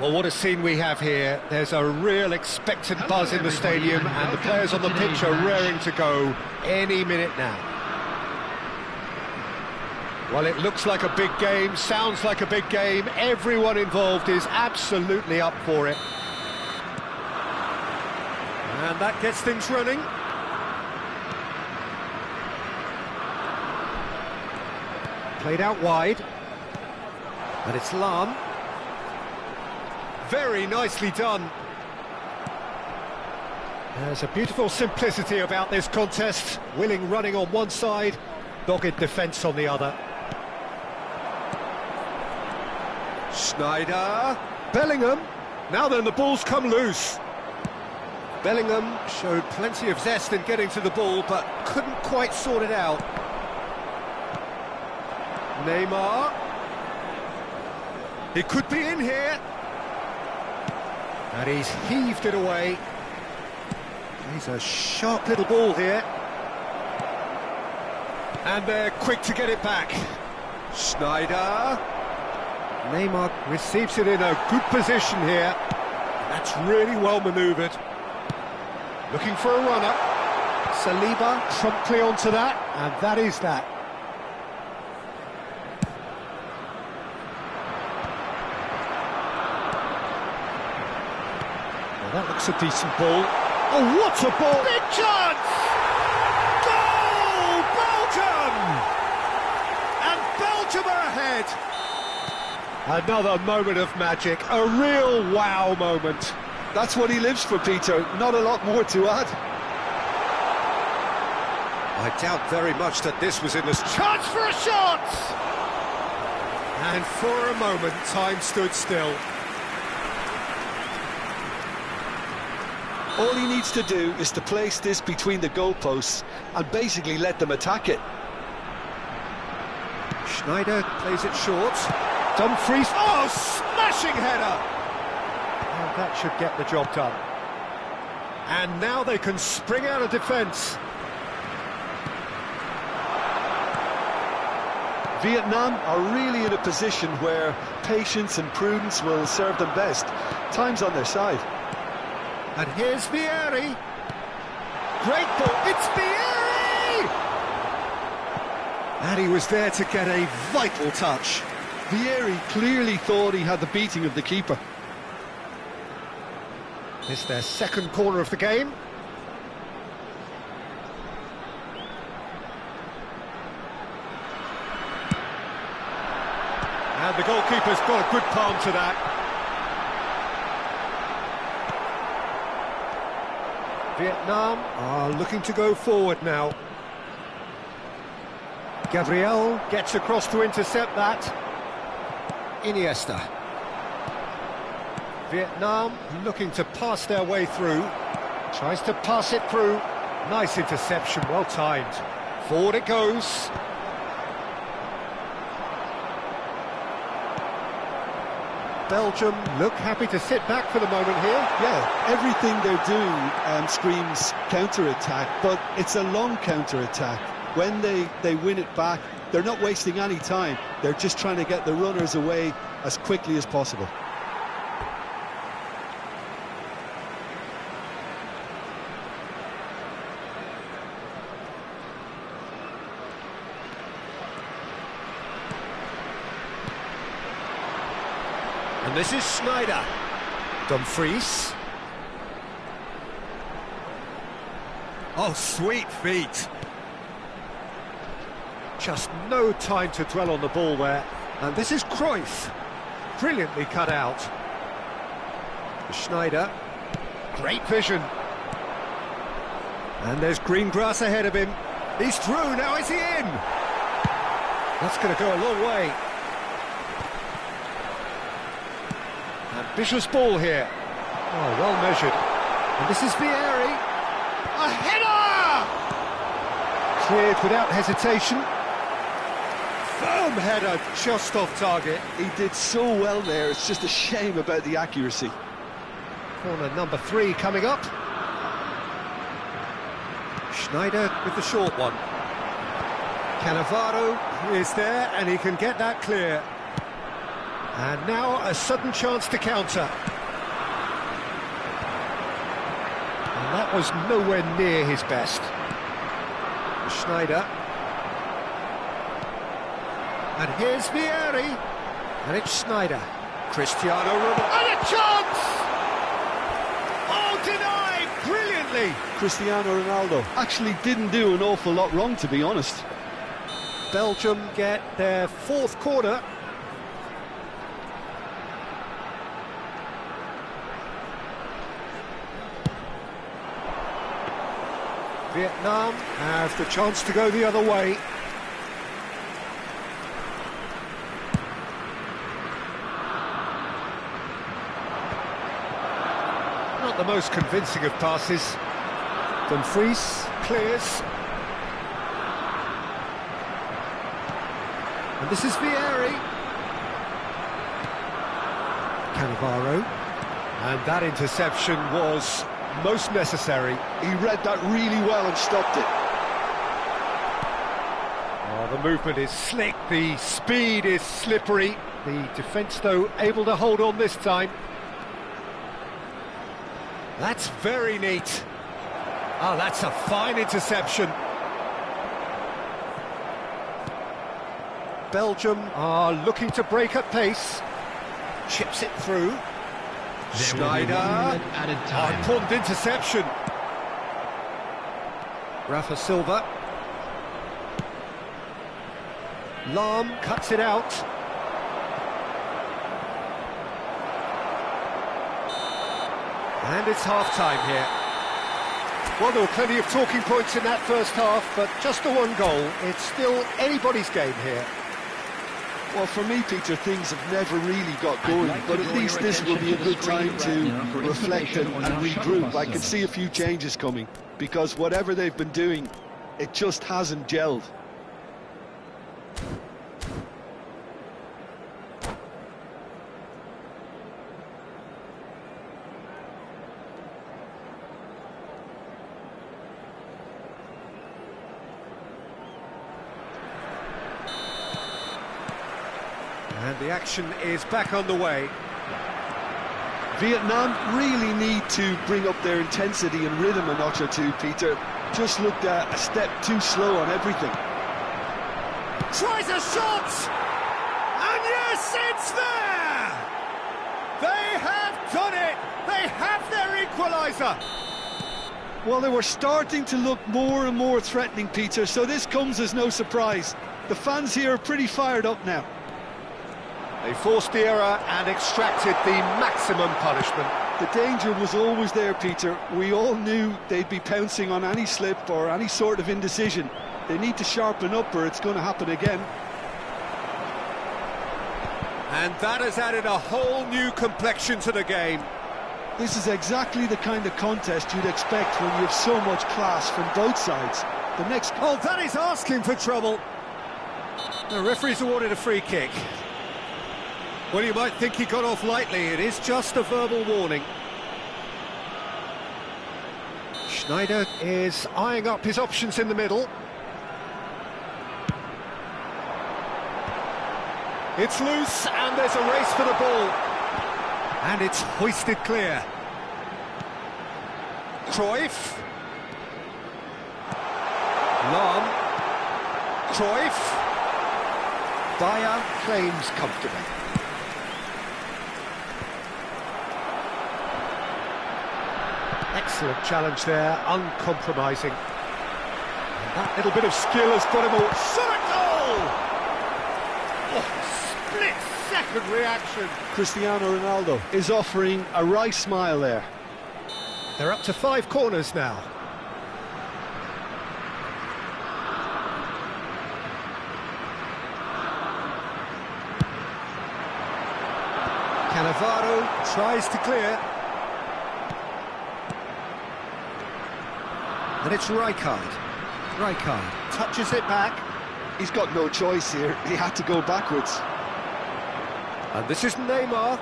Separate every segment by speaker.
Speaker 1: Well, what a scene we have here. There's a real expectant buzz in the stadium, and the players on the pitch are raring to go any minute now. Well, it looks like a big game, sounds like a big game. Everyone involved is absolutely up for it. And that gets things running. Played out wide. And it's Lam. Very nicely done. There's a beautiful simplicity about this contest. Willing running on one side, dogged defence on the other. Schneider. Bellingham. Now then, the ball's come loose. Bellingham showed plenty of zest in getting to the ball, but couldn't quite sort it out. Neymar. He could be in here. And he's heaved it away. He's a sharp little ball here. And they're quick to get it back. Schneider. Neymar receives it in a good position here. That's really well manoeuvred. Looking for a runner. Saliba promptly onto that, and that is that. That looks a decent ball. Oh, what a ball! Big chance! Goal! Belgium! And Belgium are ahead! Another moment of magic, a real wow moment.
Speaker 2: That's what he lives for, Peter. Not a lot more to add.
Speaker 1: I doubt very much that this was in this chance for a shot! And for a moment, time stood still.
Speaker 2: All he needs to do is to place this between the goalposts and basically let them attack it.
Speaker 1: Schneider plays it short. Dumfries, oh, smashing header! Oh, that should get the job done. And now they can spring out of defence.
Speaker 2: Vietnam are really in a position where patience and prudence will serve them best. Time's on their side.
Speaker 1: And here's Vieri. Great ball, it's Vieri! And he was there to get a vital touch.
Speaker 2: Vieri clearly thought he had the beating of the keeper.
Speaker 1: It's their second corner of the game. And the goalkeeper's got a good palm to that. Vietnam are looking to go forward now. Gabriel gets across to intercept that. Iniesta. Vietnam looking to pass their way through. Tries to pass it through. Nice interception, well timed. Forward it goes. Belgium look happy to sit back for the moment here.
Speaker 2: Yeah, everything they're doing screams counter-attack, but it's a long counter-attack. When they win it back, they're not wasting any time. They're just trying to get the runners away as quickly as possible.
Speaker 1: And this is Schneider. Dumfries. Oh, sweet feet. Just no time to dwell on the ball there. And this is Cruyff. Brilliantly cut out. Schneider. Great vision. And there's green grass ahead of him. He's through, now is he in? That's going to go a long way. Ambitious ball here. Oh, well measured. And this is Vieri. A header! Cleared without hesitation. Firm header, just off target.
Speaker 2: He did so well there, it's just a shame about the accuracy.
Speaker 1: Corner number 3 coming up. Schneider with the short one. Cannavaro is there, and he can get that clear. And now a sudden chance to counter. And that was nowhere near his best. Schneider. And here's Vieri. And it's Schneider. Cristiano Ronaldo. And a chance! Oh, denied brilliantly.
Speaker 2: Cristiano Ronaldo actually didn't do an awful lot wrong, to be honest.
Speaker 1: Belgium get their 4th corner. Vietnam have the chance to go the other way. Not the most convincing of passes. Dumfries clears. And this is Vieri. Cannavaro. And that interception was most necessary.
Speaker 2: He read that really well and stopped it.
Speaker 1: Oh, the movement is slick, the speed is slippery. The defence, though, able to hold on this time. That's very neat. Oh, that's a fine interception. Belgium are looking to break at pace. Chips it through. Schneider. Important interception. Rafa Silva. Lahm cuts it out. And it's half-time here. Well, there were plenty of talking points in that first half, but just the one goal. It's still anybody's game here.
Speaker 2: Well, for me, Peter, things have never really got going, but at least this will be a good time to reflect and regroup. I can see a few changes coming, because whatever they've been doing, it just hasn't gelled.
Speaker 1: And the action is back on the way.
Speaker 2: Vietnam really need to bring up their intensity and rhythm a notch or two, Peter. Just looked a step too slow on everything.
Speaker 1: Tries a shot! And yes, it's there! They have done it! They have their equaliser!
Speaker 2: Well, they were starting to look more and more threatening, Peter, so this comes as no surprise. The fans here are pretty fired up now.
Speaker 1: They forced the error and extracted the maximum punishment.
Speaker 2: The danger was always there, Peter. We all knew they'd be pouncing on any slip or any sort of indecision. They need to sharpen up or it's going to happen again.
Speaker 1: And that has added a whole new complexion to the game.
Speaker 2: This is exactly the kind of contest you'd expect when you have so much class from both sides. The next...
Speaker 1: Oh, that is asking for trouble. The referee's awarded a free kick. Well, you might think he got off lightly. It is just a verbal warning. Schneider is eyeing up his options in the middle. It's loose, and there's a race for the ball. And it's hoisted clear. Cruyff. Lahm. Cruyff. Dyer claims comfortably. Excellent challenge there, uncompromising. And that little bit of skill has got him all. Shot goal! Oh, split-second reaction.
Speaker 2: Cristiano Ronaldo is offering a wry smile there.
Speaker 1: They're up to 5 corners now. Cannavaro tries to clear. And it's Rijkaard. Rijkaard touches it back.
Speaker 2: he's got no choice here. He had to go backwards.
Speaker 1: And this is Neymar.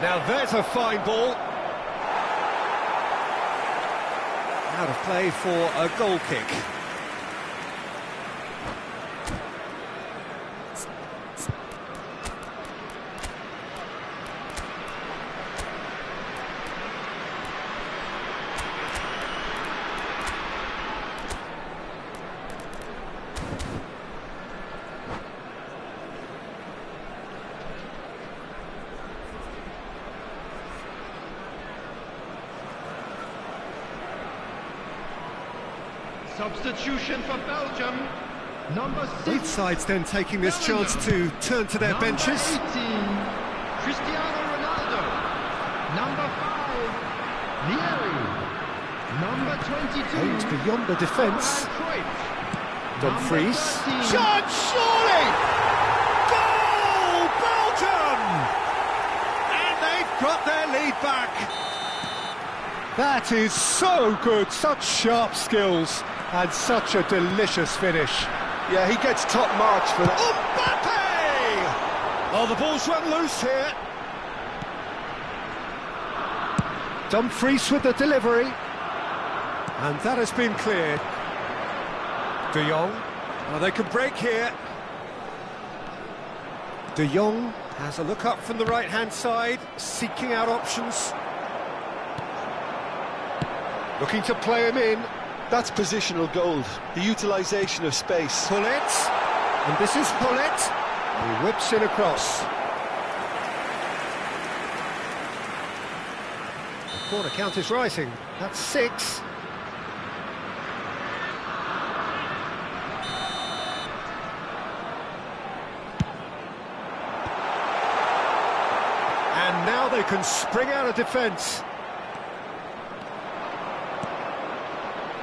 Speaker 1: Now there's a fine ball. Out of play for a goal kick.
Speaker 3: Substitution for Belgium, number 6.
Speaker 1: Both sides then taking this chance to turn to their benches.
Speaker 3: Number 18, Cristiano Ronaldo. Number 5, Nieri. Number 22,
Speaker 1: Aims beyond the defence. Dumfries.
Speaker 3: Number 13,
Speaker 1: Shot, surely! Goal, Belgium! And they've got their lead back. That is so good, such sharp skills. And such a delicious finish.
Speaker 2: Yeah, he gets top marks for that.
Speaker 1: Mbappe! Oh, the ball's run loose here. Dumfries with the delivery. And that has been cleared. De Jong. Oh, they can break here. De Jong has a look up from the right-hand side, seeking out options. Looking to play him in.
Speaker 2: That's positional gold, the utilisation of space.
Speaker 1: Pullet, and this is Pullet. He whips it across. The corner count is rising. That's 6. And now they can spring out of defence.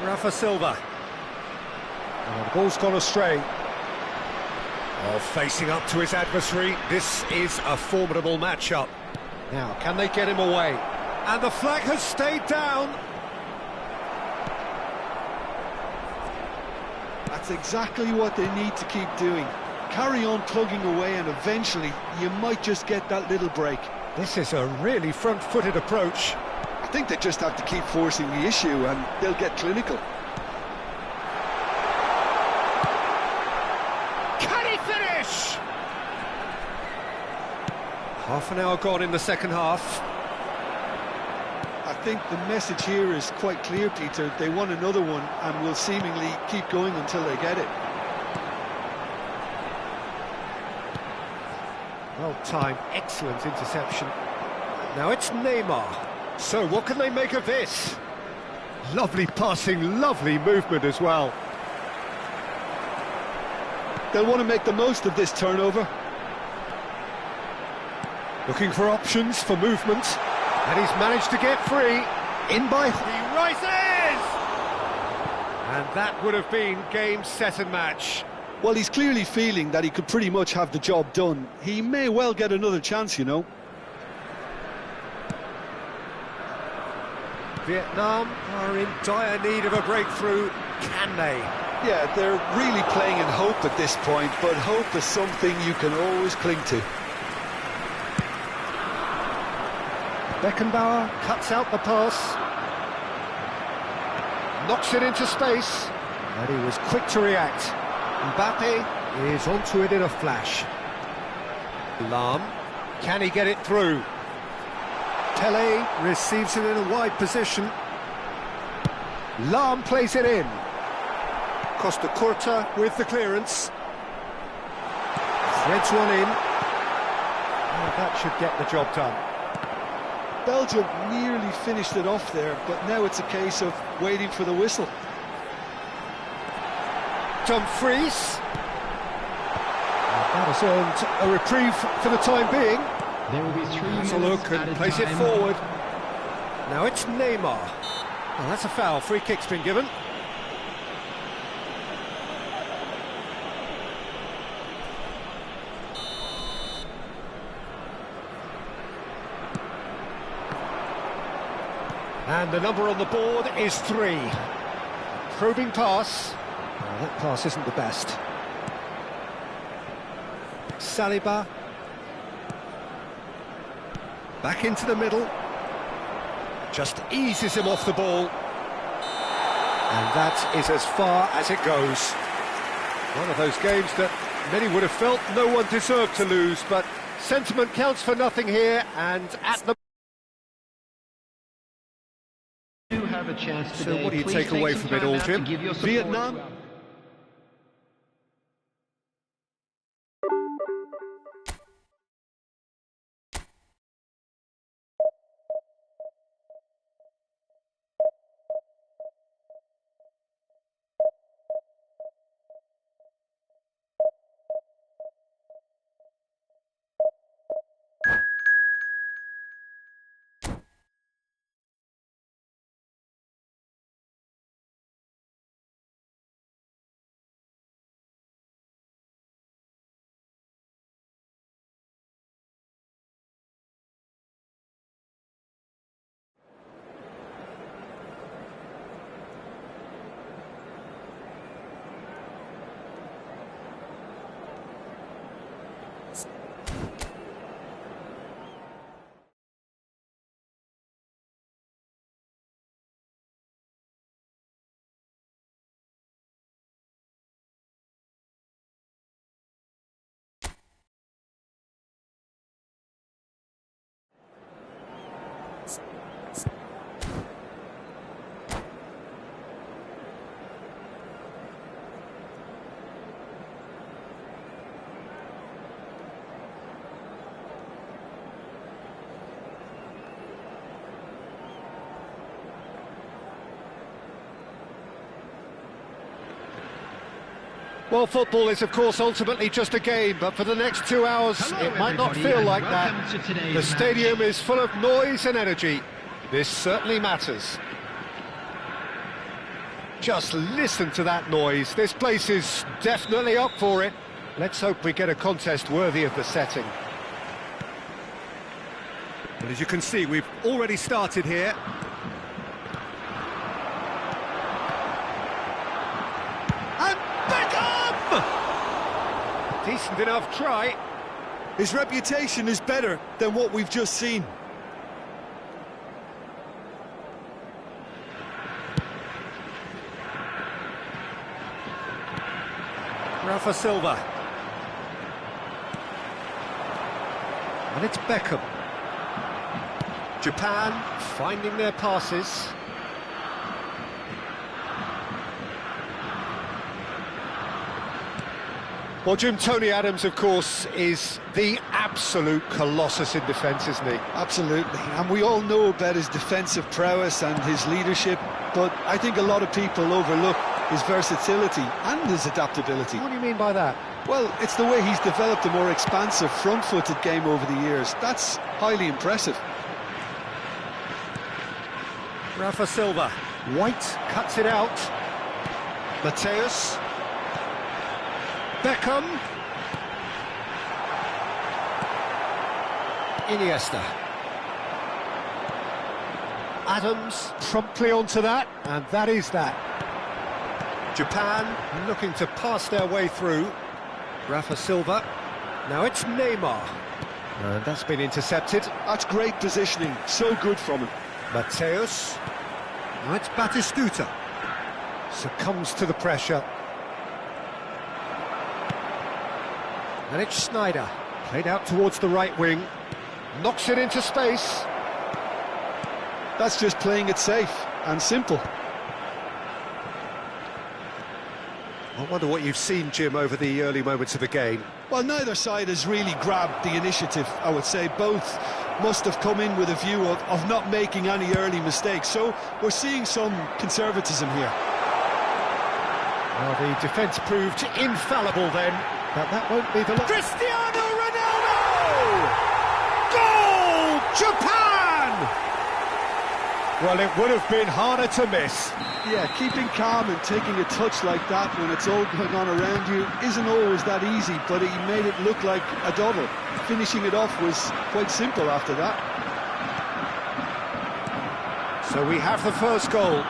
Speaker 1: Rafa Silva. Oh, the ball's gone astray. Oh, facing up to his adversary. This is a formidable matchup. Now, can they get him away? And the flag has stayed down.
Speaker 2: That's exactly what they need to keep doing. Carry on plugging away and eventually you might just get that little break.
Speaker 1: This is a really front-footed approach.
Speaker 2: I think they just have to keep forcing the issue and they'll get clinical.
Speaker 1: Can he finish? Half an hour gone in the second half.
Speaker 2: I think the message here is quite clear, Peter. They want another one and will seemingly keep going until they get it.
Speaker 1: Well timed, excellent interception. Now it's Neymar. So what can they make of this? Lovely passing, lovely movement as well.
Speaker 2: They'll want to make the most of this turnover.
Speaker 1: Looking for options for movement. And he's managed to get free. In by... He rises! And that would have been game, set and match.
Speaker 2: Well, he's clearly feeling that he could pretty much have the job done. He may well get another chance, you know.
Speaker 1: Vietnam are in dire need of a breakthrough. Can they?
Speaker 2: Yeah, they're really playing in hope at this point, but hope is something you can always cling to.
Speaker 1: Beckenbauer cuts out the pass. Knocks it into space. And he was quick to react. Mbappe is onto it in a flash. Lahm, can he get it through? Pele receives it in a wide position. Lahm plays it in. Costa Curta with the clearance. Threads one in. Oh, that should get the job done.
Speaker 2: Belgium nearly finished it off there, but now it's a case of waiting for the whistle.
Speaker 1: Dumfries. That has earned a reprieve for the time being.
Speaker 3: There will be 3
Speaker 1: Has a
Speaker 3: minutes
Speaker 1: look and
Speaker 3: added
Speaker 1: plays it
Speaker 3: time.
Speaker 1: forward. Now it's Neymar. Oh, that's a foul. Free kick's been given. And the number on the board is 3. Probing pass. Oh, that pass isn't the best. Saliba. Back into the middle. Just eases him off the ball. And that is as far as it goes. One of those games that many would have felt no one deserved to lose, but sentiment counts for nothing here, and at the...
Speaker 3: You have a chance today.
Speaker 1: So what do you take away from it all, Jim?
Speaker 2: Vietnam.
Speaker 1: Well, football is, of course, ultimately just a game, but for the next 2 hours, it might not feel like that. The stadium is full of noise and energy. This certainly matters. Just listen to that noise. This place is definitely up for it. Let's hope we get a contest worthy of the setting. But as you can see, we've already started here. And Beckham! Decent enough try.
Speaker 2: His reputation is better than what we've just seen.
Speaker 1: Rafa Silva. And it's Beckham. Japan finding their passes. Well, Jim, Tony Adams, of course, is the absolute colossus in defence, isn't he?
Speaker 2: Absolutely, and we all know about his defensive prowess and his leadership, but I think a lot of people overlook his versatility and his adaptability.
Speaker 1: What do you mean by that?
Speaker 2: Well, it's the way he's developed a more expansive, front-footed game over the years. That's highly impressive.
Speaker 1: Rafa Silva. White cuts it out. Mateus. Beckham. Iniesta. Adams promptly onto that, and that is that. Japan looking to pass their way through. Rafa Silva. Now it's Neymar. And that's been intercepted.
Speaker 2: That's great positioning, so good from him.
Speaker 1: Mateus. Now it's Batistuta. Succumbs to the pressure. And it's Sneijder. Played out towards the right wing. Knocks it into space.
Speaker 2: That's just playing it safe and simple.
Speaker 1: I wonder what you've seen, Jim, over the early moments of the game.
Speaker 2: Well, neither side has really grabbed the initiative, I would say. Both must have come in with a view of not making any early mistakes. So we're seeing some conservatism here.
Speaker 1: Well, the defence proved infallible then, but that won't be the... Cristiano Ronaldo! Goal! Japan! Well, it would have been harder to miss.
Speaker 2: Yeah, keeping calm and taking a touch like that when it's all going on around you isn't always that easy, but he made it look like a double. Finishing it off was quite simple after that.
Speaker 1: So we have the first goal.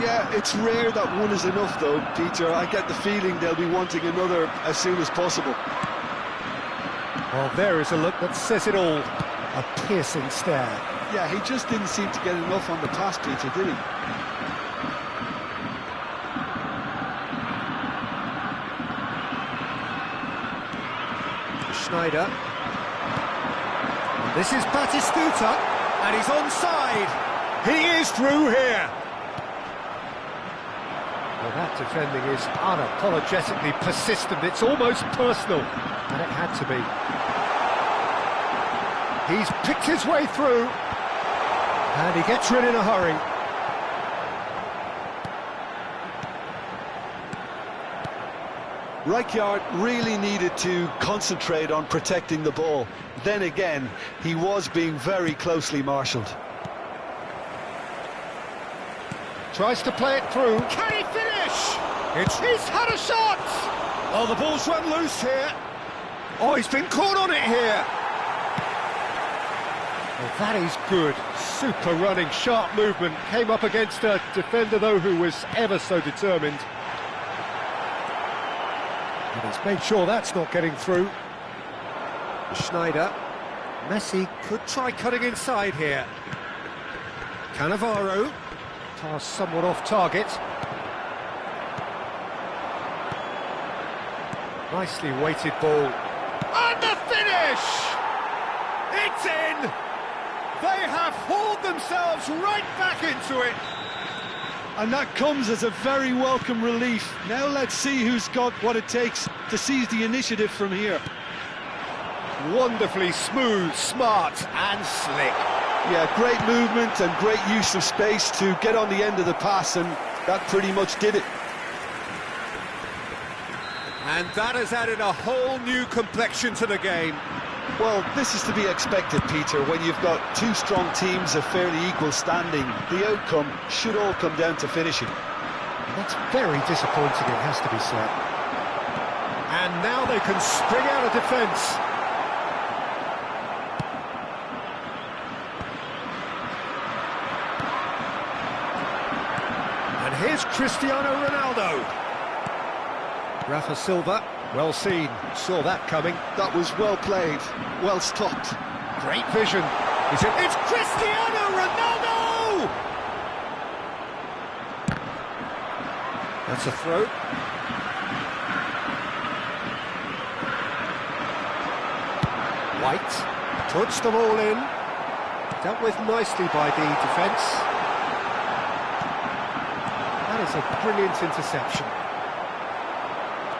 Speaker 2: Yeah, it's rare that one is enough though, Peter. I get the feeling they'll be wanting another as soon as possible.
Speaker 1: Well, there is a look that says it all. A piercing stare.
Speaker 2: Yeah, he just didn't seem to get enough on the pass, Peter, did he?
Speaker 1: Schneider. And this is Batistuta, and he's onside. He is through here. Well, that defending is unapologetically persistent. It's almost personal, and it had to be. He's picked his way through, and he gets rid in a hurry.
Speaker 2: Rijkaard really needed to concentrate on protecting the ball. Then again, he was being very closely marshalled.
Speaker 1: Tries to play it through. Can he finish? He's had a shot! Oh, the ball's run loose here. Oh, he's been caught on it here. Well, that is good. Super running, sharp movement. Came up against a defender, though, who was ever so determined. And he's made sure that's not getting through. Schneider. Messi could try cutting inside here. Cannavaro. Pass somewhat off target. Nicely weighted ball. And the finish! It's in! They have hauled themselves right back into it.
Speaker 2: And that comes as a very welcome relief. Now let's see who's got what it takes to seize the initiative from here.
Speaker 1: Wonderfully smooth, smart and slick.
Speaker 2: Yeah, great movement and great use of space to get on the end of the pass, and that pretty much did it.
Speaker 1: And that has added a whole new complexion to the game.
Speaker 2: Well, this is to be expected, Peter. When you've got two strong teams of fairly equal standing, the outcome should all come down to finishing.
Speaker 1: That's very disappointing, it has to be said. And now they can spring out of defence. And here's Cristiano Ronaldo. Rafa Silva, well seen, saw that coming.
Speaker 2: That was well played, well stopped.
Speaker 1: Great vision. It's Cristiano Ronaldo! That's a throw. White puts them all in. Dealt with nicely by the defence. That is a brilliant interception.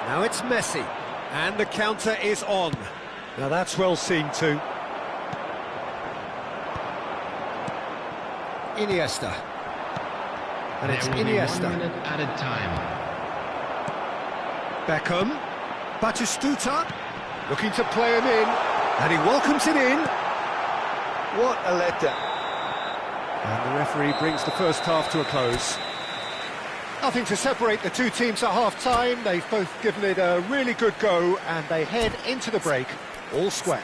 Speaker 1: Now it's Messi, and the counter is on. Now that's well seen too. Iniesta. And it's Iniesta.
Speaker 3: 1 minute added time.
Speaker 1: Beckham. Batistuta. Looking to play him in. And he welcomes it in.
Speaker 2: What a letdown.
Speaker 1: And the referee brings the first half to a close. Nothing to separate the two teams at half-time. They've both given it a really good go, and they head into the break, all square.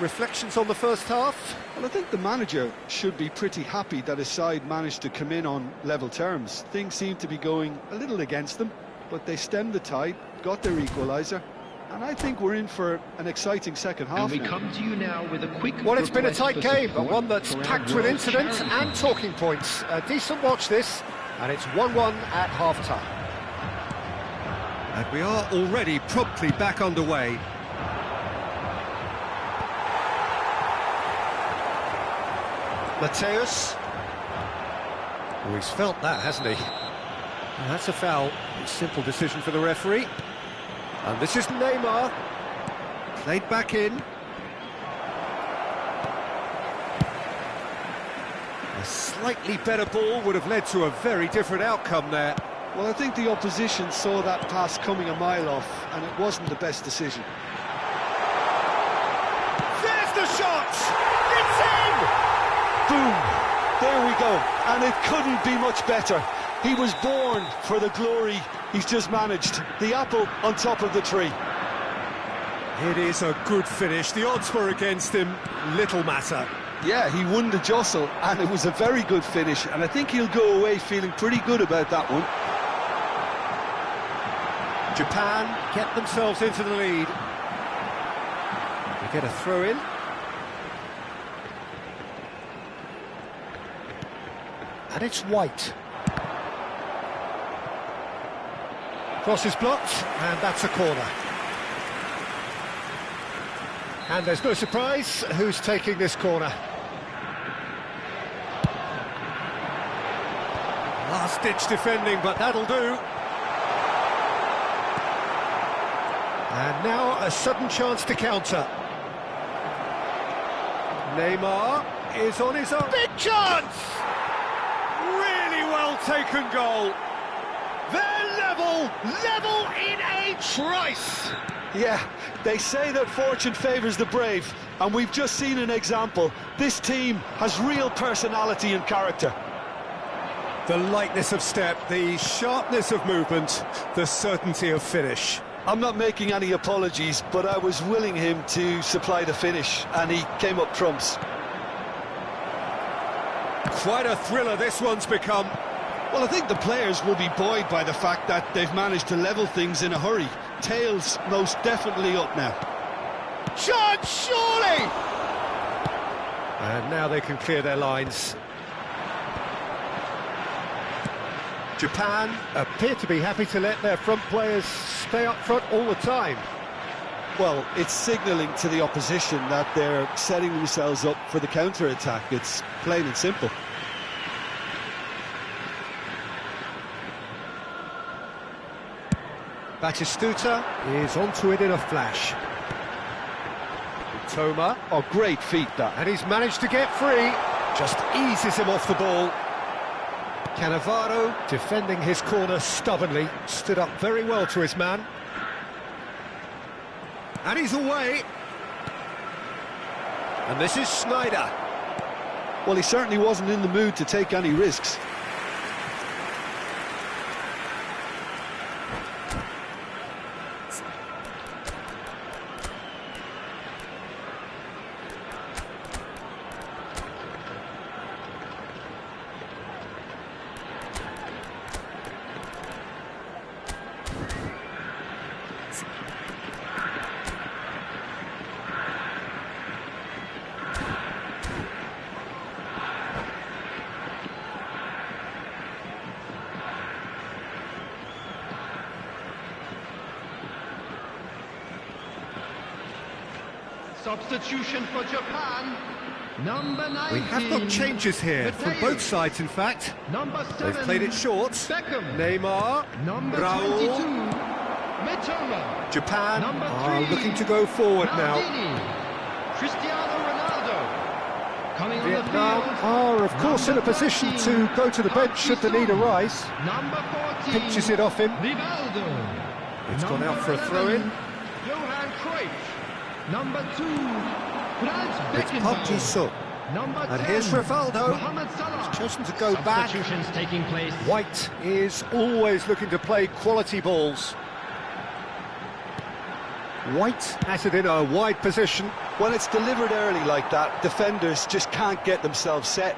Speaker 1: Reflections on the first half?
Speaker 2: Well, I think the manager should be pretty happy that his side managed to come in on level terms. Things seem to be going a little against them, but they stemmed the tide, got their equaliser, and I think we're in for an exciting second half.
Speaker 3: And we come to you now with a quick.
Speaker 1: Well, it's been a
Speaker 3: request
Speaker 1: tight
Speaker 3: for
Speaker 1: game, but
Speaker 3: support
Speaker 1: one that's
Speaker 3: for our
Speaker 1: packed with
Speaker 3: girls'
Speaker 1: incidents
Speaker 3: charity.
Speaker 1: and talking points. A decent watch this, and it's 1-1 at half-time. And we are already promptly back underway. Mateus. Oh, he's felt that, hasn't he? And that's a foul. Simple decision for the referee. And this is Neymar. Played back in. A slightly better ball would have led to a very different outcome there.
Speaker 2: Well, I think the opposition saw that pass coming a mile off, and it wasn't the best decision.
Speaker 1: There's the shot! It's in!
Speaker 2: Boom! There we go. And it couldn't be much better. He was born for the glory he's just managed. The apple on top of the tree.
Speaker 1: It is a good finish. The odds were against him. Little matter.
Speaker 2: Yeah, he won the jostle, and it was a very good finish, and I think he'll go away feeling pretty good about that one.
Speaker 1: Japan get themselves into the lead. They get a throw in. And it's White. Cross is blocked, and that's a corner. And there's no surprise who's taking this corner. Last-ditch defending, but that'll do. And now a sudden chance to counter. Neymar is on his own. Big chance! Really well taken goal. They're level in a trice.
Speaker 2: Yeah, they say that fortune favours the brave, and we've just seen an example. This team has real personality and character.
Speaker 1: The lightness of step, the sharpness of movement, the certainty of finish.
Speaker 2: I'm not making any apologies, but I was willing him to supply the finish, and he came up trumps.
Speaker 1: Quite a thriller this one's become.
Speaker 2: Well, I think the players will be buoyed by the fact that they've managed to level things in a hurry. Tails most definitely up now.
Speaker 1: Chance, surely! And now they can clear their lines. Japan appear to be happy to let their front players stay up front all the time.
Speaker 2: Well, it's signalling to the opposition that they're setting themselves up for the counter-attack. It's plain and simple.
Speaker 1: Batistuta is onto it in a flash. Toma.
Speaker 2: Oh, great feat, that.
Speaker 1: And he's managed to get free. Just eases him off the ball. Cannavaro, defending his corner stubbornly, stood up very well to his man. And he's away. And this is Sneijder.
Speaker 2: Well, he certainly wasn't in the mood to take any risks.
Speaker 3: Substitution for Japan. Number 19.
Speaker 1: We have got changes here from both sides, in fact.
Speaker 3: Number 7.
Speaker 1: They've played it short.
Speaker 3: Beckham.
Speaker 1: Neymar.
Speaker 3: Number
Speaker 1: Raul.
Speaker 3: 22. Mitoma.
Speaker 1: Japan
Speaker 3: Number
Speaker 1: are
Speaker 3: 3.
Speaker 1: looking to go forward now.
Speaker 3: Cristiano Ronaldo. Coming
Speaker 1: Vietnam
Speaker 3: on the field.
Speaker 1: are, of course, in a position to go to the bench should the need arise.
Speaker 3: Number 14.
Speaker 1: Pinches it off him.
Speaker 3: Rivaldo.
Speaker 1: It's gone out for a throw-in.
Speaker 3: Johan Cruyff. Number 2. Franz
Speaker 1: It's
Speaker 3: Beckenbauer.
Speaker 1: Park Ji-suk.
Speaker 3: Number 10.
Speaker 1: And here's Rivaldo.
Speaker 3: Mohamed Salah.
Speaker 1: He's chosen to go back.
Speaker 3: Substitutions taking place.
Speaker 1: White is always looking to play quality balls. White has it in a wide position.
Speaker 2: When it's delivered early like that, defenders just can't get themselves set.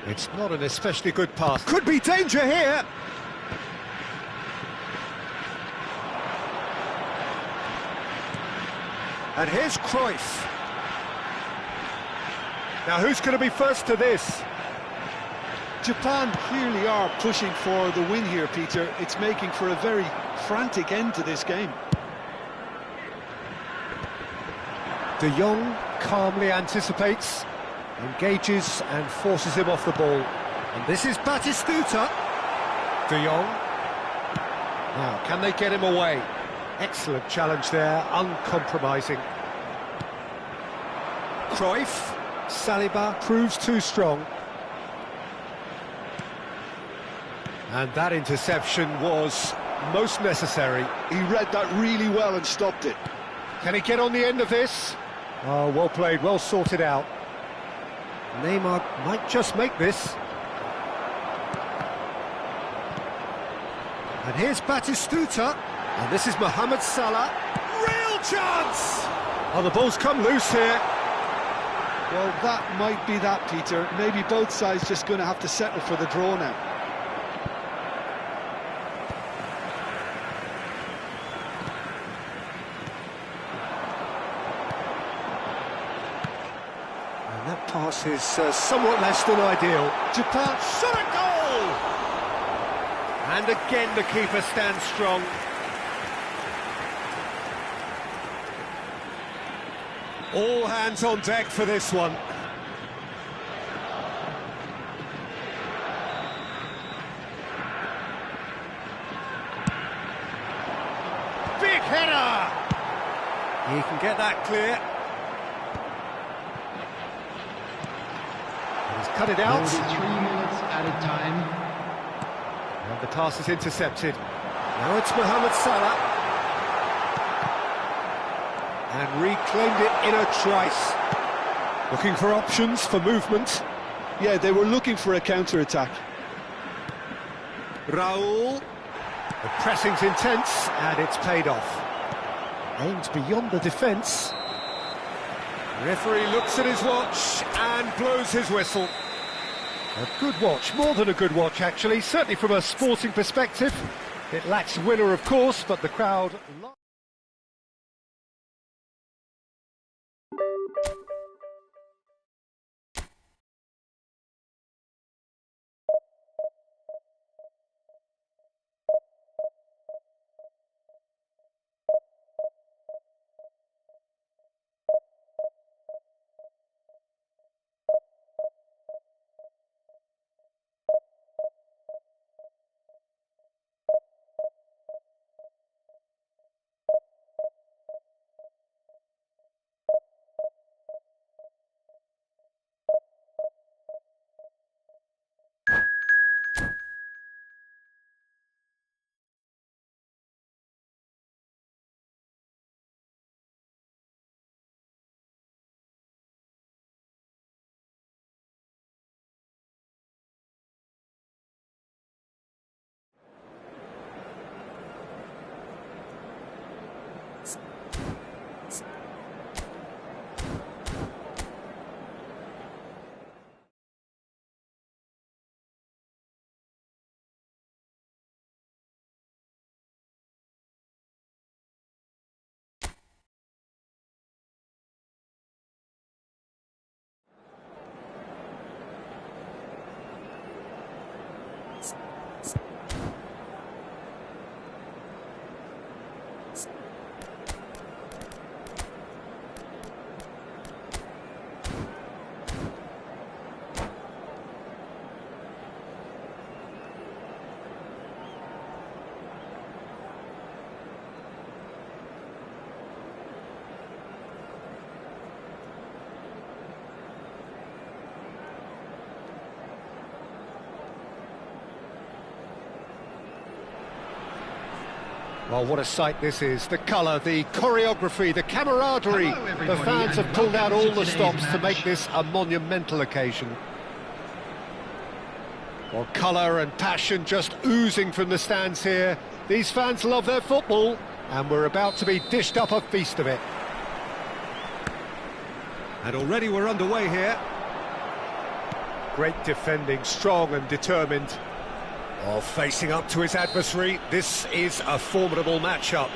Speaker 1: It's not an especially good pass. Could be danger here. And here's Cruyff. Now who's going to be first to this?
Speaker 2: Japan clearly are pushing for the win here, Peter. It's making for a very frantic end to this game.
Speaker 1: De Jong calmly anticipates, engages and forces him off the ball. And this is Batistuta. De Jong. Now, can they get him away? Excellent challenge there, uncompromising. Cruyff. Saliba proves too strong. And that interception was most necessary.
Speaker 2: He read that really well and stopped it.
Speaker 1: Can he get on the end of this? Oh, well played, well sorted out. Neymar might just make this. And here's Batistuta. And this is Mohamed Salah. Real chance! Oh, the ball's come loose here.
Speaker 2: Well, that might be that, Peter. Maybe both sides just going to have to settle for the draw now.
Speaker 1: And that pass is somewhat less than ideal.
Speaker 2: Japan
Speaker 1: Shot a goal! And again the keeper stands strong. All hands on deck for this one. Big header! He can get that clear. He's cut it out.
Speaker 3: 3 minutes added time.
Speaker 1: And the pass is intercepted. Now it's Mohamed Salah. And reclaimed it in a trice. Looking for options for movement.
Speaker 2: Yeah, they were looking for a counter-attack.
Speaker 1: Raul. The pressing's intense, and it's paid off. Aimed beyond the defence. Referee looks at his watch and blows his whistle. A good watch, more than a good watch actually, certainly from a sporting perspective. It lacks winner, of course, but the crowd... Well, what a sight this is. The colour, the choreography, the camaraderie. The fans have pulled out all the stops to make this a monumental occasion. Well, colour and passion just oozing from the stands here. These fans love their football, and we're about to be dished up a feast of it. And already we're underway here. Great defending, strong and determined. Oh, facing up to his adversary, this is a formidable matchup.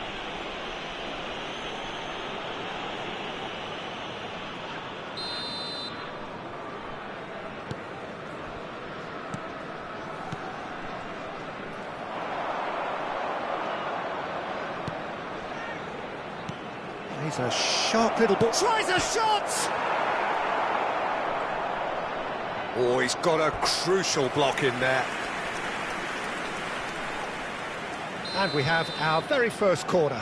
Speaker 1: He's a sharp little ball. Tries a shot! Oh, he's got a crucial block in there. And we have our very first corner.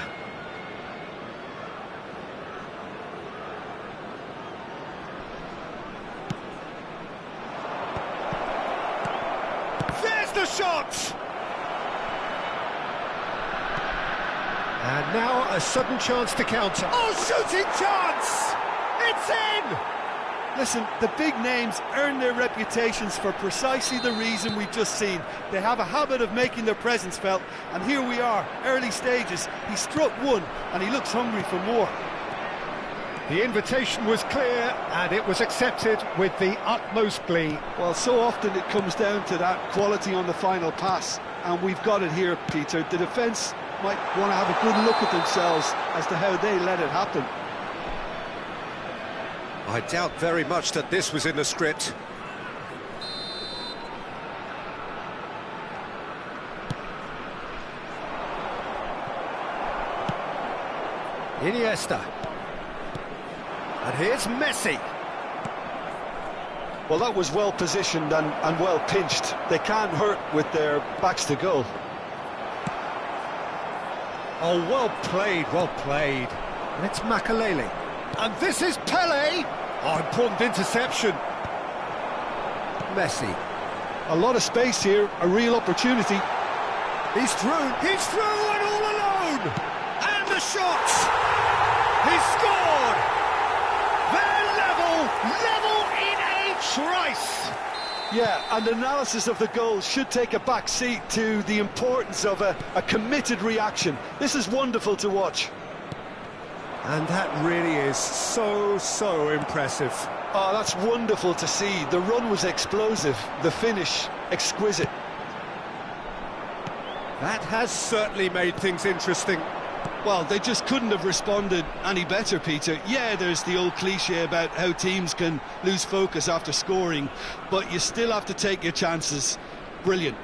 Speaker 1: There's the shot! And now a sudden chance to counter. Oh, shooting chance! It's in!
Speaker 2: Listen, the big names earn their reputations for precisely the reason we've just seen. They have a habit of making their presence felt, and here we are, early stages. He struck one, and he looks hungry for more.
Speaker 1: The invitation was clear, and it was accepted with the utmost glee.
Speaker 2: Well, so often it comes down to that quality on the final pass, and we've got it here, Peter. The defence might want to have a good look at themselves as to how they let it happen.
Speaker 1: I doubt very much that this was in the script. Iniesta. And here's Messi.
Speaker 2: Well, that was well positioned and well pinched. They can't hurt with their backs to goal.
Speaker 1: Oh, well played, well played. And it's Makalele. And this is Pele. Oh, important interception. Messi.
Speaker 2: A lot of space here, a real opportunity.
Speaker 1: He's through and all alone! And the shot! He scored! They're level in a trice!
Speaker 2: Yeah, and analysis of the goal should take a back seat to the importance of a committed reaction. This is wonderful to watch.
Speaker 1: And that really is so impressive.
Speaker 2: Oh, that's wonderful to see. The run was explosive, the finish exquisite.
Speaker 1: That has certainly made things interesting.
Speaker 2: Well, they just couldn't have responded any better, Peter. Yeah, there's the old cliche about how teams can lose focus after scoring, but you still have to take your chances. Brilliant.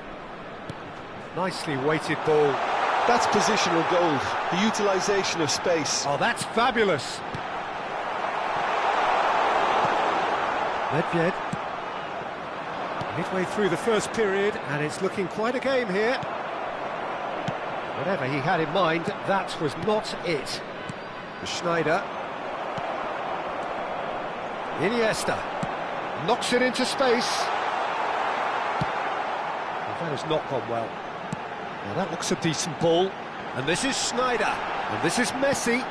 Speaker 1: Nicely weighted ball.
Speaker 2: That's positional gold, the utilisation of space.
Speaker 1: Oh, that's fabulous. Nedved. Midway through the first period, and it's looking quite a game here. Whatever he had in mind, that was not it. Schneider. Iniesta. Knocks it into space. Well, that has not gone well. Now that looks a decent ball. And this is Schneider. And this is Messi.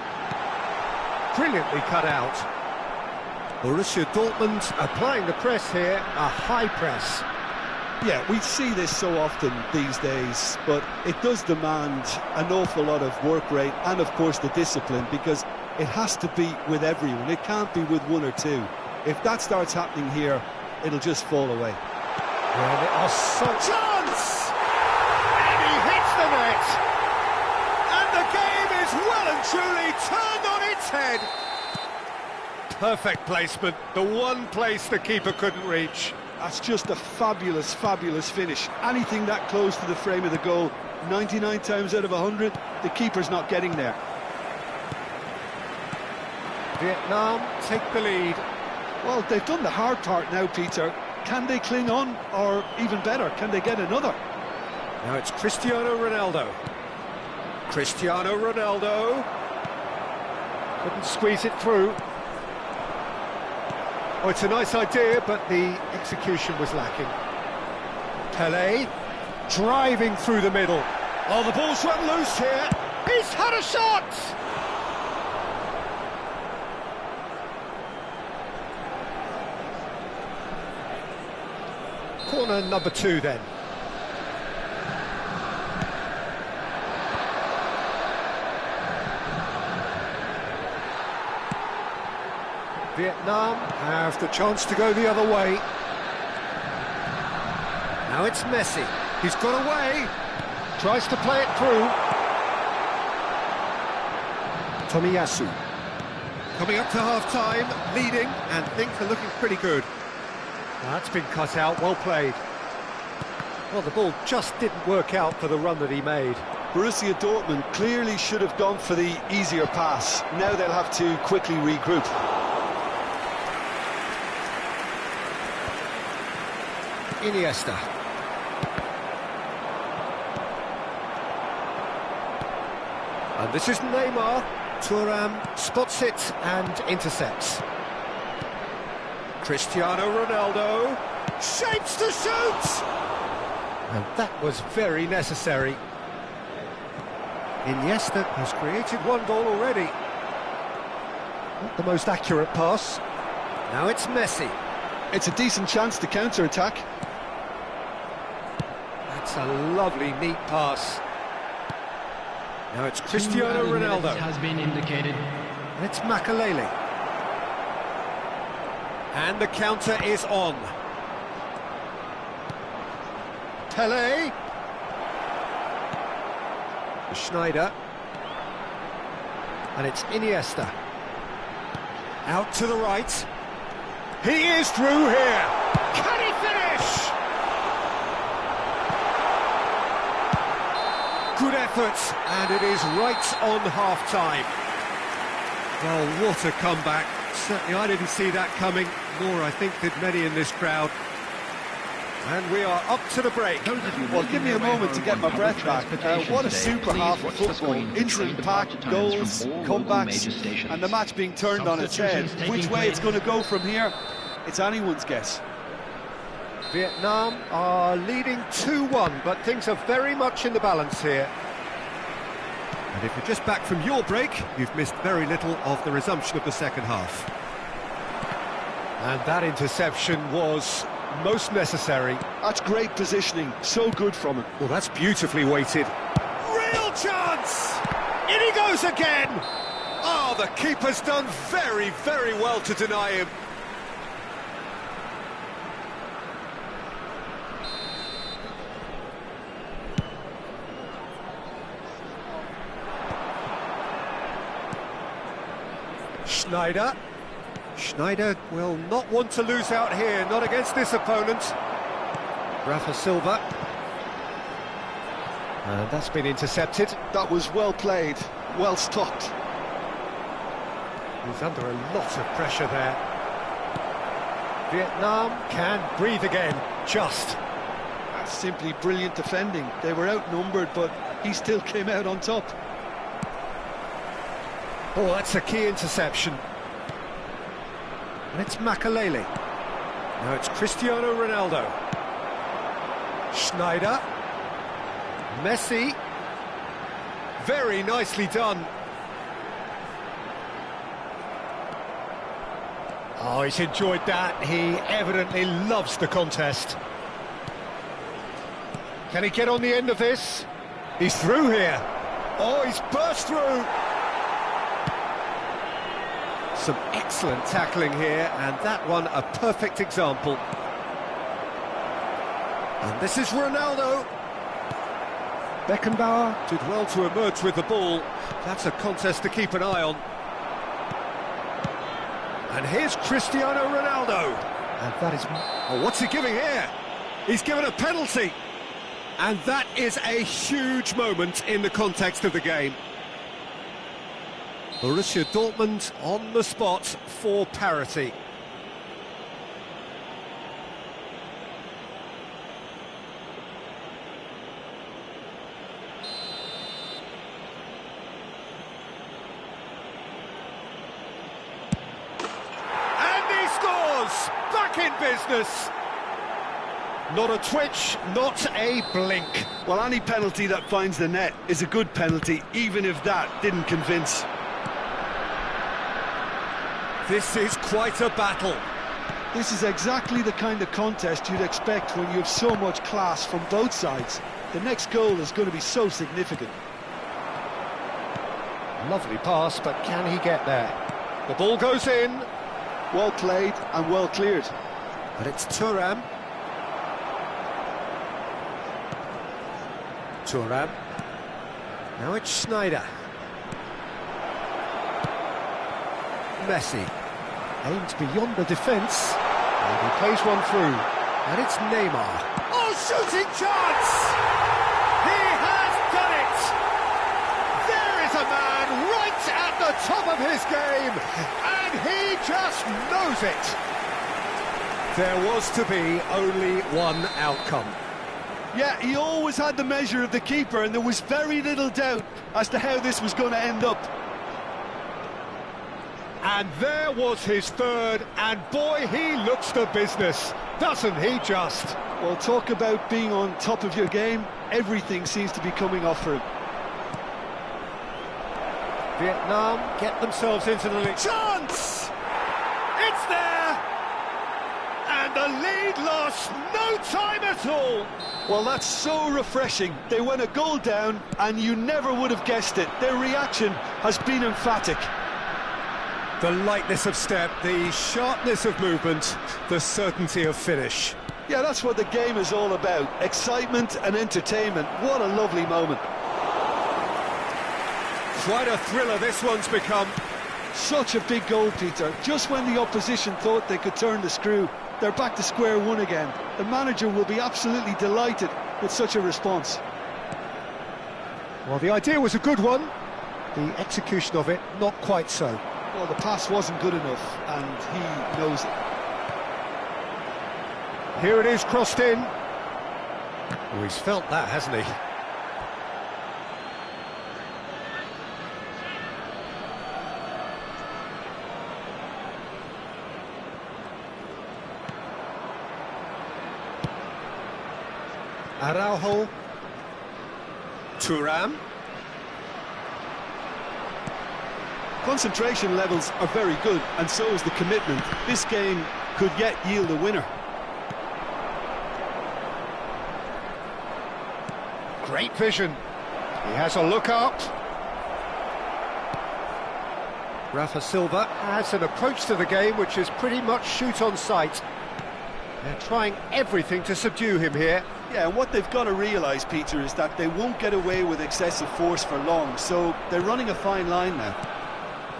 Speaker 1: Brilliantly cut out. Borussia Dortmund applying the press here, a high press.
Speaker 2: Yeah, we see this so often these days, but it does demand an awful lot of work rate and, of course, the discipline, because it has to be with everyone. It can't be with one or two. If that starts happening here, it'll just fall away.
Speaker 1: Yeah, chance! And he hits the net! And the game is well and truly turned on its head! Perfect placement, the one place the keeper couldn't reach.
Speaker 2: That's just a fabulous finish. Anything that close to the frame of the goal, 99 times out of 100, the keeper's not getting there.
Speaker 1: Vietnam take the lead.
Speaker 2: Well, they've done the hard part now, Peter. Can they cling on, or even better, can they get another?
Speaker 1: Now it's Cristiano Ronaldo. Cristiano Ronaldo. Couldn't squeeze it through. Oh, it's a nice idea, but the execution was lacking. Pele, driving through the middle. Oh, the ball's run loose here. He's had a shot! Corner number 2 then. Vietnam have the chance to go the other way. Now it's Messi. He's got away. Tries to play it through. Tomiyasu. Coming up to half-time, leading, and things are looking pretty good. That's been cut out, well played. Well, the ball just didn't work out for the run that he made.
Speaker 2: Borussia Dortmund clearly should have gone for the easier pass. Now they'll have to quickly regroup.
Speaker 1: Iniesta. And this is Neymar. Thuram spots it and intercepts. Cristiano Ronaldo shapes to shoot! And that was very necessary. Iniesta has created one goal already. Not the most accurate pass. Now it's Messi.
Speaker 2: It's a decent chance to counter-attack.
Speaker 1: That's a lovely, neat pass. Now it's Cristiano Ronaldo.
Speaker 3: Has been indicated.
Speaker 1: And it's Makalele. And the counter is on. Pele. Schneider. And it's Iniesta. Out to the right. He is through here. Can he finish? Good effort, and it is right on half-time. Well, what a comeback. Certainly I didn't see that coming, nor I think did many in this crowd. And we are up to the break.
Speaker 2: Well, give me a moment to get my breath back. What a super half of football. Instant-packed goals, comebacks, and the match being turned on its head. Which way it's going to go from here, it's anyone's guess.
Speaker 1: Vietnam are leading 2-1, but things are very much in the balance here. And if you're just back from your break, you've missed very little of the resumption of the second half. And that interception was most necessary.
Speaker 2: That's great positioning, so good from him.
Speaker 1: Well, that's beautifully weighted. Real chance! In he goes again! Oh, the keeper's done very, very well to deny him. Schneider will not want to lose out here, not against this opponent. Rafa Silva. And that's been intercepted.
Speaker 2: That was well played, well stopped.
Speaker 1: He's under a lot of pressure there. Vietnam can breathe again, just.
Speaker 2: That's simply brilliant defending. They were outnumbered, but he still came out on top.
Speaker 1: Oh, that's a key interception. And it's Makalele. Now it's Cristiano Ronaldo. Schneider. Messi. Very nicely done. Oh, he's enjoyed that. He evidently loves the contest. Can he get on the end of this? He's through here. Oh, he's burst through. Some excellent tackling here, and that one a perfect example. And this is Ronaldo. Beckenbauer did well to emerge with the ball. That's a contest to keep an eye on. And here's Cristiano Ronaldo. And that is... Oh, what's he giving here? He's given a penalty. And that is a huge moment in the context of the game. Borussia Dortmund on the spot for parity. And he scores! Back in business! Not a twitch, not a blink.
Speaker 2: Well, any penalty that finds the net is a good penalty, even if that didn't convince.
Speaker 1: This is quite a battle.
Speaker 2: This is exactly the kind of contest you'd expect when you have so much class from both sides. The next goal is going to be so significant.
Speaker 1: Lovely pass, but can he get there? The ball goes in.
Speaker 2: Well played and well cleared.
Speaker 1: But it's Thuram. Thuram. Now it's Schneider. Messi aims beyond the defence, and he plays one through, and it's Neymar. Oh, shooting chance! He has done it! There is a man right at the top of his game, and he just knows it. There was to be only one outcome.
Speaker 2: Yeah, he always had the measure of the keeper, and there was very little doubt as to how this was going to end up.
Speaker 1: And there was his third, and boy, he looks the business, doesn't he just?
Speaker 2: Well, talk about being on top of your game. Everything seems to be coming off for him.
Speaker 1: Vietnam get themselves into the lead. Chance! It's there! And the lead lost no time at all.
Speaker 2: Well, that's so refreshing. They went a goal down, and you never would have guessed it. Their reaction has been emphatic.
Speaker 1: The lightness of step, the sharpness of movement, the certainty of finish.
Speaker 2: Yeah, that's what the game is all about. Excitement and entertainment. What a lovely moment.
Speaker 1: Quite a thriller this one's become.
Speaker 2: Such a big goal, Peter. Just when the opposition thought they could turn the screw, they're back to square one again. The manager will be absolutely delighted with such a response.
Speaker 1: Well, the idea was a good one. The execution of it, not quite so.
Speaker 2: Well, the pass wasn't good enough, and he knows it.
Speaker 1: Here it is, crossed in. Oh, he's felt that, hasn't he? Araujo. Thuram.
Speaker 2: Concentration levels are very good, and so is the commitment. This game could yet yield a winner.
Speaker 1: Great vision. He has a look up. Rafa Silva has an approach to the game which is pretty much shoot on sight. They're trying everything to subdue him here.
Speaker 2: Yeah, and what they've got to realise, Peter, is that they won't get away with excessive force for long, so they're running a fine line now.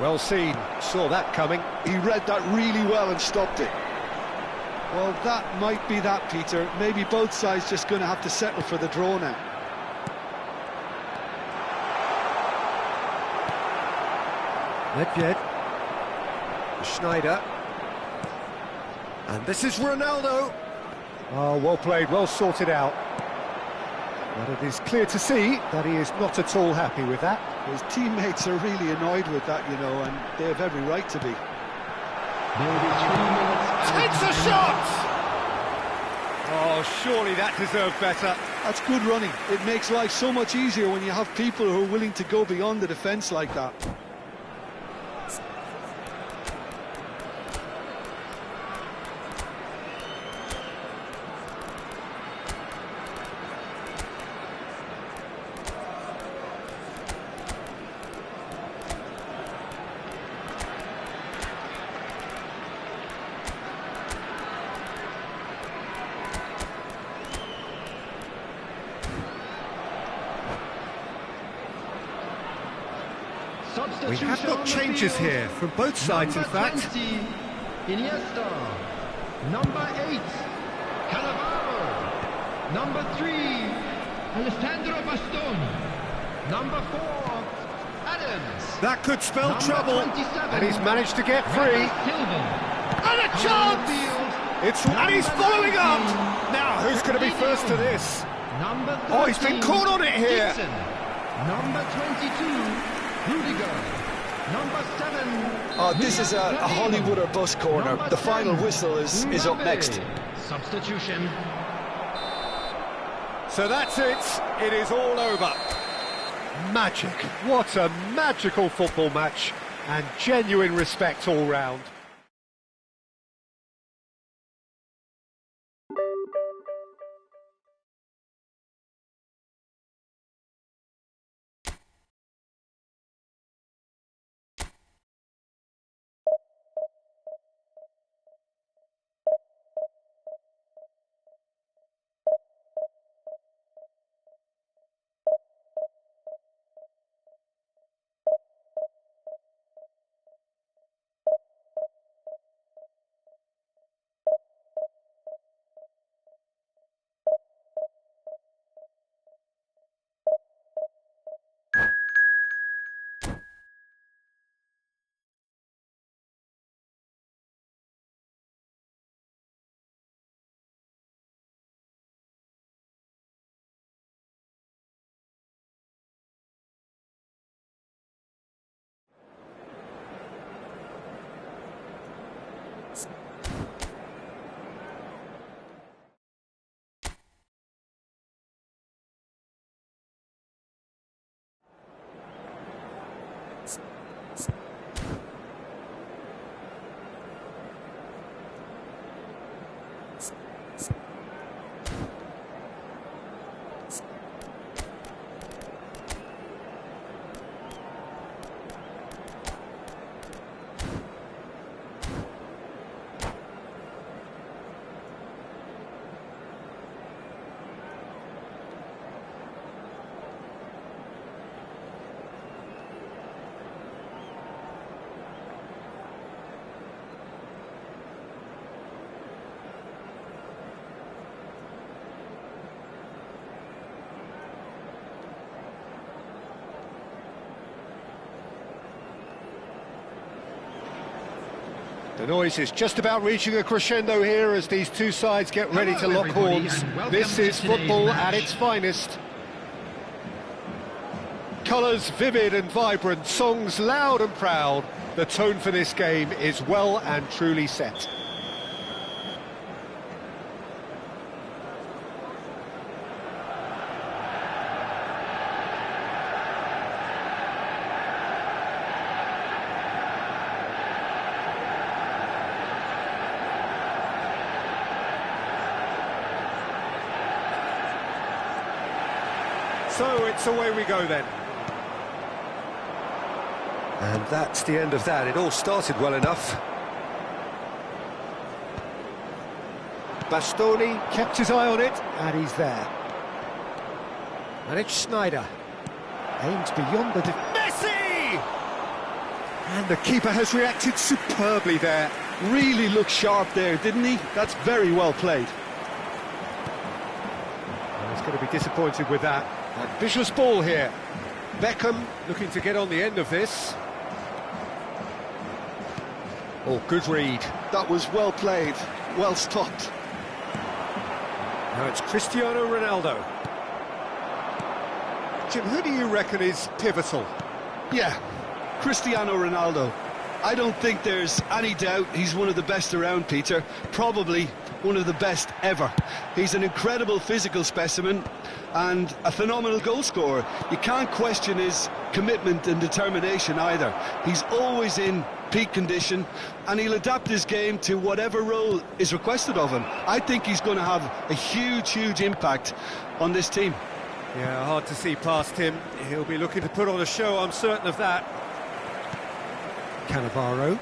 Speaker 1: Well seen, saw that coming.
Speaker 2: He read that really well and stopped it. Well, that might be that, Peter. Maybe both sides just going to have to settle for the draw now.
Speaker 1: Nedved. Schneider. And this is Ronaldo. Oh, well played, well sorted out. But it is clear to see that he is not at all happy with that.
Speaker 2: His teammates are really annoyed with that, you know, and they have every right to be.
Speaker 3: Maybe 3 minutes.
Speaker 1: It's a shot! Oh, surely that deserved better.
Speaker 2: That's good running. It makes life so much easier when you have people who are willing to go beyond the defence like that.
Speaker 1: We have got changes here from both sides, in fact.
Speaker 3: Number 20, Iniesta. Number 8, Cannavaro. Number 3, Alessandro Bastoni. Number 4, Adams.
Speaker 1: That could spell
Speaker 3: Number
Speaker 1: trouble,
Speaker 3: 27,
Speaker 1: and he's managed to get free.
Speaker 3: Silva.
Speaker 1: And a chance! And he's following up! Now, who's going to be first to this?
Speaker 3: Number 13,
Speaker 1: Oh, he's been caught on it here!
Speaker 3: Dixon. Number 22, Rudiger. Number 7.
Speaker 2: Oh, this is a Hollywood or bus corner. The final whistle is up next.
Speaker 3: Substitution.
Speaker 1: So that's it. It is all over. Magic. What a magical football match. And genuine respect all round. The noise is just about reaching a crescendo here as these two sides get ready to lock
Speaker 3: everybody,
Speaker 1: horns.
Speaker 3: and welcome
Speaker 1: This
Speaker 3: to
Speaker 1: is
Speaker 3: today's
Speaker 1: football
Speaker 3: match.
Speaker 1: at its finest. Colours vivid and vibrant, songs loud and proud. The tone for this game is well and truly set. So it's away we go then. And that's the end of that. It all started well enough. Bastoni kept his eye on it, and he's there. And it's Schneider. Aims beyond the... Messi! And the keeper has reacted superbly there.
Speaker 2: Really looked sharp there, didn't he? That's very well played.
Speaker 1: Well, he's going to be disappointed with that. Ambitious ball here. Beckham looking to get on the end of this. Oh, good read.
Speaker 2: That was well played, well stopped.
Speaker 1: Now it's Cristiano Ronaldo. Jim, who do you reckon is pivotal?
Speaker 2: Yeah, Cristiano Ronaldo. I don't think there's any doubt he's one of the best around, Peter. Probably one of the best ever. He's an incredible physical specimen and a phenomenal goal scorer. You can't question his commitment and determination either. He's always in peak condition, and he'll adapt his game to whatever role is requested of him. I think he's going to have a huge impact on this team.
Speaker 1: Yeah, hard to see past him. He'll be looking to put on a show, I'm certain of that. Cannavaro.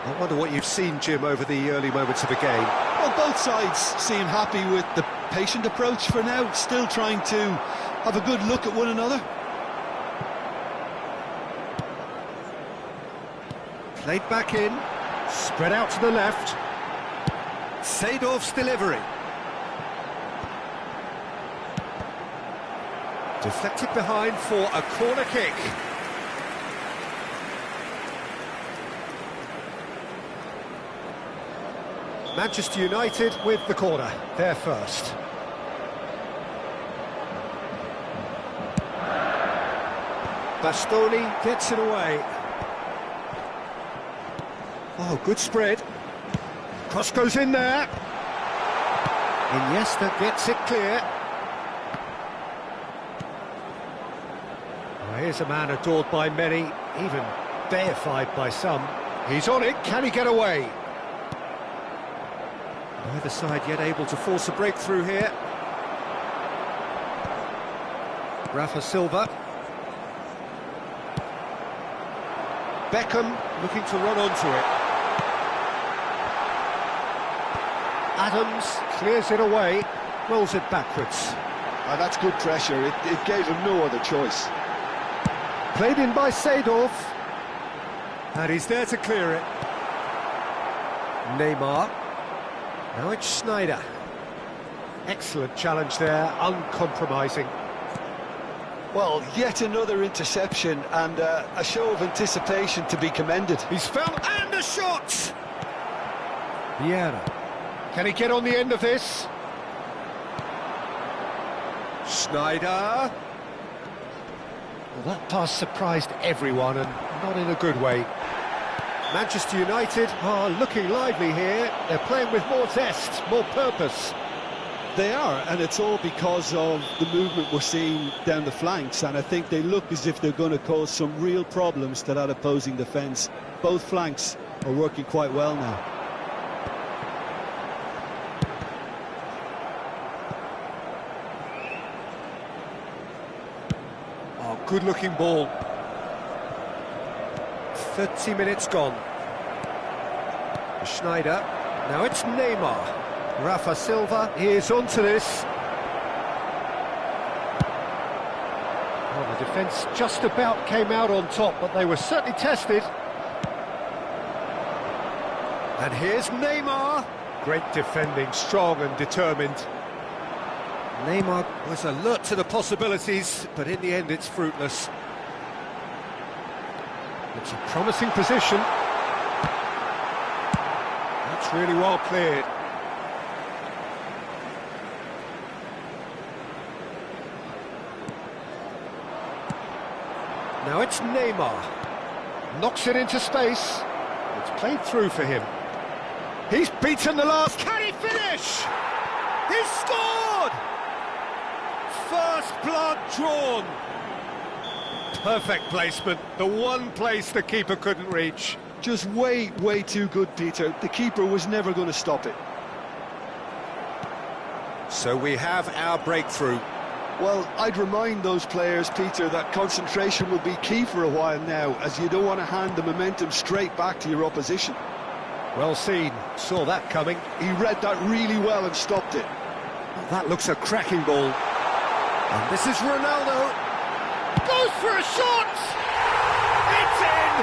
Speaker 1: I wonder what you've seen, Jim, over the early moments of the game.
Speaker 2: Well, both sides seem happy with the patient approach for now, still trying to have a good look at one another.
Speaker 1: Played back in, spread out to the left. Seedorf's delivery. Deflected behind for a corner kick. Manchester United with the corner, they're first. Bastoni gets it away. Oh, good spread. Cross goes in there. Iniesta gets it clear. Well, here's a man adored by many, even deified by some. He's on it, can he get away? Neither side yet able to force a breakthrough here. Rafa Silva. Beckham looking to run onto it. Adams clears it away, rolls it backwards.
Speaker 2: That's good pressure, it gave him no other choice.
Speaker 1: Played in by Seedorf. And he's there to clear it. Neymar. Now it's Schneider. Excellent challenge there, uncompromising.
Speaker 2: Well, yet another interception and a show of anticipation to be commended.
Speaker 1: He's found, and a shot! Vieira. Can he get on the end of this? Schneider. Well, that pass surprised everyone, and not in a good way. Manchester United are looking lively here. They're playing with more zest, more purpose.
Speaker 2: They are, and it's all because of the movement we're seeing down the flanks, and I think they look as if they're going to cause some real problems to that opposing defence. Both flanks are working quite well now.
Speaker 1: Oh, good-looking ball. 30 minutes gone. Schneider. Now it's Neymar. Rafa Silva is onto this. Well, the defence just about came out on top, but they were certainly tested. And here's Neymar. Great defending, strong and determined. Neymar was alert to the possibilities, but in the end it's fruitless. It's a promising position. That's really well cleared. Now it's Neymar. Knocks it into space. It's played through for him. He's beaten the last. Can he finish? He's scored! First blood drawn. Perfect placement. The one place the keeper couldn't reach.
Speaker 2: Just way too good, Peter. The keeper was never going to stop it.
Speaker 1: So we have our breakthrough.
Speaker 2: Well, I'd remind those players, Peter, that concentration will be key for a while now, as you don't want to hand the momentum straight back to your opposition.
Speaker 1: Well seen. Saw that coming.
Speaker 2: He read that really well and stopped it.
Speaker 1: That looks a cracking ball. And this is Ronaldo. Goes for a shot! It's in!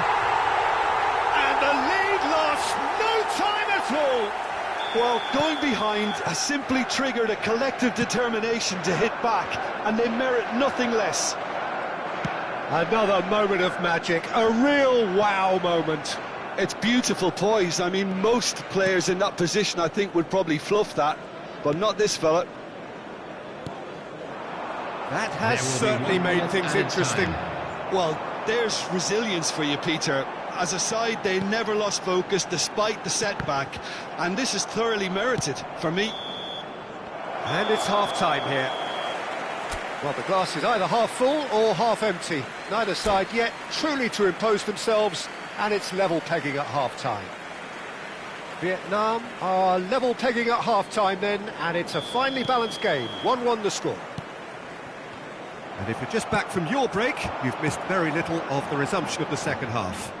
Speaker 1: And the lead lost no time at all!
Speaker 2: Well, going behind has simply triggered a collective determination to hit back, and they merit nothing less.
Speaker 1: Another moment of magic, a real wow moment.
Speaker 2: It's beautiful poise. I mean, most players in that position, I think, would probably fluff that, but not this fella.
Speaker 1: That has certainly made things interesting.
Speaker 2: Well, there's resilience for you, Peter. As a side, they never lost focus despite the setback, and this is thoroughly merited for me.
Speaker 1: And it's half-time here. Well, the glass is either half full or half empty. Neither side yet truly to impose themselves, and it's level pegging at half-time. Vietnam are level pegging at half-time then, and it's a finely balanced game. 1-1 the score. And if you're just back from your break, you've missed very little of the resumption of the second half.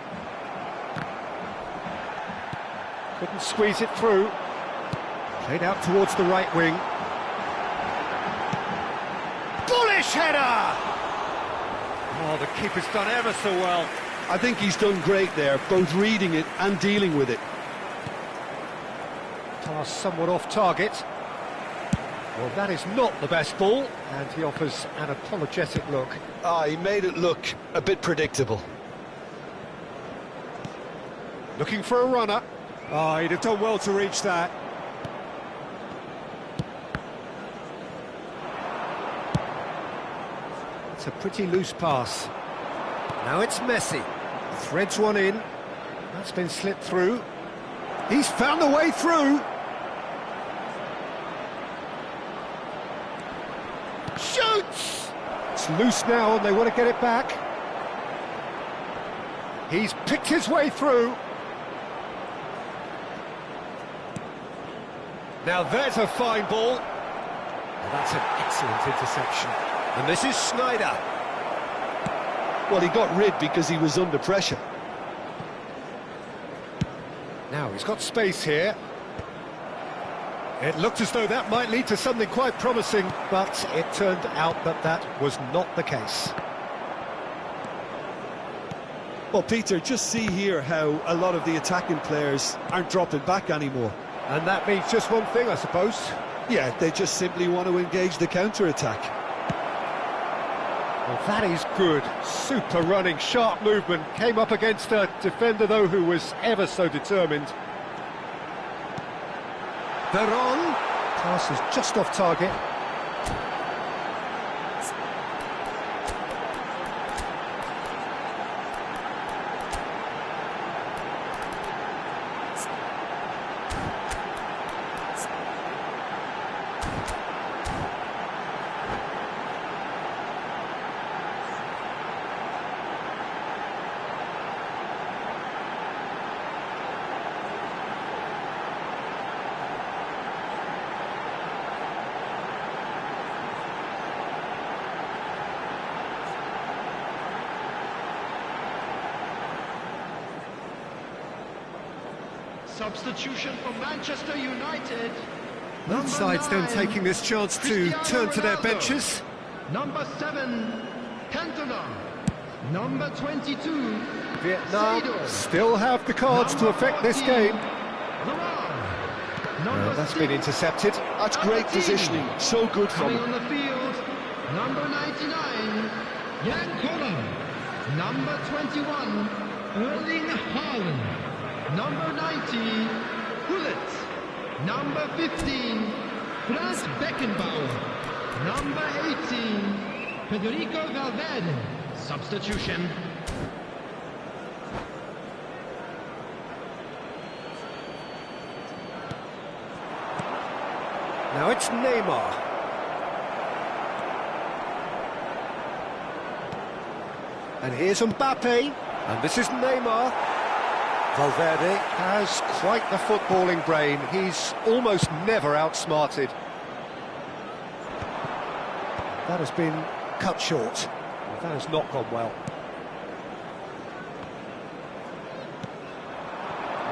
Speaker 1: Couldn't squeeze it through. Played out towards the right wing. Bullish header! Oh, the keeper's done ever so well.
Speaker 2: I think he's done great there, both reading it and dealing with it.
Speaker 1: Pass somewhat off target. Well, that is not the best ball, and he offers an apologetic look.
Speaker 2: He made it look a bit predictable.
Speaker 1: Looking for a runner. He'd have done well to reach that. It's a pretty loose pass. Now it's Messi. Threads one in. That's been slipped through. He's found a way through. Shoots! It's loose now and they want to get it back. He's picked his way through. Now there's a fine ball. Well, that's an excellent interception. And this is Snyder.
Speaker 2: Well, he got rid because he was under pressure.
Speaker 1: Now he's got space here. It looked as though that might lead to something quite promising, but it turned out that that was not the case.
Speaker 2: Well, Peter, just see here how a lot of the attacking players aren't dropping back anymore.
Speaker 1: And that means just one thing, I suppose.
Speaker 2: Yeah, they just simply want to engage the counter-attack.
Speaker 1: Well, that is good. Super running, sharp movement. Came up against a defender, though, who was ever so determined. Veron. Pass is just off target.
Speaker 3: Substitution for Manchester United.
Speaker 1: Both sides then taking this chance to turn to their benches.
Speaker 3: Number 7, Cantona. Number 22,
Speaker 1: Vietnam
Speaker 3: Saido.
Speaker 1: still have the cards to affect this game.
Speaker 3: Number
Speaker 1: That's
Speaker 3: 6,
Speaker 1: been intercepted.
Speaker 2: That's great positioning, so good from
Speaker 3: coming
Speaker 2: him.
Speaker 3: on the field, number 99, Jan Koller. Number 21, Erling Haaland. Number 90, Gullit. Number 15, Franz Beckenbauer. Number 18, Federico Valverde. Substitution.
Speaker 1: Now it's Neymar. And here's Mbappe. And this is Neymar. Valverde has quite the footballing brain. He's almost never outsmarted. That has been cut short. That has not gone well.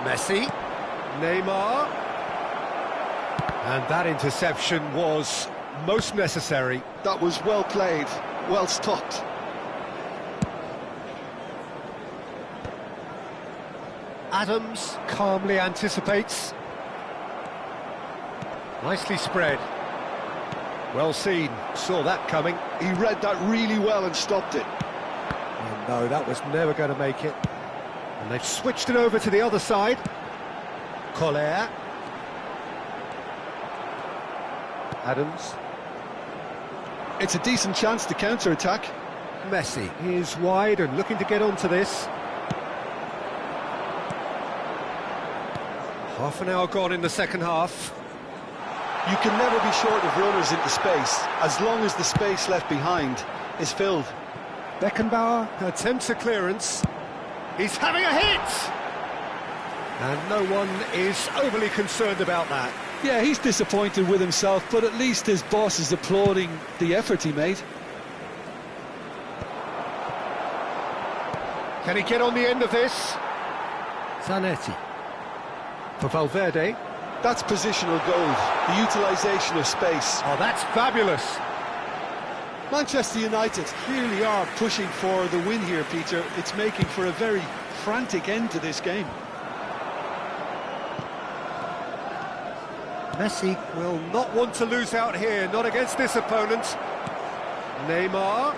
Speaker 1: Messi. Neymar. And that interception was most necessary.
Speaker 2: That was well played, well stopped.
Speaker 1: Adams calmly anticipates. Nicely spread. Well seen, saw that coming.
Speaker 2: He read that really well and stopped it.
Speaker 1: Oh no, that was never going to make it. And they've switched it over to the other side. Collier. Adams.
Speaker 2: It's a decent chance to counter-attack.
Speaker 1: Messi is wide and looking to get onto this. Half an hour gone in the second half.
Speaker 2: You can never be short of runners into space, as long as the space left behind is filled.
Speaker 1: Beckenbauer attempts a clearance. He's having a hit! And no one is overly concerned about that.
Speaker 2: Yeah, he's disappointed with himself, but at least his boss is applauding the effort he made.
Speaker 1: Can he get on the end of this? Zanetti. For Valverde.
Speaker 2: That's positional gold, the utilisation of space.
Speaker 1: Oh, that's fabulous.
Speaker 2: Manchester United clearly are pushing for the win here, Peter. It's making for a very frantic end to this game.
Speaker 1: Messi will not want to lose out here, not against this opponent. Neymar.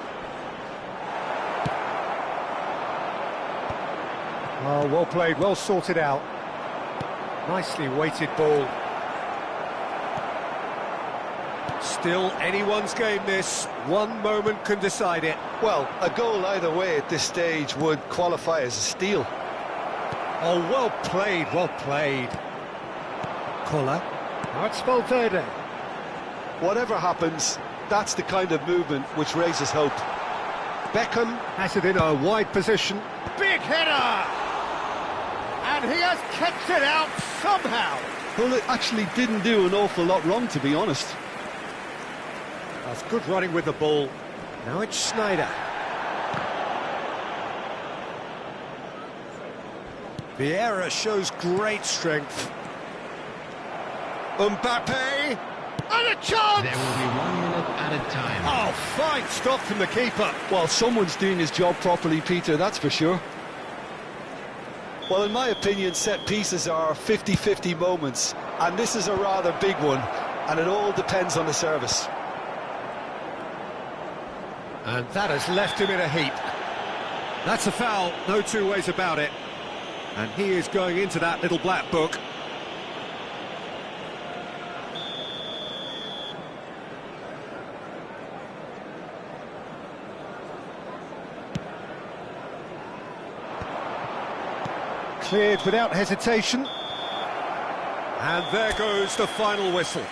Speaker 1: Oh, well played, well sorted out. Nicely weighted ball. Still anyone's game this. One moment can decide it.
Speaker 2: Well, a goal either way at this stage would qualify as a steal.
Speaker 1: Oh, well played, well played. Collar. Now it's Valverde.
Speaker 2: Whatever happens, that's the kind of movement which raises hope.
Speaker 1: Beckham has it in a wide position. Big header! And he has kept it out somehow.
Speaker 2: Well, it actually didn't do an awful lot wrong, to be honest.
Speaker 1: That's good running with the ball. Now it's Schneider. Vieira shows great strength. Mbappe! And a chance!
Speaker 3: There will be 1 minute added time.
Speaker 1: Oh, fine stop from the keeper.
Speaker 2: Well, someone's doing his job properly, Peter, that's for sure. Well, in my opinion, set pieces are 50-50 moments, and this is a rather big one, and it all depends on the service.
Speaker 1: And that has left him in a heap. That's a foul, no two ways about it. And he is going into that little black book. Cleared without hesitation. And there goes the final whistle.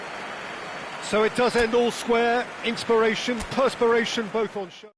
Speaker 1: So it does end all square. Inspiration, perspiration, both on show.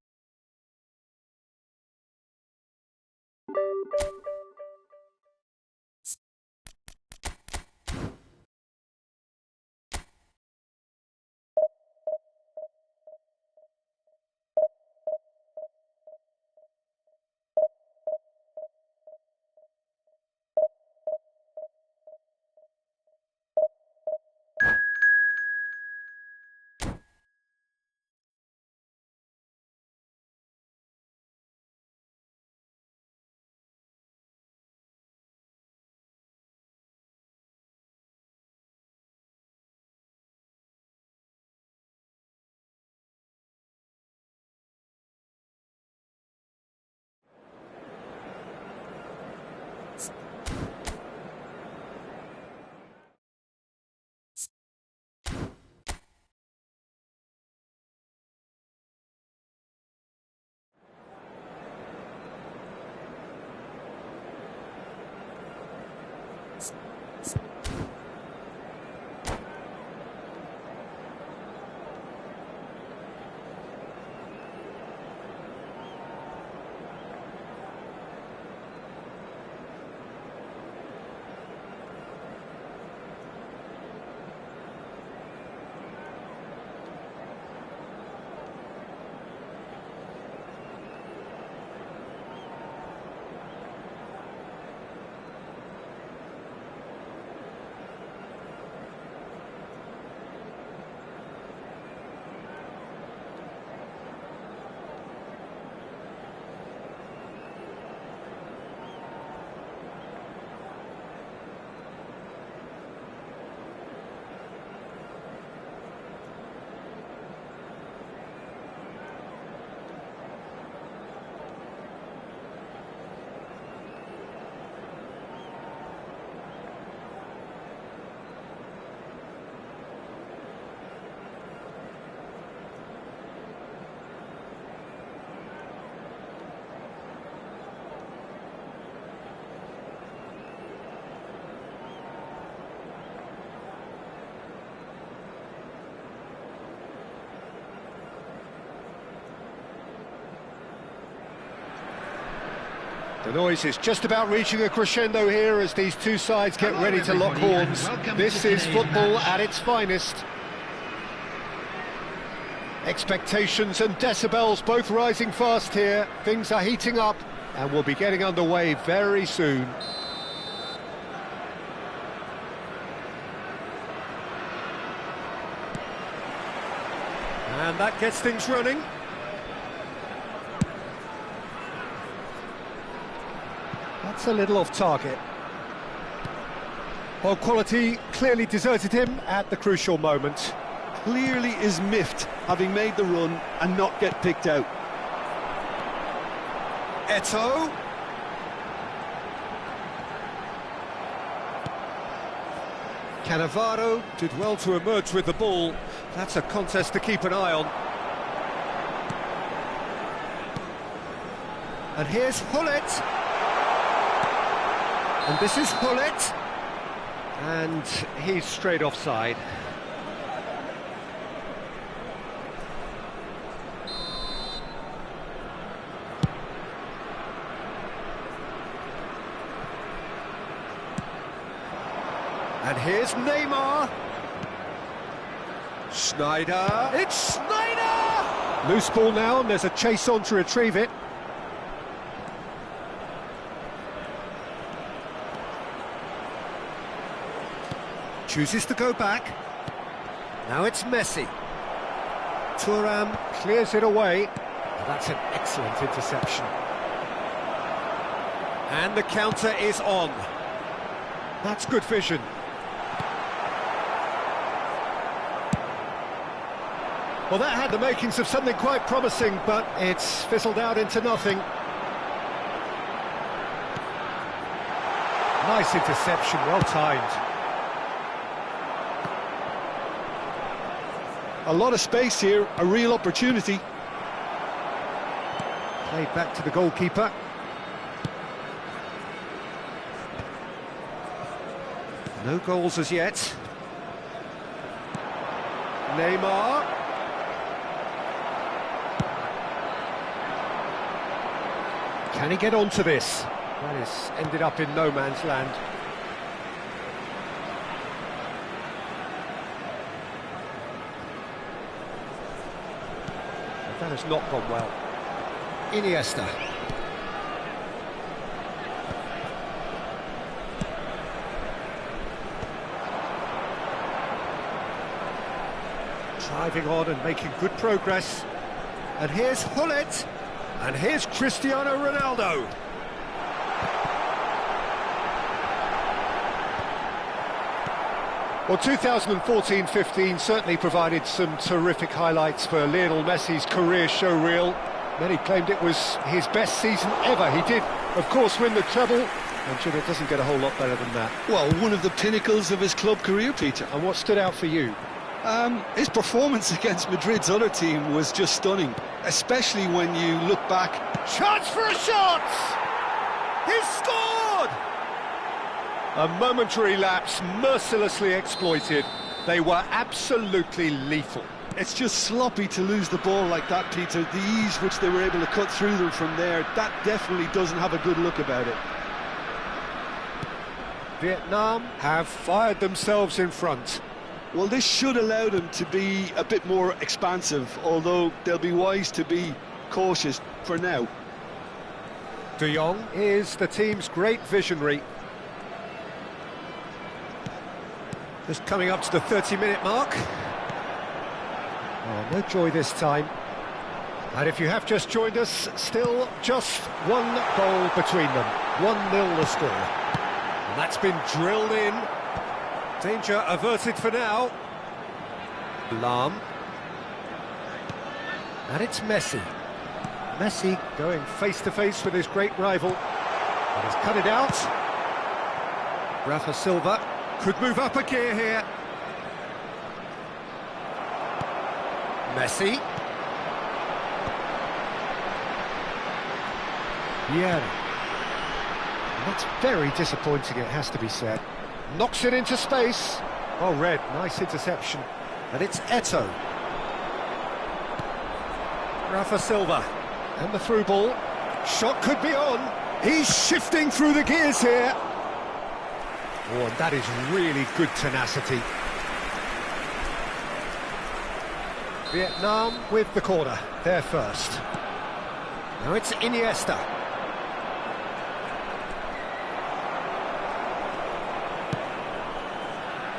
Speaker 1: The noise is just about reaching a crescendo here as these two sides get ready to lock horns. This is football at its finest. Expectations and decibels both rising fast here. Things are heating up and we'll be getting underway very soon. And that gets things running. That's a little off target. Well, quality clearly deserted him at the crucial moment.
Speaker 2: Clearly is miffed, having made the run and not get picked out.
Speaker 1: Eto'o. Cannavaro did well to emerge with the ball. That's a contest to keep an eye on. And here's Hullet. And this is Hullet. And he's straight offside. And here's Neymar. Schneider. It's Schneider! Loose ball now, and there's a chase on to retrieve it. Chooses to go back. Now it's Messi. Thuram clears it away. That's an excellent interception. And the counter is on. That's good vision. Well, that had the makings of something quite promising, but it's fizzled out into nothing. Nice interception, well timed.
Speaker 2: A lot of space here, a real opportunity.
Speaker 1: Played back to the goalkeeper. No goals as yet. Neymar. Can he get onto this? That has ended up in no man's land. But that has not gone well. Iniesta. Driving on and making good progress. And here's Hullet. And here's Cristiano Ronaldo. Well, 2014-15 certainly provided some terrific highlights for Lionel Messi's career showreel. Many claimed it was his best season ever. He did, of course, win the treble. I'm sure it doesn't get a whole lot better than that.
Speaker 2: Well, one of the pinnacles of his club career, Peter.
Speaker 1: And what stood out for you?
Speaker 2: His performance against Madrid's other team was just stunning, especially when you look back.
Speaker 1: Chance for a shot! He's scored! A momentary lapse mercilessly exploited. They were absolutely lethal.
Speaker 2: It's just sloppy to lose the ball like that, Peter. The ease which they were able to cut through them from there, that definitely doesn't have a good look about it.
Speaker 1: Vietnam have fired themselves in front.
Speaker 2: Well, this should allow them to be a bit more expansive, although they'll be wise to be cautious for now.
Speaker 1: De Jong is the team's great visionary. Just coming up to the 30-minute mark. Oh, no joy this time. And if you have just joined us, still just one goal between them. 1-0 the score. And that's been drilled in. Danger averted for now. Lahm. And it's Messi. Messi going face-to-face with his great rival. And he's cut it out. Rafa Silva could move up a gear here. Messi. Yeah. That's very disappointing, it has to be said. Knocks it into space. Oh, Red, nice interception. And it's Eto'o. Rafa Silva. And the through ball. Shot could be on. He's shifting through the gears here. Oh, and that is really good tenacity. Vietnam with the corner, there first. Now it's Iniesta.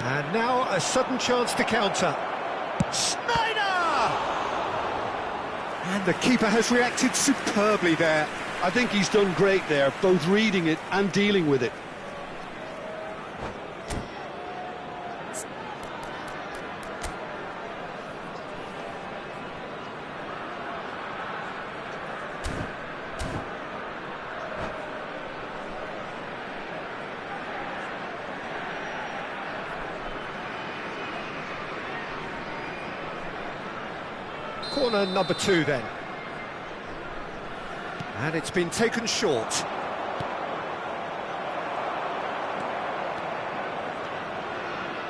Speaker 1: And now a sudden chance to counter. Snyder! And the keeper has reacted superbly there.
Speaker 2: I think he's done great there, both reading it and dealing with it.
Speaker 1: Corner number 2 then. And it's been taken short.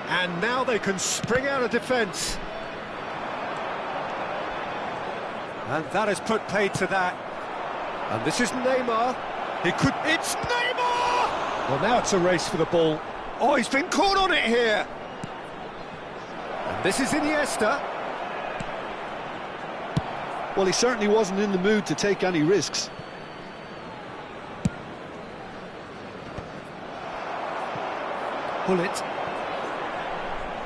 Speaker 1: And now they can spring out of defence. And that has put paid to that. And this is Neymar. It's Neymar! Well, now it's a race for the ball. Oh, he's been caught on it here. And this is Iniesta.
Speaker 2: Well, he certainly wasn't in the mood to take any risks.
Speaker 1: Bullet.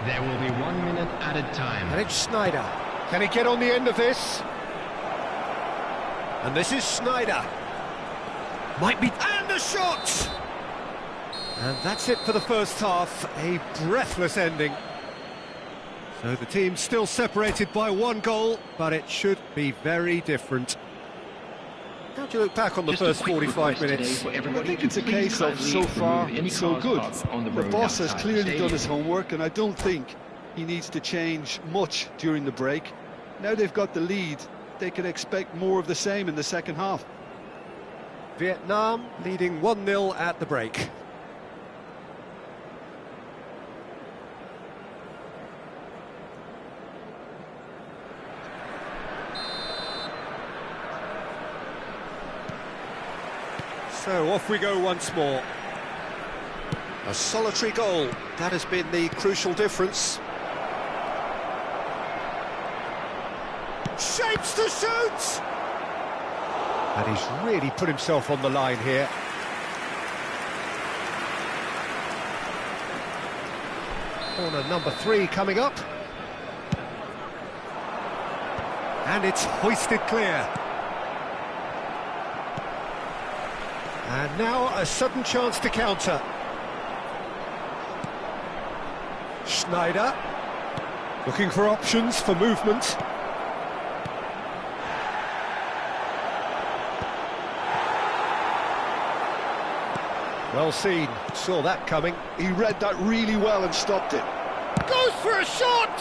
Speaker 3: There will be 1 minute added time.
Speaker 1: And it's Snyder. Can he get on the end of this? And this is Snyder. Might be... And the shot! And that's it for the first half. A breathless ending. So the team's still separated by 1 goal, but it should be very different. How do you look back on the first 45 minutes?
Speaker 2: I think it's a case of so far, so good. The boss has clearly done his homework, and I don't think he needs to change much during the break. Now they've got the lead, they can expect more of the same in the second half.
Speaker 1: Vietnam leading 1-0 at the break. So off we go once more. A solitary goal, that has been the crucial difference. Shapes to shoot! And he's really put himself on the line here. Corner number 3 coming up. And it's hoisted clear. And now a sudden chance to counter. Schneider, looking for options for movement. Well seen, saw that coming.
Speaker 2: He read that really well and stopped it.
Speaker 1: Goes for a shot!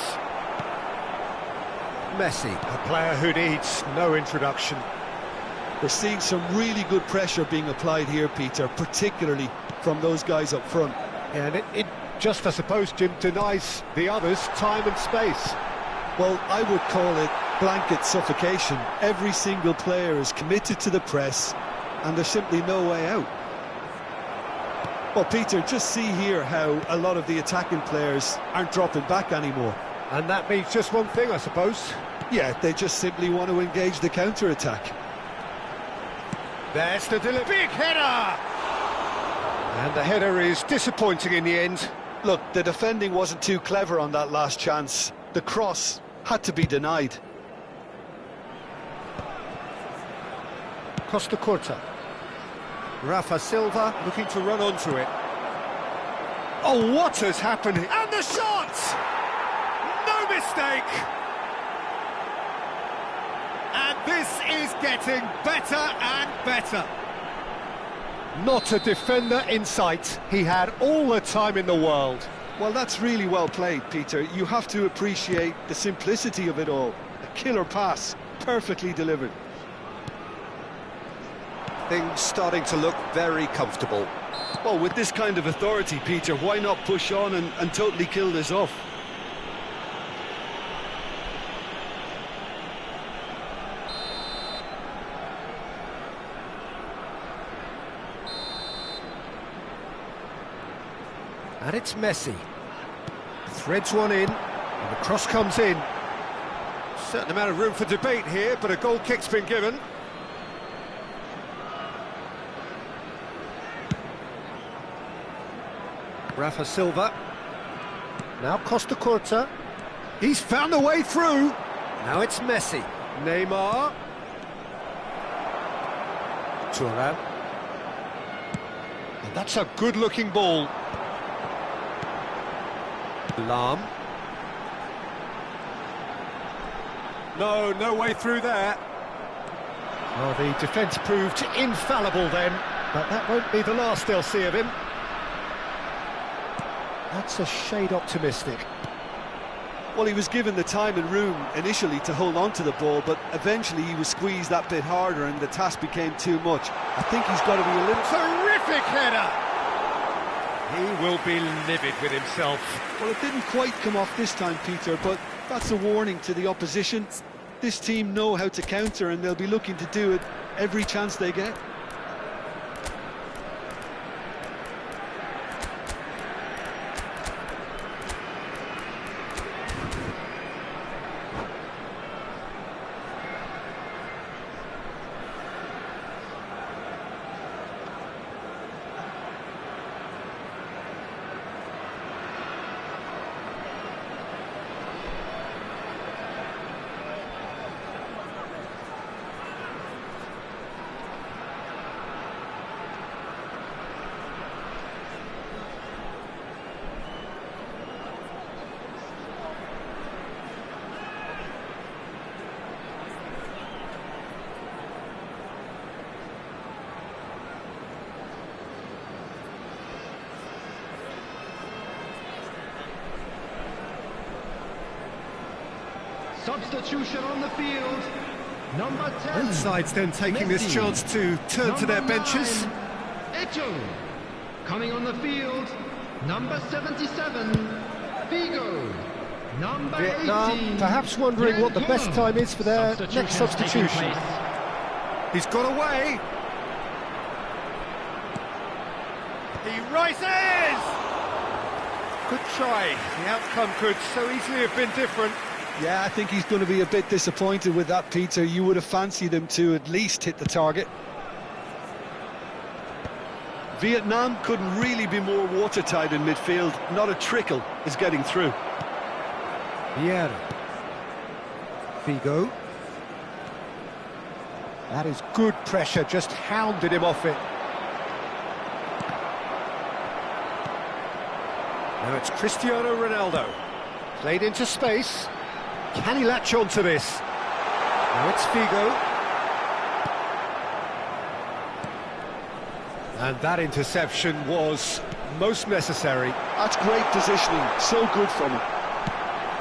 Speaker 1: Messi, a player who needs no introduction.
Speaker 2: We're seeing some really good pressure being applied here, Peter, particularly from those guys up front.
Speaker 1: Yeah, and it just, I suppose, Jim, denies the others time and space.
Speaker 2: Well, I would call it blanket suffocation. Every single player is committed to the press, and there's simply no way out. Well, Peter, just see here how a lot of the attacking players aren't dropping back anymore.
Speaker 1: And that means just one thing, I suppose.
Speaker 2: Yeah, they just simply want to engage the counter-attack.
Speaker 1: There's the delivery. Big header! And the header is disappointing in the end.
Speaker 2: Look, the defending wasn't too clever on that last chance. The cross had to be denied.
Speaker 1: Costa Curta. Rafa Silva looking to run onto it. Oh, what has happened? And the shot! No mistake! And this is getting better and better. Not a defender in sight. He had all the time in the world.
Speaker 2: Well, that's really well played, Peter. You have to appreciate the simplicity of it all. A killer pass, perfectly delivered.
Speaker 1: Things starting to look very comfortable.
Speaker 2: Well, with this kind of authority, Peter, why not push on and totally kill this off?
Speaker 1: And it's Messi. Threads one in, and the cross comes in. Certain amount of room for debate here, but a goal kick's been given. Rafa Silva. Now Costa Curta. He's found a way through. Now it's Messi. Neymar. Thuram. And that's a good-looking ball. Lam. No way through there. Oh, the defence proved infallible then, but that won't be the last they'll see of him. That's a shade optimistic.
Speaker 2: Well, he was given the time and room initially to hold on to the ball, but eventually he was squeezed that bit harder and the task became too much. I think he's got to be a little...
Speaker 1: Terrific header! He will be livid with himself.
Speaker 2: Well, it didn't quite come off this time, Peter, but that's a warning to the opposition. This team know how to counter and they'll be looking to do it every chance they get.
Speaker 3: Substitution on the field. Number 10.
Speaker 1: Both sides then taking this
Speaker 3: Messi.
Speaker 1: chance to turn to their
Speaker 3: Number
Speaker 1: benches.
Speaker 3: 9, Eto. Coming on the field. Number 77. Figo. Number
Speaker 1: Vietnam
Speaker 3: 18.
Speaker 1: perhaps wondering what the best time is for their next
Speaker 3: Substitution
Speaker 1: substitution.
Speaker 3: taking place.
Speaker 1: He's got away. He rises! Good try. The outcome could so easily have been different.
Speaker 2: Yeah, I think he's going to be a bit disappointed with that, Peter. You would have fancied him to at least hit the target. Vietnam couldn't really be more watertight in midfield. Not a trickle is getting through.
Speaker 1: Vieira. Figo. That is good pressure, just hounded him off it. Now it's Cristiano Ronaldo. Played into space. Can he latch on to this? Now it's Figo. And that interception was most necessary.
Speaker 2: That's great positioning. So good from him.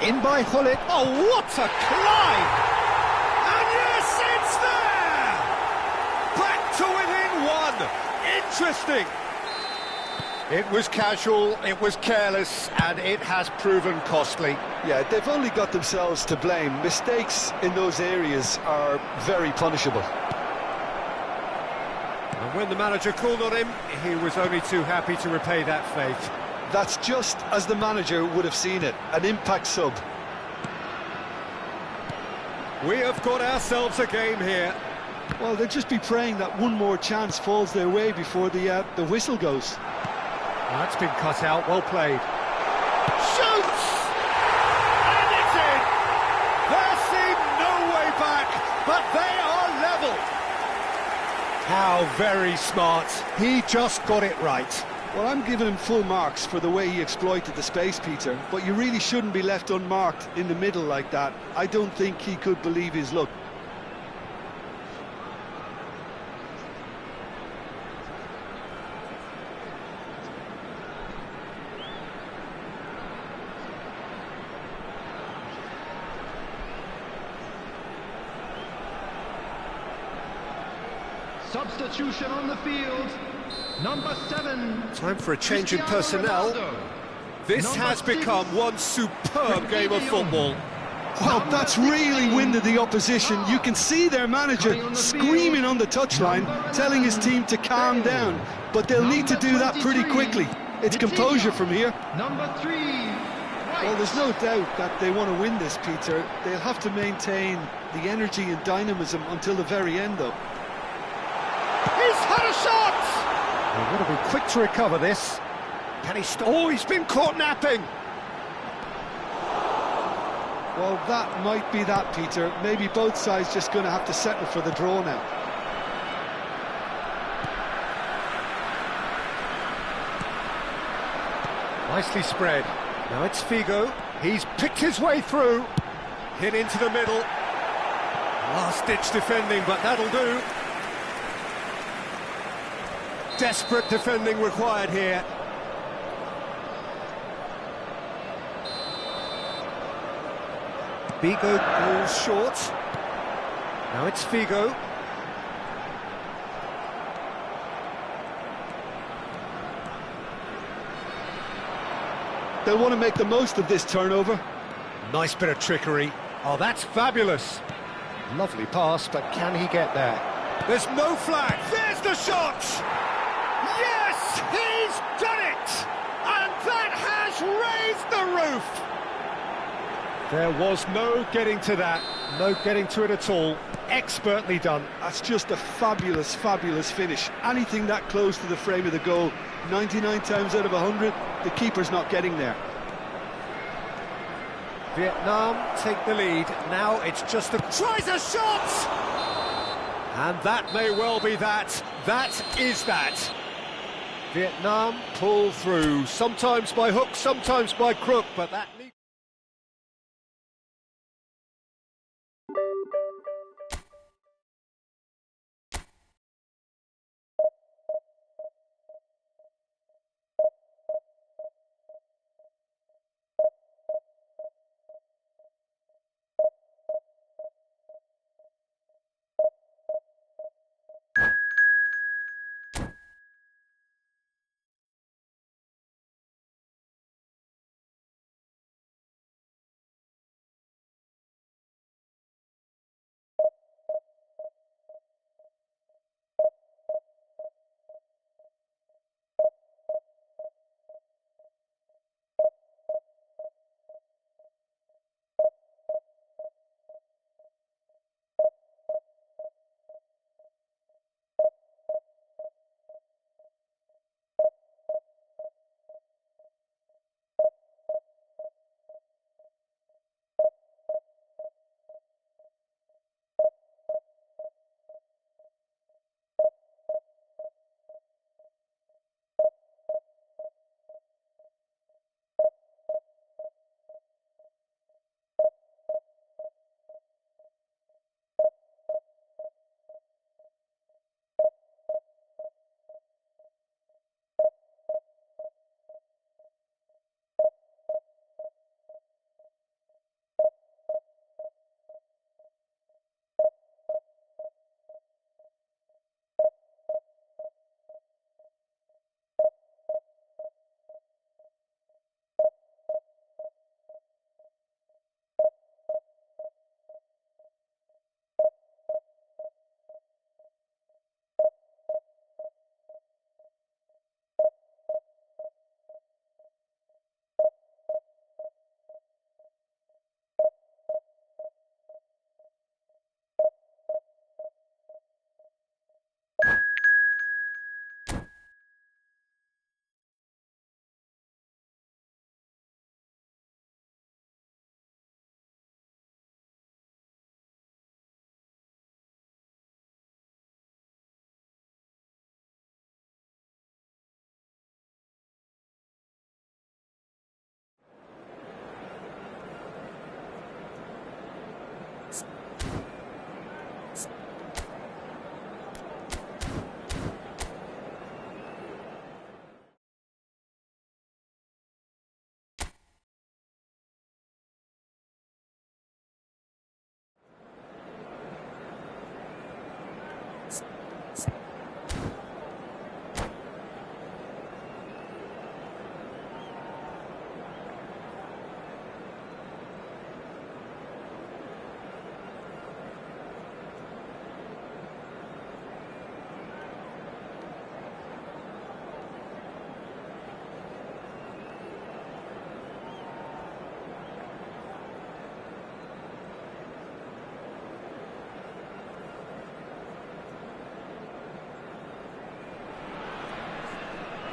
Speaker 1: In by Hullet. Oh, what a climb! And yes, it's there! Back to within one. Interesting. It was casual, it was careless, and it has proven costly.
Speaker 2: Yeah, they've only got themselves to blame. Mistakes in those areas are very punishable.
Speaker 1: And when the manager called on him, he was only too happy to repay that faith.
Speaker 2: That's just as the manager would have seen it, an impact sub.
Speaker 1: We have got ourselves a game here.
Speaker 2: Well, they'll just be praying that one more chance falls their way before the whistle goes.
Speaker 1: That's been cut out, well played. Shoots! And it's in! There seemed no way back, but they are levelled. How very smart. He just got it right.
Speaker 2: Well, I'm giving him full marks for the way he exploited the space, Peter, but you really shouldn't be left unmarked in the middle like that. I don't think he could believe his luck.
Speaker 3: Substitution on the field. Number 7.
Speaker 1: Time for a change in
Speaker 3: Cristiano
Speaker 1: personnel.
Speaker 3: Ronaldo.
Speaker 1: This
Speaker 3: Number
Speaker 1: has
Speaker 3: 6.
Speaker 1: become one superb game of football.
Speaker 2: Well, that's really winded the opposition. You can see their manager screaming on the touchline, telling his team to calm down. But they'll need to do that pretty quickly. It's composure from here.
Speaker 3: Number 3.
Speaker 2: Well, there's no doubt that they want to win this, Peter. They'll have to maintain the energy and dynamism until the very end, though.
Speaker 1: He's had a shot! They've got to be quick to recover this. Can he Oh, he's been caught napping!
Speaker 2: Well, that might be that, Peter. Maybe both sides just going to have to settle for the draw now.
Speaker 1: Nicely spread. Now it's Figo. He's picked his way through. Hit into the middle. Last-ditch defending, but that'll do. Desperate defending required here. Figo goes short. Now it's Figo.
Speaker 2: They'll want to make the most of this turnover.
Speaker 1: Nice bit of trickery. Oh, that's fabulous. Lovely pass, but can he get there? There's no flag. There's the shot! Yes, he's done it! And that has raised the roof! There was no getting to that. No getting to it at all. Expertly done.
Speaker 2: That's just a fabulous, fabulous finish. Anything that close to the frame of the goal, 99 times out of 100, the keeper's not getting there.
Speaker 1: Vietnam take the lead. Now it's just tries a shot! And that may well be that. That is that. Vietnam pull through, sometimes by hook, sometimes by crook, but that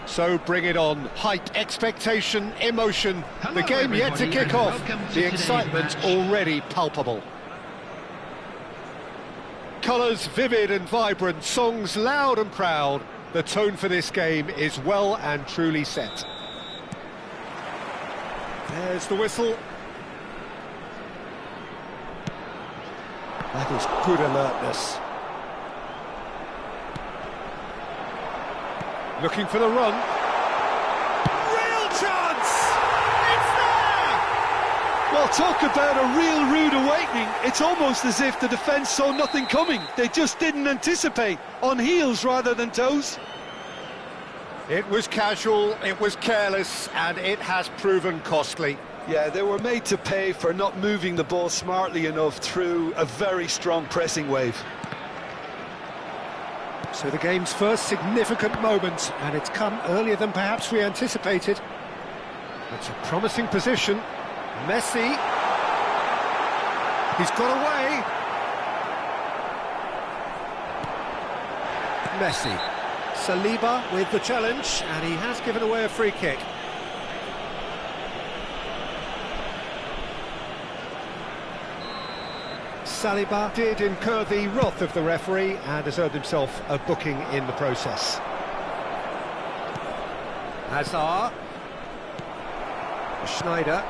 Speaker 1: So bring it on. Hype, expectation, emotion. The game yet to kick off. The excitement already palpable. Colours vivid and vibrant, songs loud and proud. The tone for this game is well and truly set. There's the whistle. That is good alertness. Looking for the run. Real chance! It's there!
Speaker 2: Well, talk about a real rude awakening. It's almost as if the defence saw nothing coming. They just didn't anticipate. On heels rather than toes.
Speaker 1: It was casual, it was careless, and it has proven costly.
Speaker 2: Yeah, they were made to pay for not moving the ball smartly enough through a very strong pressing wave.
Speaker 1: So the game's first significant moment, and it's come earlier than perhaps we anticipated. It's a promising position. Messi. He's got away. Messi. Saliba with the challenge, and he has given away a free kick. Saliba did incur the wrath of the referee and has earned himself a booking in the process. Hazard. Schneider.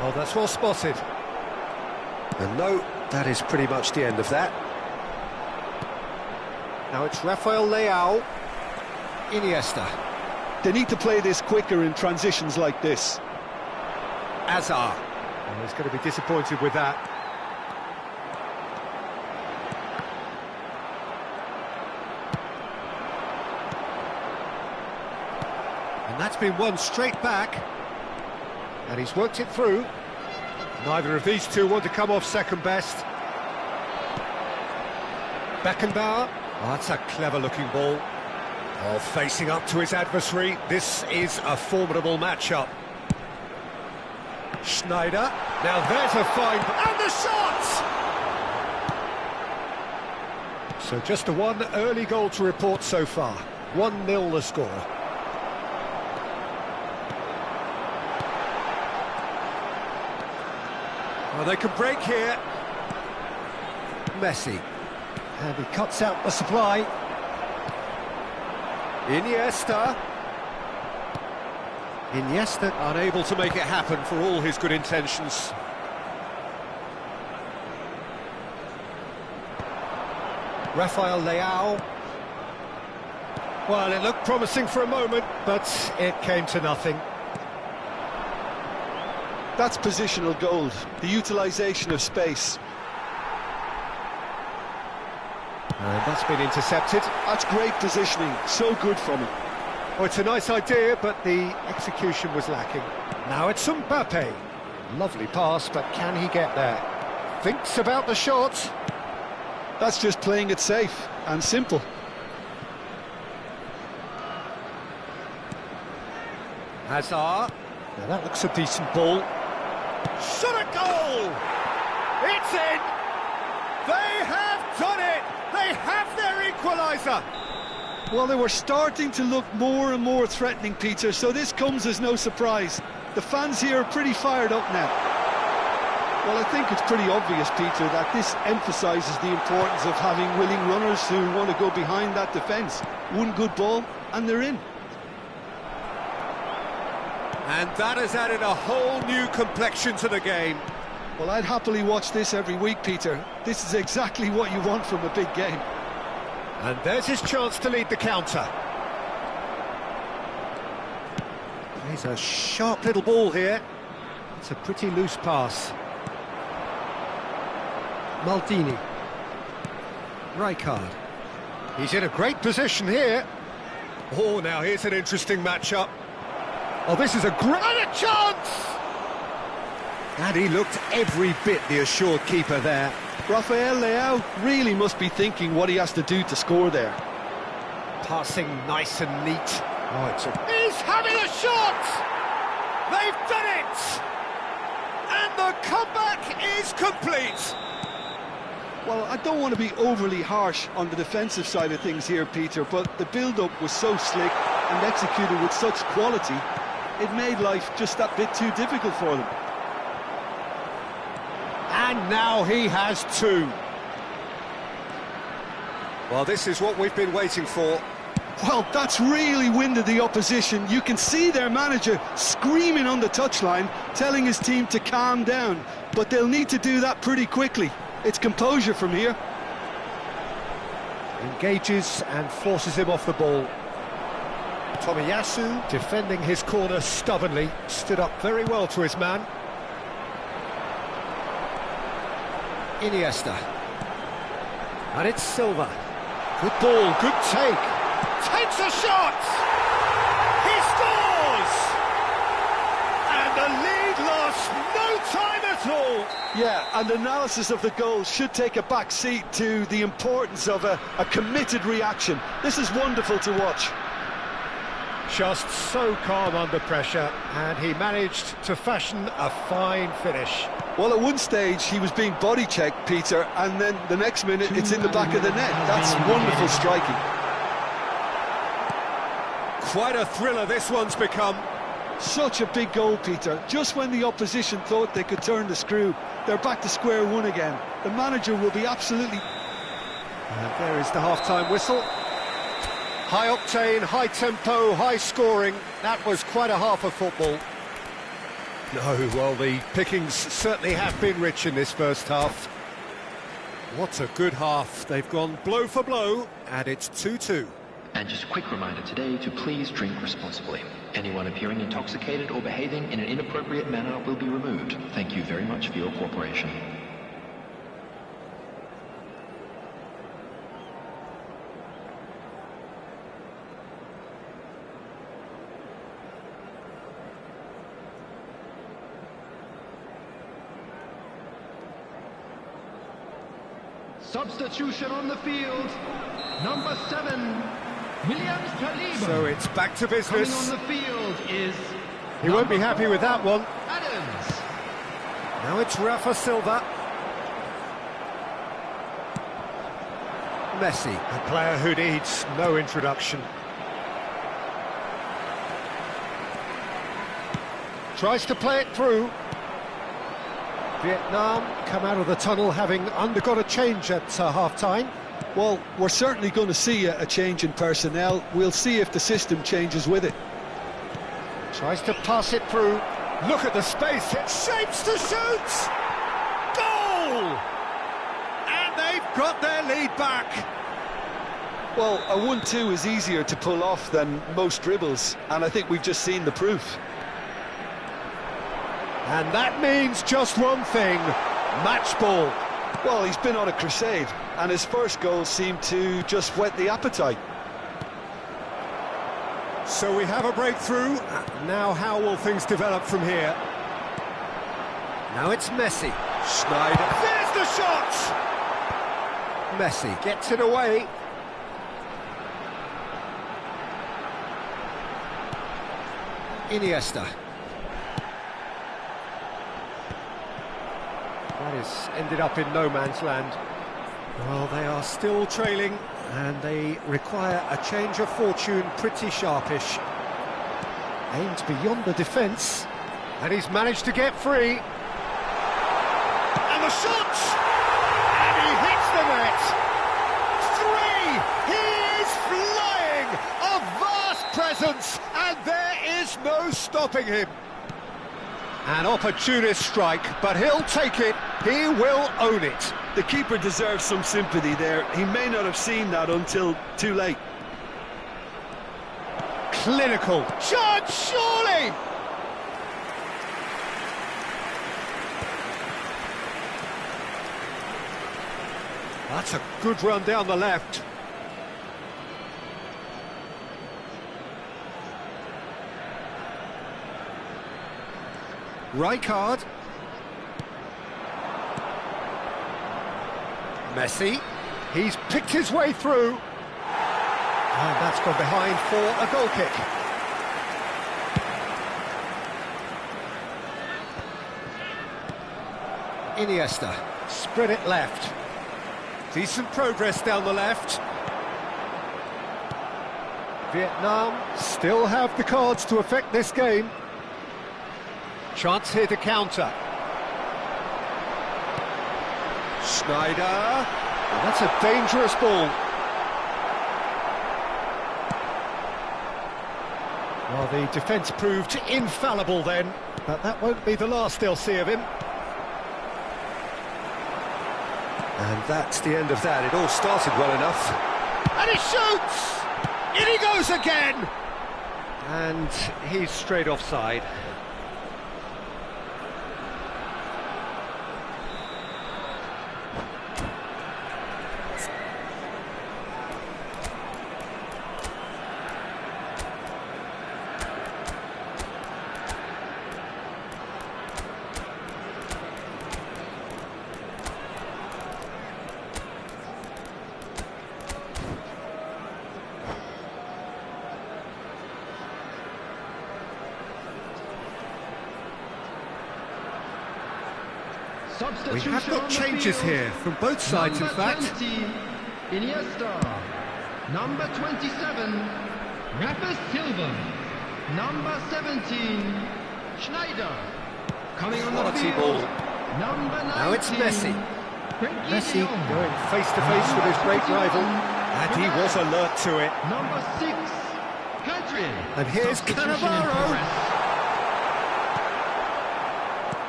Speaker 1: Oh, that's well spotted. And no, that is pretty much the end of that. Now it's Rafael Leao. Iniesta.
Speaker 2: They need to play this quicker in transitions like this.
Speaker 1: Hazard. Well, he's going to be disappointed with that. And that's been won straight back. And he's worked it through. Neither of these two want to come off second best. Beckenbauer. Oh, that's a clever-looking ball. Oh, facing up to his adversary. This is a formidable matchup. Schneider. Now there's a fine... And the shot! So just the one early goal to report so far. 1-0 the score. Well, they can break here. Messi. And he cuts out the supply. Iniesta. Iniesta unable to make it happen for all his good intentions. Rafael Leao. Well, it looked promising for a moment, but it came to nothing.
Speaker 2: That's positional gold, the utilisation of space.
Speaker 1: And that's been intercepted.
Speaker 2: That's great positioning, so good from him.
Speaker 1: Oh, it's a nice idea, but the execution was lacking. Now it's Mbappe. Lovely pass, but can he get there? Thinks about the shot.
Speaker 2: That's just playing it safe and simple.
Speaker 1: Hazard. Now that looks a decent ball. Shot a goal! It's in! They have done it! They have their equaliser!
Speaker 2: Well, they were starting to look more and more threatening, Peter, so this comes as no surprise. The fans here are pretty fired up now. Well, I think it's pretty obvious, Peter, that this emphasises the importance of having willing runners who want to go behind that defence. One good ball, and they're in.
Speaker 1: And that has added a whole new complexion to the game.
Speaker 2: Well, I'd happily watch this every week, Peter. This is exactly what you want from a big game.
Speaker 1: And there's his chance to lead the counter. He's a sharp little ball here. It's a pretty loose pass. Maldini. Rijkaard. He's in a great position here. Oh, now here's an interesting matchup. Oh, this is a great chance! And he looked every bit the assured keeper there.
Speaker 2: Rafael Leao really must be thinking what he has to do to score there.
Speaker 1: Passing nice and neat. Oh, he's having a shot! They've done it! And the comeback is complete!
Speaker 2: Well, I don't want to be overly harsh on the defensive side of things here, Peter, but the build-up was so slick and executed with such quality, it made life just that bit too difficult for them.
Speaker 1: And now he has two. Well, this is what we've been waiting for.
Speaker 2: Well, that's really winded the opposition. You can see their manager screaming on the touchline, telling his team to calm down, but they'll need to do that pretty quickly. It's composure from here.
Speaker 1: Engages and forces him off the ball. Tomiyasu defending his corner stubbornly, stood up very well to his man. Iniesta. And it's Silva. Good ball, good take. Takes a shot! He scores! And the lead lost no time at all.
Speaker 2: Yeah, and analysis of the goal should take a back seat to the importance of a committed reaction. This is wonderful to watch.
Speaker 1: Just so calm under pressure, and he managed to fashion a fine finish.
Speaker 2: Well, at one stage he was being body checked, Peter, and then the next minute it's in the back of the net. That's wonderful striking.
Speaker 1: Quite a thriller this one's become.
Speaker 2: Such a big goal, Peter. Just when the opposition thought they could turn the screw, they're back to square one again. The manager will be absolutely...
Speaker 1: And there is the half-time whistle. High octane, high tempo, high scoring. That was quite a half of football. No, well, the pickings certainly have been rich in this first half. What a good half. They've gone blow for blow, and it's 2-2.
Speaker 4: And just a quick reminder today to please drink responsibly. Anyone appearing intoxicated or behaving in an inappropriate manner will be removed. Thank you very much for your cooperation.
Speaker 3: Substitution on the field. Number 7, Williams Saliba.
Speaker 1: So it's back to business.
Speaker 3: Coming on the field is...
Speaker 1: He won't be happy with that one.
Speaker 3: Adams.
Speaker 1: Now it's Rafa Silva. Messi, a player who needs no introduction. Tries to play it through. Vietnam come out of the tunnel having undergone a change at half-time.
Speaker 2: Well, we're certainly going to see a change in personnel. We'll see if the system changes with it.
Speaker 1: Tries to pass it through. Look at the space, it shapes to shoot! Goal! And they've got their lead back.
Speaker 2: Well, a 1-2 is easier to pull off than most dribbles, and I think we've just seen the proof.
Speaker 1: And that means just one thing, match ball.
Speaker 2: Well, he's been on a crusade, and his first goal seemed to just whet the appetite.
Speaker 1: So we have a breakthrough. Now how will things develop from here? Now it's Messi. Schneider. There's the shot! Messi gets it away. Iniesta. That has ended up in no man's land. Well, they are still trailing, and they require a change of fortune pretty sharpish. Aimed beyond the defence, and he's managed to get free. And the shot! And he hits the net! 3! He is flying! A vast presence, and there is no stopping him. An opportunist strike, but he'll take it. He will own it.
Speaker 2: The keeper deserves some sympathy there. He may not have seen that until too late.
Speaker 1: Clinical. Chance, surely! That's a good run down the left. Rijkaard. Messi. He's picked his way through. And that's gone behind for a goal kick. Iniesta. Spread it left. Decent progress down the left. Vietnam still have the cards to affect this game. Chance here to counter. Schneider. Well, that's a dangerous ball. Well, the defence proved infallible then, but that won't be the last they'll see of him. And that's the end of that. It all started well enough. And he shoots! In he goes again! And he's straight offside. We have got changes here from both sides, in fact.
Speaker 3: Number 20, Iniesta. Number 27, Rafa Silva. Number 17, Schneider. Coming on the
Speaker 1: Quality
Speaker 3: field,
Speaker 1: ball.
Speaker 3: number 19.
Speaker 1: Now it's Messi.
Speaker 3: Frenkie
Speaker 1: Messi
Speaker 3: de Jong.
Speaker 1: going face-to-face with his great rival. And he was alert to it.
Speaker 3: Number 6, Country.
Speaker 1: And here's Cannavaro.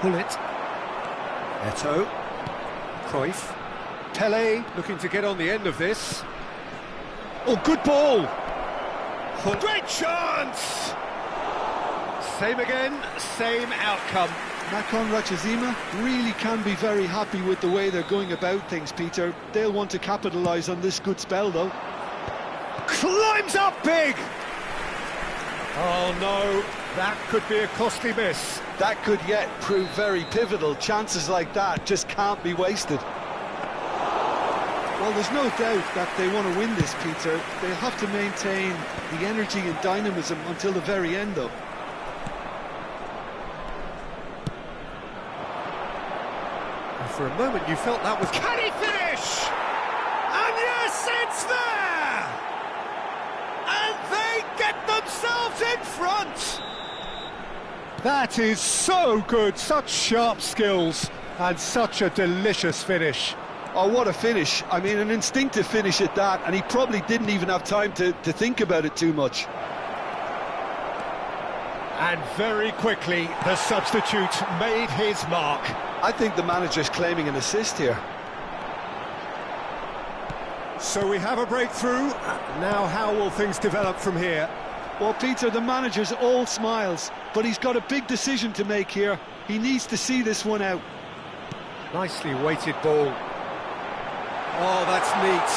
Speaker 1: Bullet. Eto'o. Cruyff. Pele looking to get on the end of this. Oh, good ball! Great chance! Same again, same outcome.
Speaker 2: Nakhon Ratchasima really can be very happy with the way they're going about things, Peter. They'll want to capitalise on this good spell, though.
Speaker 1: Climbs up big! Oh no, that could be a costly miss.
Speaker 2: That could yet prove very pivotal. Chances like that just can't be wasted. Well, there's no doubt that they want to win this, Peter. They'll have to maintain the energy and dynamism until the very end, though.
Speaker 1: And for a moment you felt that was... Can he finish? And yes, it's there! And they get themselves in front! That is so good, such sharp skills, and such a delicious finish.
Speaker 2: Oh, what a finish. I mean, an instinctive finish at that, and he probably didn't even have time to think about it too much.
Speaker 1: And very quickly, the substitute made his mark.
Speaker 2: I think the manager's claiming an assist here.
Speaker 1: So we have a breakthrough. Now how will things develop from here?
Speaker 2: Well, Peter, the manager's all smiles, but he's got a big decision to make here. He needs to see this one out.
Speaker 1: Nicely weighted ball. Oh, that's neat.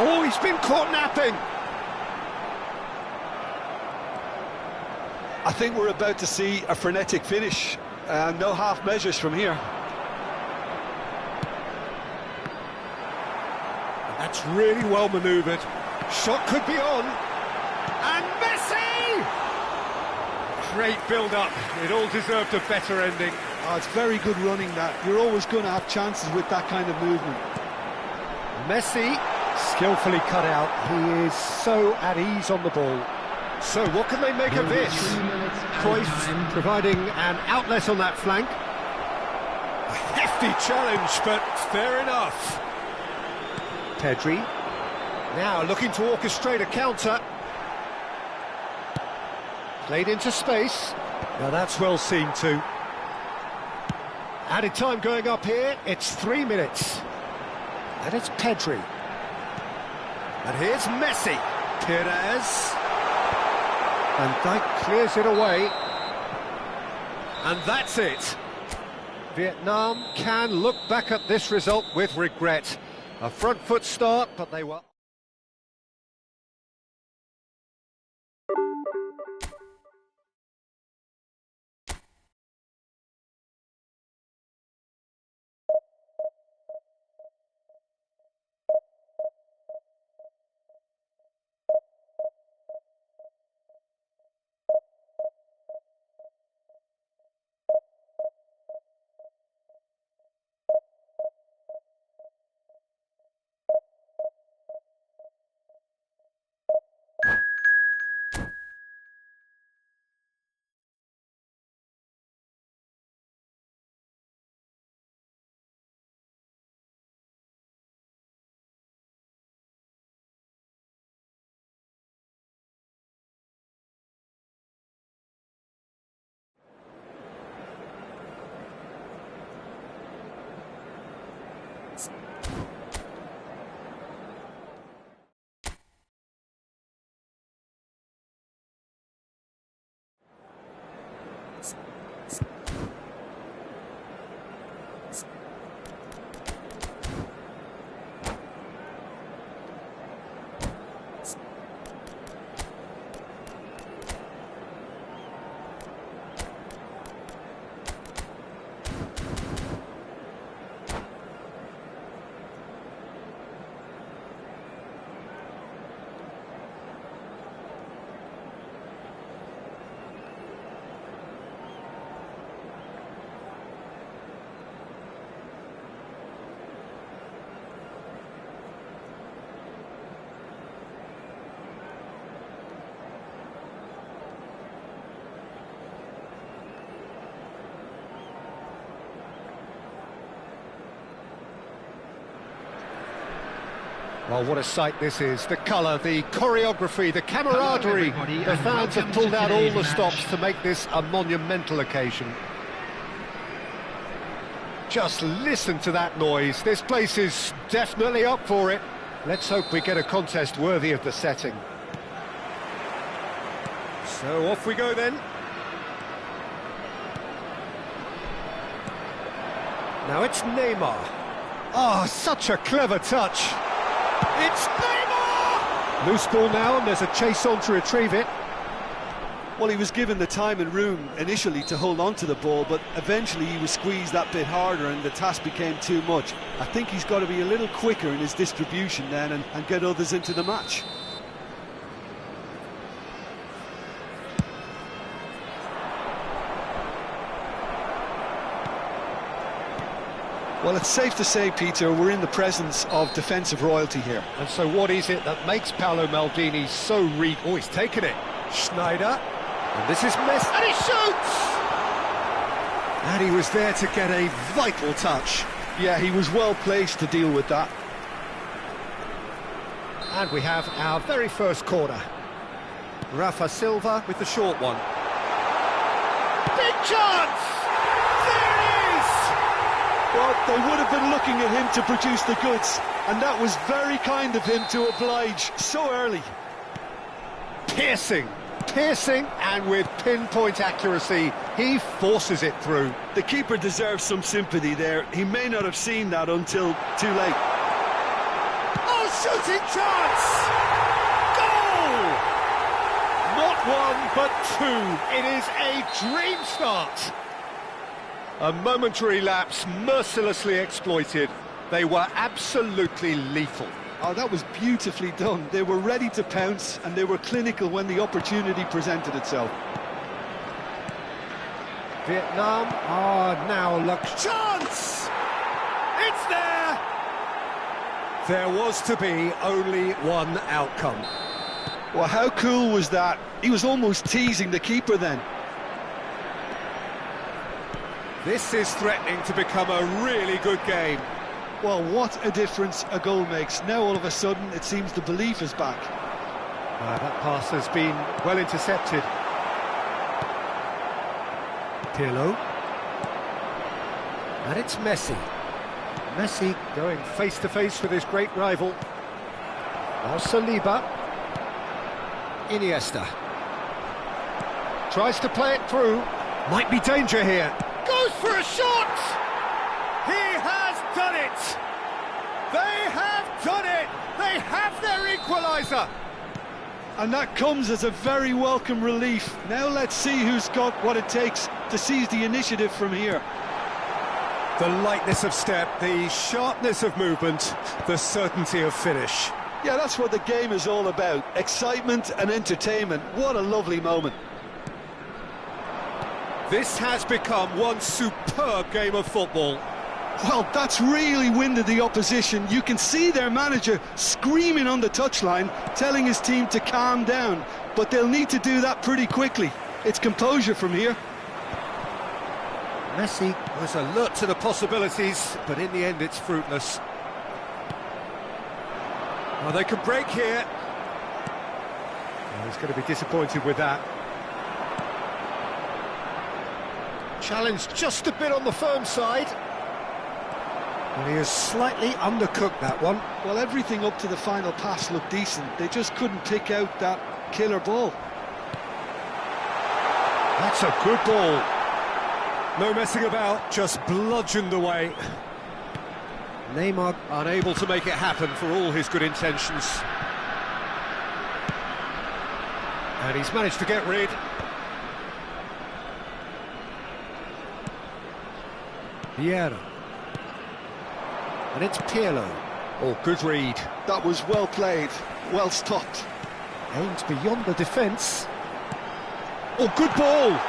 Speaker 1: Oh, he's been caught napping.
Speaker 2: I think we're about to see a frenetic finish. No half measures from here.
Speaker 1: That's really well manoeuvred. Shot could be on. And Messi! Great build-up. It all deserved a better ending.
Speaker 2: Oh, it's very good running, that. You're always going to have chances with that kind of movement.
Speaker 1: Messi, skillfully cut out. He is so at ease on the ball. So what can they make of this? Cruyff providing an outlet on that flank. A hefty challenge, but fair enough. Pedri, now looking to orchestrate a counter. Played into space. Now that's well seen too. Added time going up here, it's 3 minutes. And it's Pedri. And here's Messi. Perez. Van Dijk clears it away. And that's it. Vietnam can look back at this result with regret. A front foot start, but they were... Well, what a sight this is. The colour, the choreography, the camaraderie.
Speaker 3: everybody,
Speaker 1: The
Speaker 3: and
Speaker 1: fans have
Speaker 3: welcome
Speaker 1: pulled
Speaker 3: to
Speaker 1: out all
Speaker 3: today's
Speaker 1: the
Speaker 3: match.
Speaker 1: stops to make this a monumental occasion. Just listen to that noise. This place is definitely up for it. Let's hope we get a contest worthy of the setting. So off we go then. Now it's Neymar. Oh, such a clever touch. It's Neymar! Loose ball now, and there's a chase on to retrieve it.
Speaker 2: Well, he was given the time and room initially to hold on to the ball, but eventually he was squeezed that bit harder and the task became too much. I think he's got to be a little quicker in his distribution then and get others into the match. Well, it's safe to say, Peter, we're in the presence of defensive royalty here.
Speaker 1: And so what is it that makes Paolo Maldini so Oh, he's taken it. Schneider. And this is Messi. And he shoots! And he was there to get a vital touch.
Speaker 2: Yeah, he was well placed to deal with that.
Speaker 1: And we have our very first corner. Rafa Silva with the short one. Big chance! There it is!
Speaker 2: Well, they would have been looking at him to produce the goods, and that was very kind of him to oblige so early.
Speaker 1: Piercing, and with pinpoint accuracy, he forces it through.
Speaker 2: The keeper deserves some sympathy there. He may not have seen that until too late.
Speaker 1: Oh, shooting chance! Goal! Not one, but two. It is a dream start. A momentary lapse, mercilessly exploited. They were absolutely lethal.
Speaker 2: Oh, that was beautifully done. They were ready to pounce, and they were clinical when the opportunity presented itself.
Speaker 1: Vietnam are now luck. Chance! It's there! There was to be only one outcome.
Speaker 2: Well, how cool was that? He was almost teasing the keeper then.
Speaker 1: This is threatening to become a really good game.
Speaker 2: Well, what a difference a goal makes. Now, all of a sudden, it seems the belief is back.
Speaker 1: That pass has been well intercepted. Pirlo. And it's Messi. Messi going face-to-face with his great rival. Now Saliba. Iniesta. Tries to play it through. Might be danger here. Goes for a shot! He has done it! They have done it! They have their equaliser!
Speaker 2: And that comes as a very welcome relief. Now let's see who's got what it takes to seize the initiative from here.
Speaker 1: The lightness of step, the sharpness of movement, the certainty of finish.
Speaker 2: Yeah, that's what the game is all about. Excitement and entertainment. What a lovely moment.
Speaker 1: This has become one superb game of football.
Speaker 2: Well, that's really winded the opposition. You can see their manager screaming on the touchline, telling his team to calm down. But they'll need to do that pretty quickly. It's composure from here.
Speaker 1: Messi was alert to the possibilities, but in the end it's fruitless. Well, they could break here. Well, he's going to be disappointed with that. Challenged just a bit on the firm side. And he has slightly undercooked that one.
Speaker 2: Well, everything up to the final pass looked decent. They just couldn't pick out that killer ball.
Speaker 1: That's a good ball. No messing about, just bludgeoned away. Neymar unable to make it happen for all his good intentions. And he's managed to get rid. Vieira. And it's Pirlo. Oh, good read.
Speaker 2: That was well played, well stopped.
Speaker 1: Aims beyond the defence. Oh, good ball!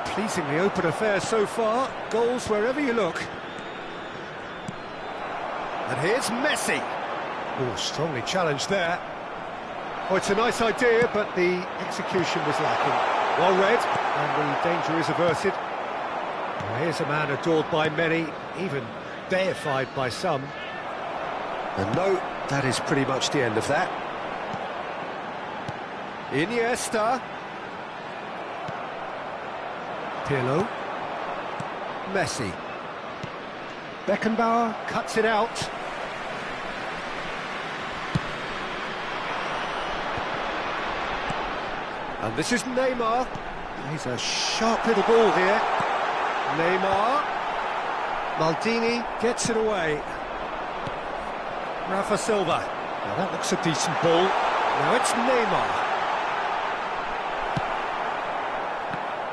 Speaker 1: Pleasingly open affair so far. Goals wherever you look. And here's Messi. Oh, strongly challenged there. Oh, it's a nice idea, but the execution was lacking. Well read, and the danger is averted. Well, here's a man adored by many, even deified by some. And no, that is pretty much the end of that. Iniesta. Pirlo. Messi. Beckenbauer cuts it out. And this is Neymar. He's a sharp little ball here. Neymar. Maldini gets it away. Rafa Silva. Now that looks a decent ball. Now it's Neymar.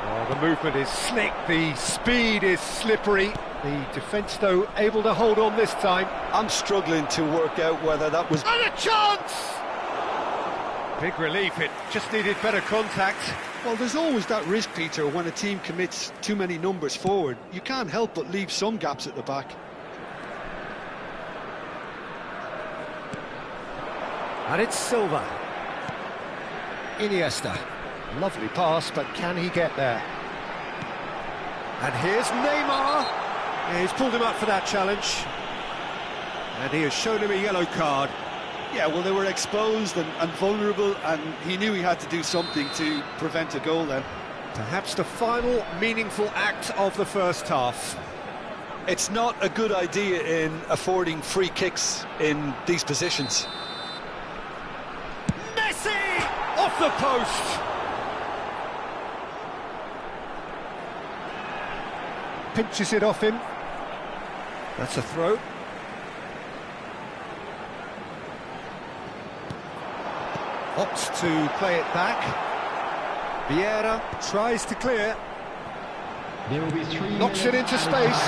Speaker 1: Oh, the movement is slick, the speed is slippery. The defence, though, able to hold on this time.
Speaker 2: I'm struggling to work out whether that was...
Speaker 1: And a chance! Big relief, it just needed better contact.
Speaker 2: Well, there's always that risk, Peter, when a team commits too many numbers forward. You can't help but leave some gaps at the back.
Speaker 1: And it's Silva. Iniesta. Lovely pass, but can he get there? And here's Neymar. Yeah, he's pulled him up for that challenge. And he has shown him a yellow card.
Speaker 2: Yeah, well, they were exposed and vulnerable, and he knew he had to do something to prevent a goal then.
Speaker 1: Perhaps the final meaningful act of the first half.
Speaker 2: It's not a good idea in affording free kicks in these positions.
Speaker 1: Messi! Off the post! Pinches it off him. That's a throw. Opts to play it back. Vieira tries to clear.
Speaker 3: There will be 3
Speaker 1: Knocks it into space.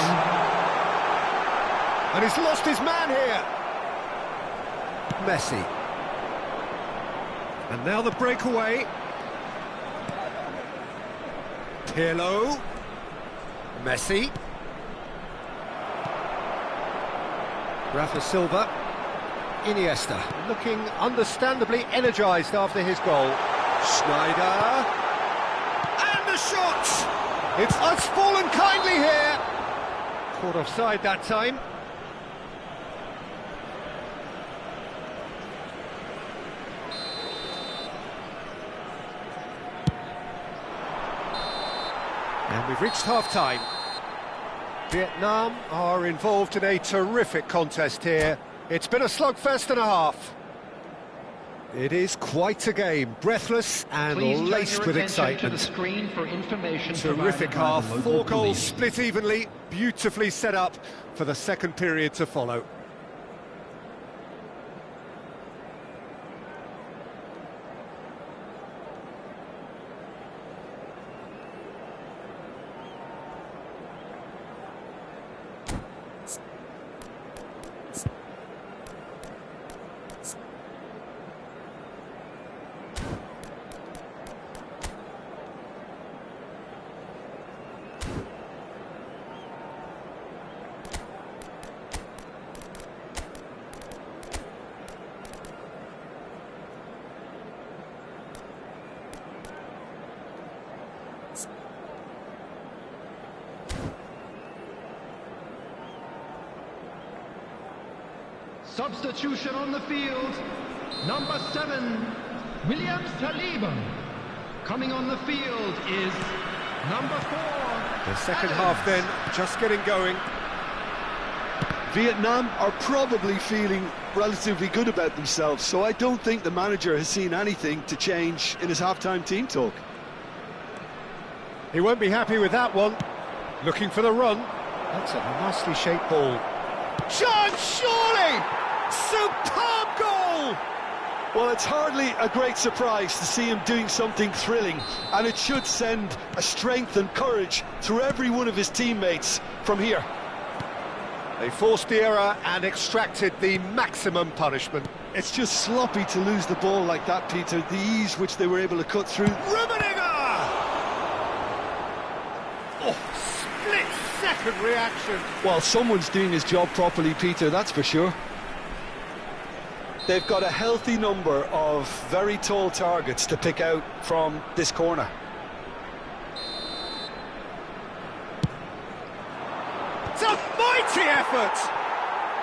Speaker 1: And he's lost his man here. Messi. And now the breakaway. Pirlo. Messi. Rafa Silva. Iniesta, looking understandably energised after his goal. Schneider. And the shot! It's us fallen kindly here. Caught offside that time. And we've reached half-time. Vietnam are involved in a terrific contest here. It's been a slugfest and a half. It is quite a game, breathless and laced with excitement. Terrific half, 4 goals split evenly, beautifully set up for the second period to follow.
Speaker 3: Substitution on the field. Number 7, Williams Saliba. Coming on the field is number 4.
Speaker 1: The second half then, just getting going.
Speaker 2: Vietnam are probably feeling relatively good about themselves, so I don't think the manager has seen anything to change in his half-time team talk.
Speaker 1: He won't be happy with that one. Looking for the run. That's a nicely shaped ball. Chance, surely! Superb goal!
Speaker 2: Well, it's hardly a great surprise to see him doing something thrilling, and it should send a strength and courage through every one of his teammates from here.
Speaker 1: They forced the error and extracted the maximum punishment.
Speaker 2: It's just sloppy to lose the ball like that, Peter. The ease which they were able to cut through.
Speaker 1: Rummenigge! Oh, split-second reaction.
Speaker 2: Well, someone's doing his job properly, Peter, that's for sure. They've got a healthy number of very tall targets to pick out from this corner.
Speaker 1: It's a mighty effort!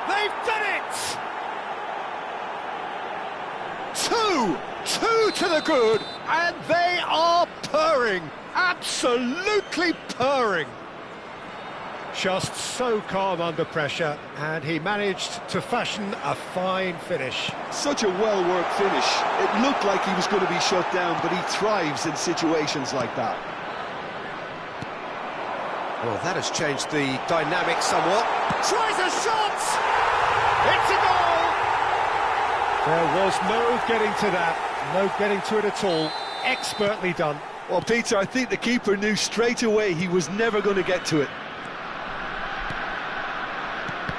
Speaker 1: They've done it! Two to the good, and they are purring. Absolutely purring. Just so calm under pressure, and he managed to fashion a fine finish.
Speaker 2: Such a well-worked finish. It looked like he was going to be shut down, but he thrives in situations like that.
Speaker 1: Well, that has changed the dynamic somewhat. Tries a shot! It's a goal! There was no getting to that, no getting to it at all. Expertly done.
Speaker 2: Well, Peter, I think the keeper knew straight away he was never going to get to it.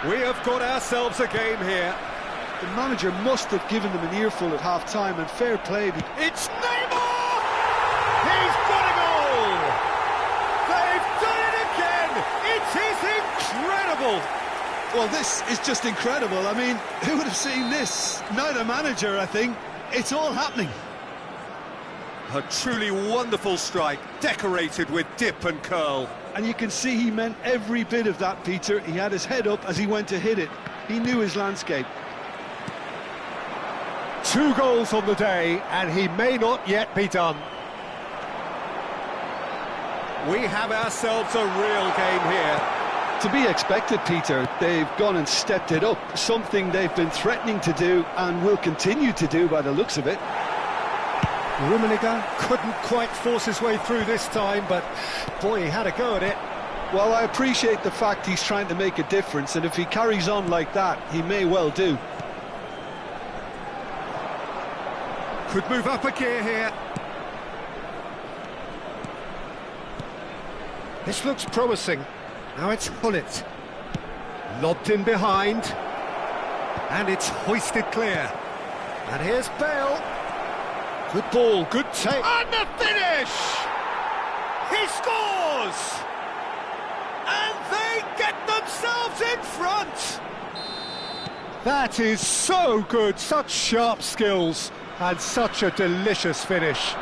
Speaker 1: We have got ourselves a game here.
Speaker 2: The manager must have given them an earful at half-time, and fair play.
Speaker 1: It's Neymar! He's got a goal! They've done it again! It is incredible!
Speaker 2: Well, this is just incredible. I mean, who would have seen this? Neither manager, I think. It's all happening.
Speaker 1: A truly wonderful strike, decorated with dip and curl.
Speaker 2: And you can see he meant every bit of that, Peter. He had his head up as he went to hit it. He knew his landscape.
Speaker 1: 2 goals on the day, and he may not yet be done. We have ourselves a real game here.
Speaker 2: To be expected, Peter. They've gone and stepped it up. Something they've been threatening to do and will continue to do by the looks of it.
Speaker 1: Rummenigge couldn't quite force his way through this time, but boy, he had a go at it.
Speaker 2: Well, I appreciate the fact he's trying to make a difference, and if he carries on like that, he may well do.
Speaker 1: Could move up a gear here. This looks promising. Now it's Hullet. Lobbed in behind. And it's hoisted clear. And here's Bale. Good ball, good take. And the finish! He scores! And they get themselves in front! That is so good, such sharp skills, and such a delicious finish.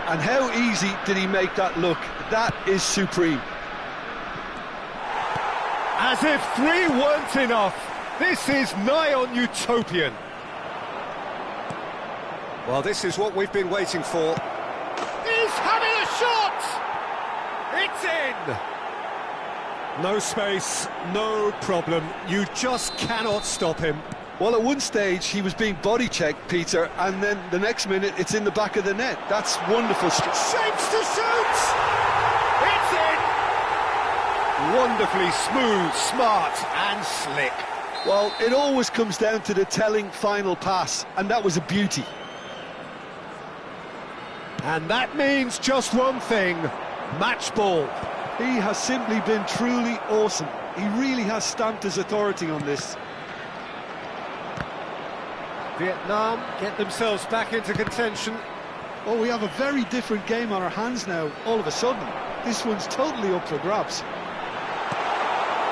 Speaker 2: And how easy did he make that look? That is supreme.
Speaker 1: As if 3 weren't enough, this is nigh on utopian. Well, this is what we've been waiting for. He's having a shot! It's in! No space, no problem. You just cannot stop him.
Speaker 2: Well, at one stage, he was being body-checked, Peter, and then the next minute, it's in the back of the net. That's wonderful.
Speaker 1: Shapes to shoot! It's in! Wonderfully smooth, smart and slick.
Speaker 2: Well, it always comes down to the telling final pass, and that was a beauty.
Speaker 1: And that means just one thing, match ball.
Speaker 2: He has simply been truly awesome. He really has stamped his authority on this.
Speaker 1: Vietnam get themselves back into contention.
Speaker 2: Oh, we have a very different game on our hands now, all of a sudden. This one's totally up for grabs.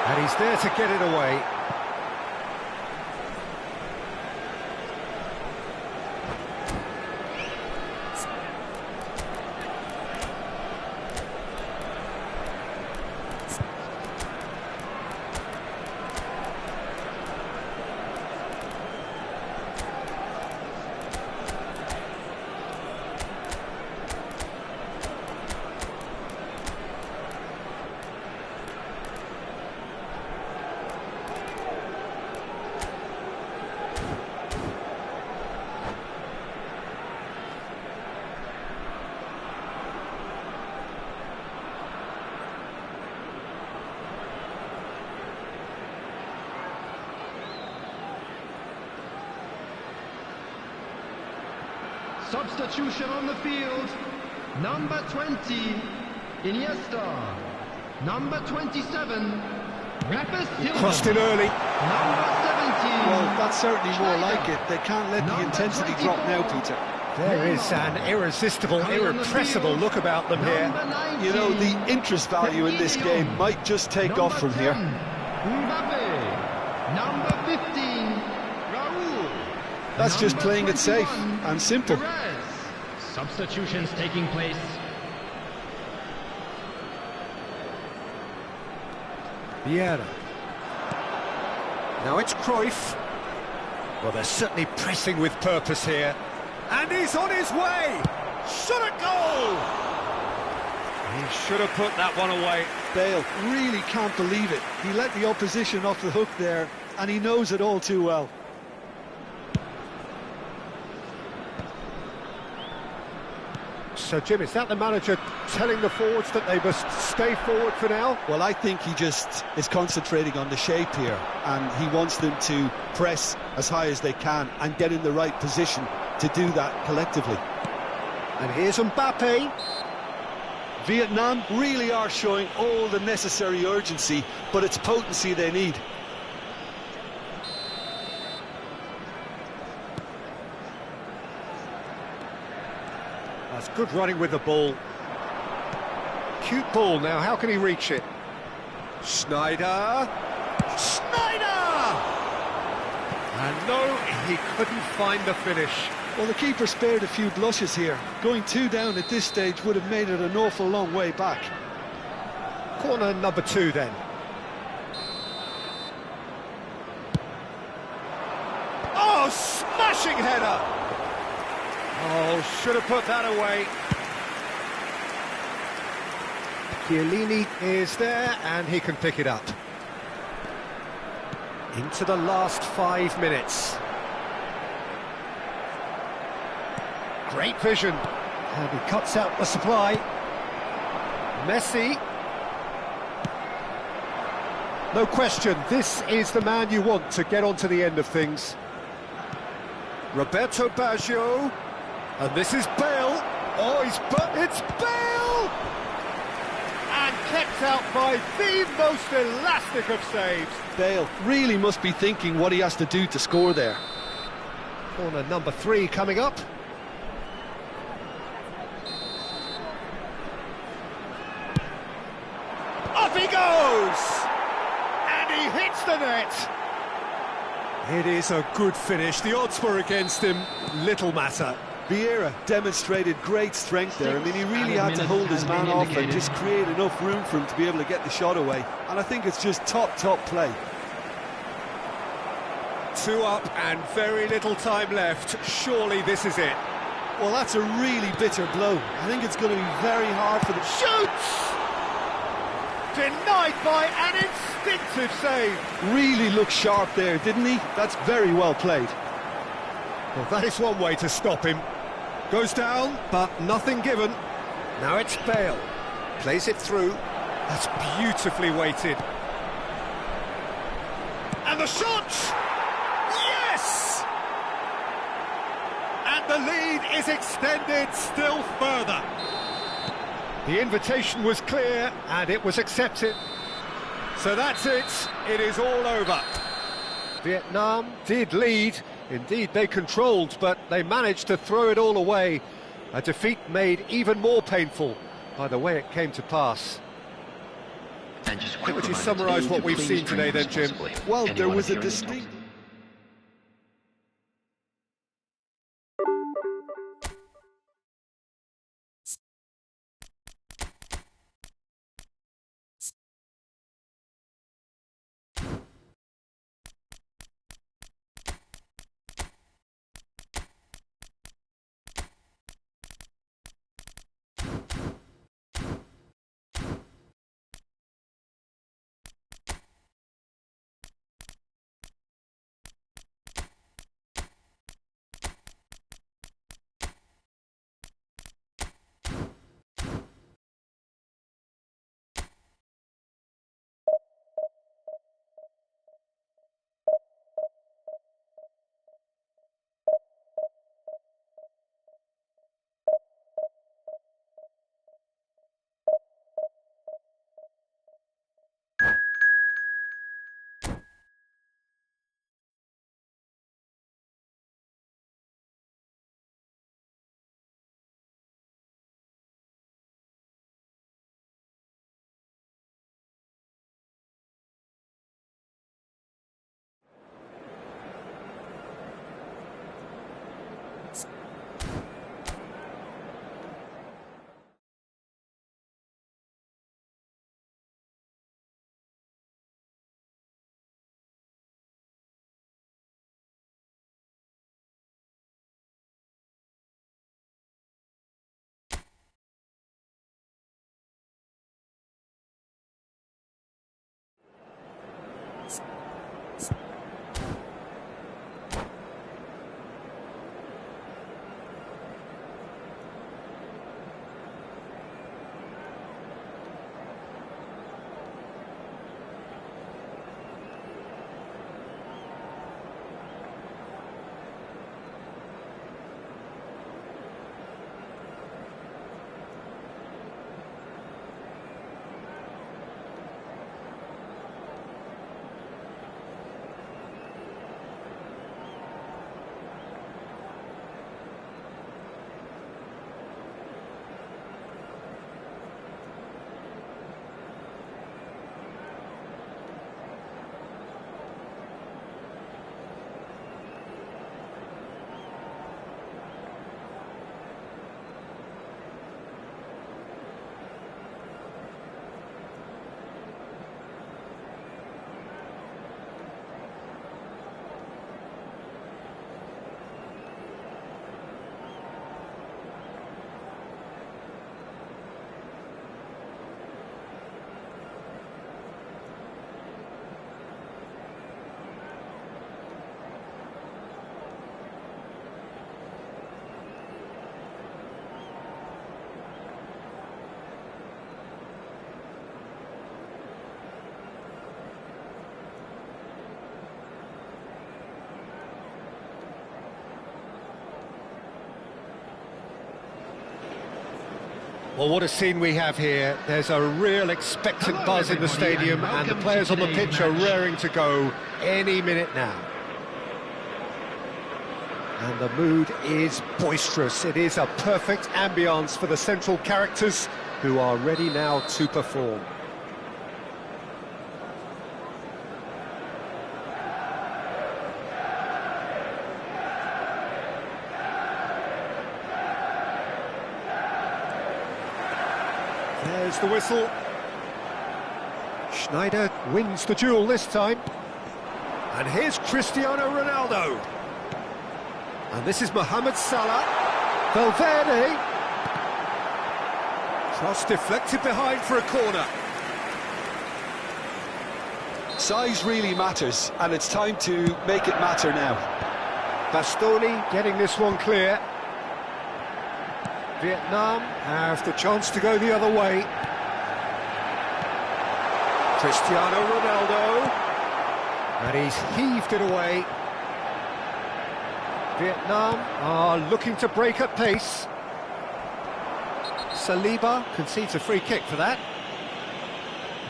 Speaker 1: And he's there to get it away.
Speaker 3: Substitution on the field. Number 20, Iniesta. Number 27, Rafa Silva.
Speaker 1: Crossed in early.
Speaker 3: Number 17.
Speaker 2: Well, that's certainly more like it. They can't let the intensity drop now, Peter.
Speaker 1: There is an irresistible, irrepressible look about them here.
Speaker 2: You know, the interest value in this game might just take off from here.
Speaker 3: Mbappe. Number 15, Raul.
Speaker 2: That's just
Speaker 3: Number
Speaker 2: playing it safe
Speaker 3: 21,
Speaker 2: and simple.
Speaker 3: Perez. Substitutions taking place.
Speaker 1: Vieira. Now it's Cruyff. Well, they're certainly pressing with purpose here. And he's on his way! Shot a goal! He should have put that one away.
Speaker 2: Bale really can't believe it. He let the opposition off the hook there, and he knows it all too well.
Speaker 1: So, Jim, is that the manager telling the forwards that they must stay forward for now?
Speaker 2: Well, I think he just is concentrating on the shape here, and he wants them to press as high as they can and get in the right position to do that collectively.
Speaker 1: And here's Mbappe.
Speaker 2: Vietnam really are showing all the necessary urgency, but it's potency they need.
Speaker 1: That's good running with the ball. Cute ball now, how can he reach it? Schneider! Schneider! And no, he couldn't find the finish.
Speaker 2: Well, the keeper spared a few blushes here. Going 2 down at this stage would have made it an awful long way back.
Speaker 1: Corner number 2 then. Oh, smashing header! Oh, should have put that away. Chiellini is there, and he can pick it up. Into the last 5 minutes. Great vision. And he cuts out the supply. Messi. No question, this is the man you want to get onto the end of things. Roberto Baggio. And this is Bale. Oh, it's Bale! And kept out by the most elastic of saves.
Speaker 2: Bale really must be thinking what he has to do to score there.
Speaker 1: Corner number 3 coming up. Up he goes! And he hits the net. It is a good finish. The odds were against him. Little matter.
Speaker 2: Vieira demonstrated great strength there. I mean, he really had to hold his man off and just create enough room for him to be able to get the shot away. And I think it's just top play.
Speaker 1: 2 up and very little time left. Surely this is it.
Speaker 2: Well, that's a really bitter blow. I think it's going to be very hard for the...
Speaker 1: Shoots! Denied by an instinctive save.
Speaker 2: Really looked sharp there, didn't he? That's very well played.
Speaker 1: Well, that is one way to stop him. Goes down, but nothing given. Now it's Bale. Plays it through. That's beautifully weighted. And the shot! Yes! And the lead is extended still further. The invitation was clear, and it was accepted. So that's it. It is all over. Vietnam did lead. Indeed, they controlled, but they managed to throw it all away. A defeat made even more painful by the way it came to pass.
Speaker 4: And just
Speaker 1: Would you summarise what we've seen today then, Jim?
Speaker 2: Well, there was a distinct...
Speaker 1: Well, what a scene we have here. There's a real expectant buzz in the stadium, and the players on the pitch are raring to go any minute now. And the mood is boisterous. It is a perfect ambience for the central characters who are ready now to perform. There's the whistle. Schneider wins the duel this time. And here's Cristiano Ronaldo. And this is Mohamed Salah. Valverde. Cross deflected behind for a corner.
Speaker 2: Size really matters, and it's time to make it matter now.
Speaker 1: Bastoni getting this one clear. Vietnam have the chance to go the other way. Cristiano Ronaldo. And he's heaved it away. Vietnam are looking to break at pace. Saliba concedes a free kick for that.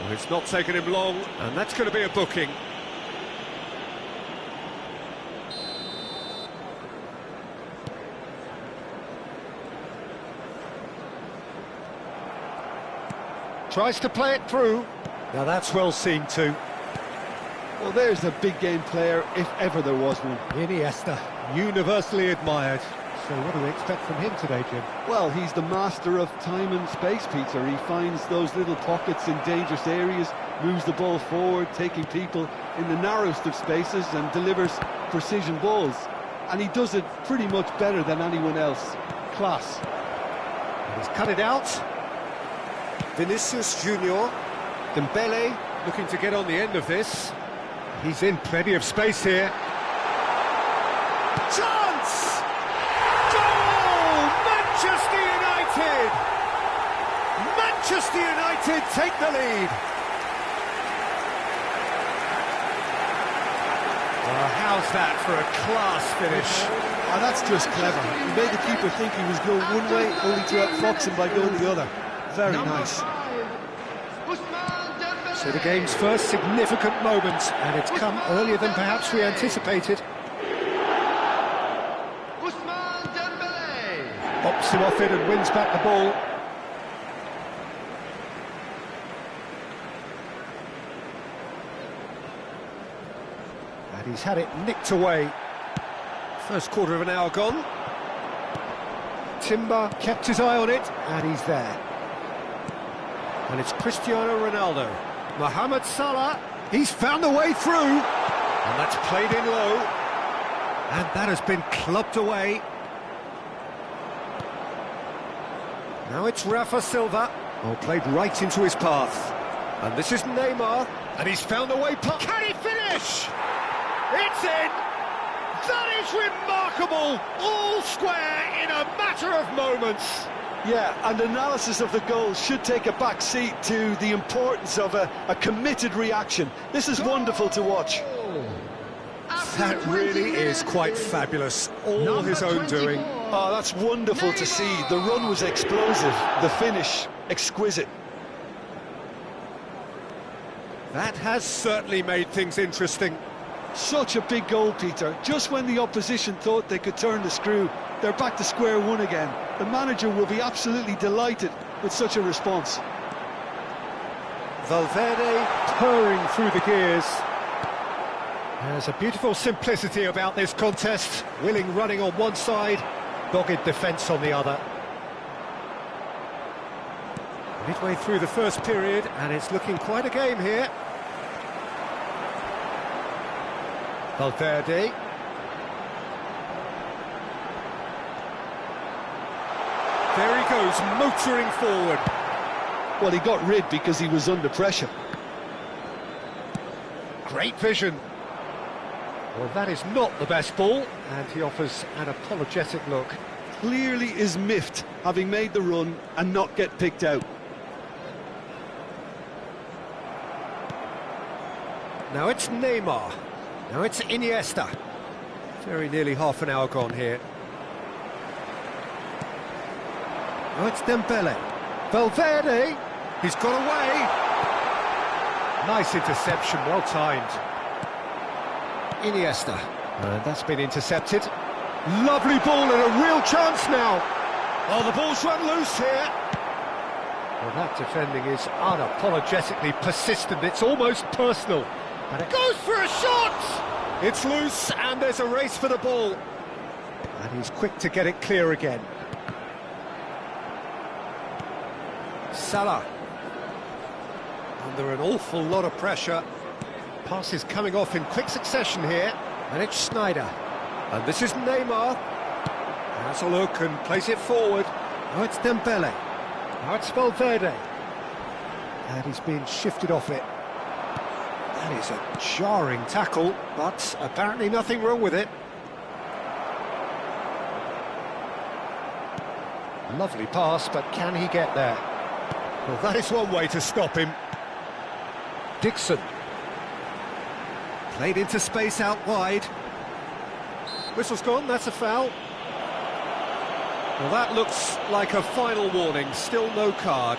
Speaker 1: Well, it's not taken him long, and that's going to be a booking. Tries to play it through. Now that's well seen too.
Speaker 2: Well, there's a big game player, if ever there was one.
Speaker 1: Iniesta, universally admired. So what do we expect from him today, Jim?
Speaker 2: Well, he's the master of time and space, Peter. He finds those little pockets in dangerous areas, moves the ball forward, taking people in the narrowest of spaces and delivers precision balls. And he does it pretty much better than anyone else. Class.
Speaker 1: And he's cut it out. Vinicius Junior. Dembele looking to get on the end of this. He's in plenty of space here. Chance! Goal! Manchester United! Manchester United take the lead. Well, how's that for a class finish?
Speaker 2: Oh, that's just clever. He made the keeper think he was going one way, only to outfox him by going the other. Very nice.
Speaker 1: So the game's first significant moment, and it's come earlier than perhaps we anticipated. Bops him off it and wins back the ball. And he's had it nicked away. First quarter of an hour gone. Timber kept his eye on it, and he's there. And it's Cristiano Ronaldo. Mohamed Salah, he's found a way through. And that's played in low. And that has been clubbed away. Now it's Rafa Silva. Oh, played right into his path. And this is Neymar. And he's found a way past. Can he finish? It's in! That is remarkable! All square in a matter of moments.
Speaker 2: Yeah, and analysis of the goal should take a back seat to the importance of a committed reaction. This is wonderful to watch.
Speaker 1: That really is quite fabulous. All his own doing.
Speaker 2: Oh, that's wonderful to see. The run was explosive, the finish exquisite.
Speaker 1: That has certainly made things interesting.
Speaker 2: Such a big goal, Peter. Just when the opposition thought they could turn the screw, they're back to square one again. The manager will be absolutely delighted with such a response.
Speaker 1: Valverde purring through the gears. There's a beautiful simplicity about this contest. Willing running on one side, dogged defence on the other. Midway through the first period, and it's looking quite a game here. Valverde. There he goes, motoring forward.
Speaker 2: Well, he got rid because he was under pressure.
Speaker 1: Great vision. Well, that is not the best ball, and he offers an apologetic look.
Speaker 2: Clearly is miffed, having made the run and not get picked out.
Speaker 1: Now it's Neymar. Now it's Iniesta. Very nearly half an hour gone here. Now it's Dembele. Valverde, he's got away. Nice interception, well timed. Iniesta, and that's been intercepted. Lovely ball and a real chance now. Oh, the ball's run loose here. Well, that defending is unapologetically persistent. It's almost personal. And it goes for a shot! It's loose, and there's a race for the ball. And he's quick to get it clear again. Salah. Under an awful lot of pressure. Passes coming off in quick succession here. And it's Schneider. And this is Neymar. Has a look and plays it forward. Now it's Dembele. Now it's Valverde. And he's being shifted off it. That is a jarring tackle, but apparently nothing wrong with it. Lovely pass, but can he get there? Well, that is one way to stop him. Dixon. Played into space out wide. Whistle's gone, that's a foul. Well, that looks like a final warning, still no card.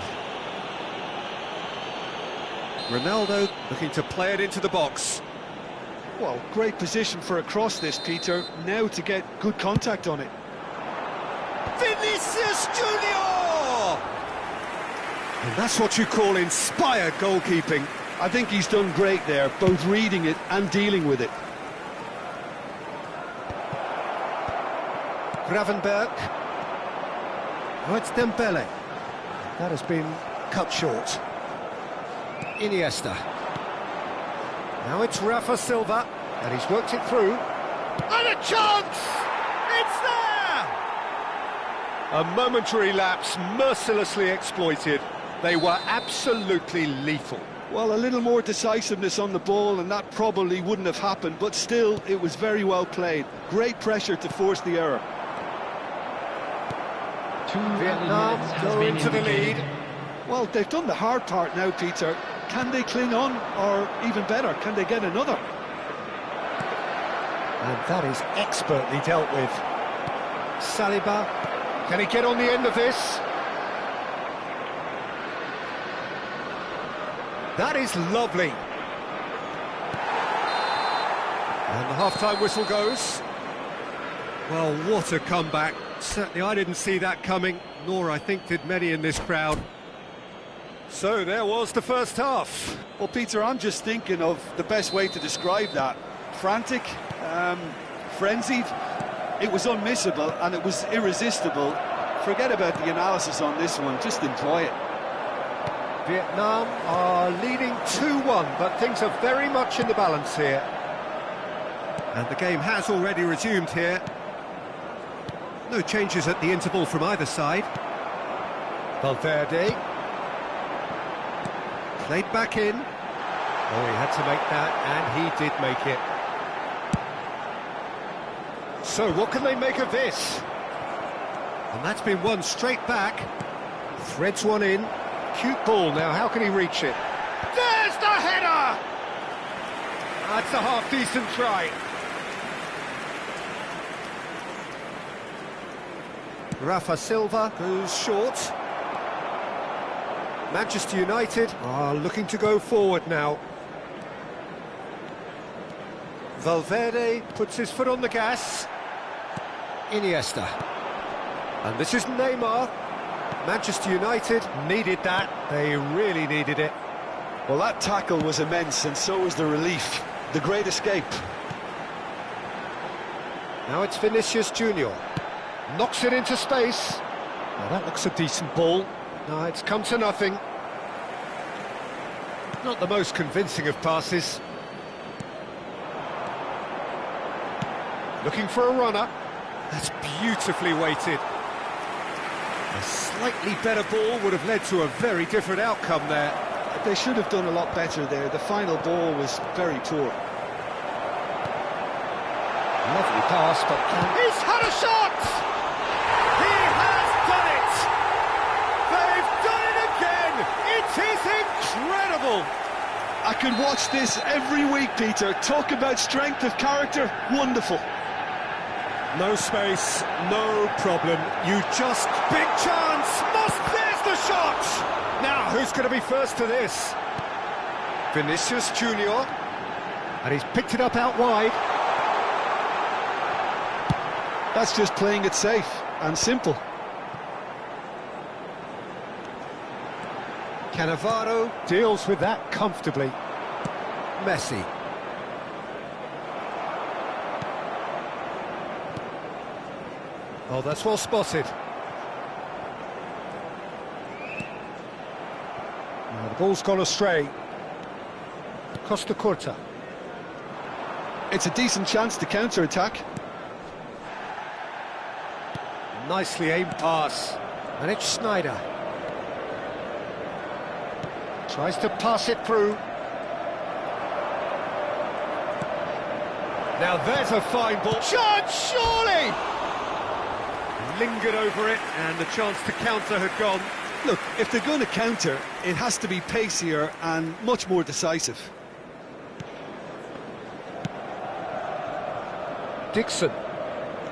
Speaker 1: Ronaldo looking to play it into the box.
Speaker 2: Well, great position for a cross this, Peter. Now to get good contact on it.
Speaker 1: Vinicius Junior! And that's what you call inspired goalkeeping.
Speaker 2: I think he's done great there, both reading it and dealing with it.
Speaker 1: Gravenberg. Oh, it's Dembele. That has been cut short. Iniesta. Now it's Rafa Silva, and he's worked it through. And a chance! It's there! A momentary lapse, mercilessly exploited. They were absolutely lethal.
Speaker 2: Well, a little more decisiveness on the ball, and that probably wouldn't have happened, but still, it was very well played. Great pressure to force the error.
Speaker 1: Vietnam go into the lead.
Speaker 2: Well, they've done the hard part now, Peter. Can they cling on, or even better, can they get another?
Speaker 1: And that is expertly dealt with. Saliba, can he get on the end of this? That is lovely. And the half-time whistle goes. Well, what a comeback. Certainly I didn't see that coming, nor I think did many in this crowd. So there was the first half.
Speaker 2: Well, Peter, I'm just thinking of the best way to describe that. Frantic, frenzied. It was unmissable and it was irresistible. Forget about the analysis on this one, just enjoy it.
Speaker 1: Vietnam are leading 2-1, but things are very much in the balance here. And the game has already resumed here. No changes at the interval from either side. Valverde. Played back in. Oh, he had to make that, and he did make it. So, what can they make of this? And that's been won straight back. Threads one in. Cute ball now, how can he reach it? There's the header! That's a half-decent try. Rafa Silva goes short. Manchester United are looking to go forward now. Valverde puts his foot on the gas. Iniesta. And this is Neymar. Manchester United needed that. They really needed it.
Speaker 2: Well, that tackle was immense, and so was the relief. The great escape.
Speaker 1: Now it's Vinicius Junior. Knocks it into space. Now that looks a decent ball. No, it's come to nothing. Not the most convincing of passes. Looking for a runner. That's beautifully weighted. A slightly better ball would have led to a very different outcome there.
Speaker 2: They should have done a lot better there. The final ball was very poor.
Speaker 1: Lovely pass, but he's had a shot! He has done it! They've done it again! It is incredible!
Speaker 2: I could watch this every week, Peter. Talk about strength of character. Wonderful.
Speaker 1: No space, no problem. You just... Big chance! There's the shot! Now, who's going to be first to this? Vinicius Junior. And he's picked it up out wide.
Speaker 2: That's just playing it safe and simple.
Speaker 1: Cannavaro deals with that comfortably. Messi. Oh, that's well spotted. Now the ball's gone astray. Costa Curta.
Speaker 2: It's a decent chance to counter-attack.
Speaker 1: Nicely aimed pass. And it's Schneider. Tries to pass it through. Now there's a fine ball. Shot, surely! Lingered over it, and the chance to counter had gone.
Speaker 2: Look, if they're going to counter, it has to be pacier and much more decisive.
Speaker 1: Dixon.